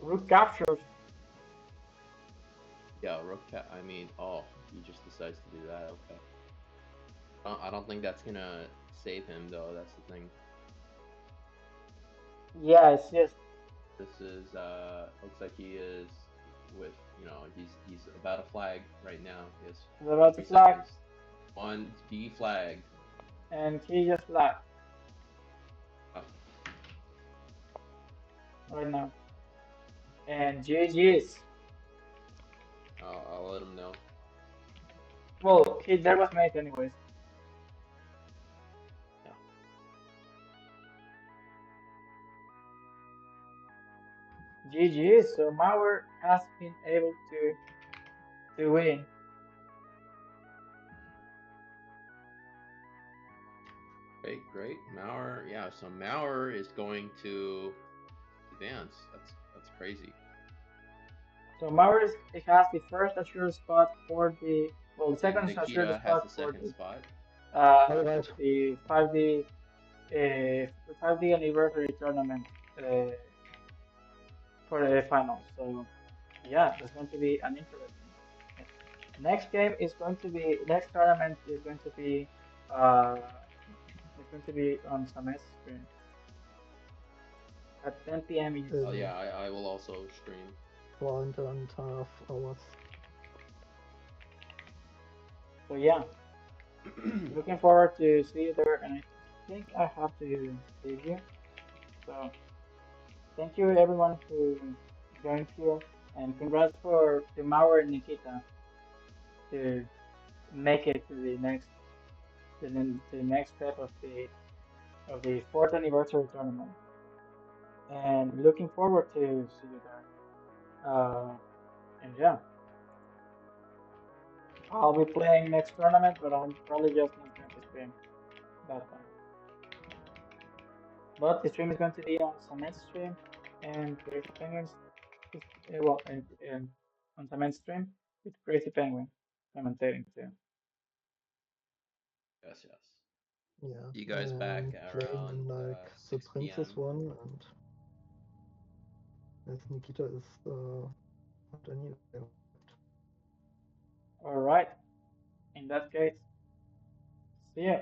rook captures. Yeah, rook cat. I mean, oh, he just decides to do that. Okay. I don't think that's gonna save him though. That's the thing. Yeah, it's just This is looks like he is with he's about to flag right now. He has it's about to 3 flag, seconds. One D flagged. and he just flagged Oh, right now. And GG's. I'll let him know. Well, there was mate anyways. Yeah. GG's. So Mauer has been able to win. Great, great. Mauer, yeah. So Mauer is going to advance. That's crazy. So Mauer it has the first assured spot for the well, the second assured Nikita has spot the for second spot. Alright. the 5D anniversary tournament for the finals. So yeah, that's going to be an interesting. Next tournament is going to be uh it's going to be on Samet's stream at 10 p.m. EST. Oh In yeah, I will also stream. 1.5 hours. So yeah, looking forward to see you there, and I think I have to leave you. So thank you everyone who joined here, and congrats to Mauer and Nikita to make it to the next step of the fourth anniversary tournament. And looking forward to see you there. And yeah, I'll be playing next tournament, but I'm probably just not going to stream that time. But the stream is going to be on Samet's stream and Crazy Penguins. And on Samet's stream with Crazy Penguin commentating too. Yes, yes. Yeah. You guys back I'm playing in around like the 6 princess p.m. one, and as Nikita is not any. All right. In that case, see ya.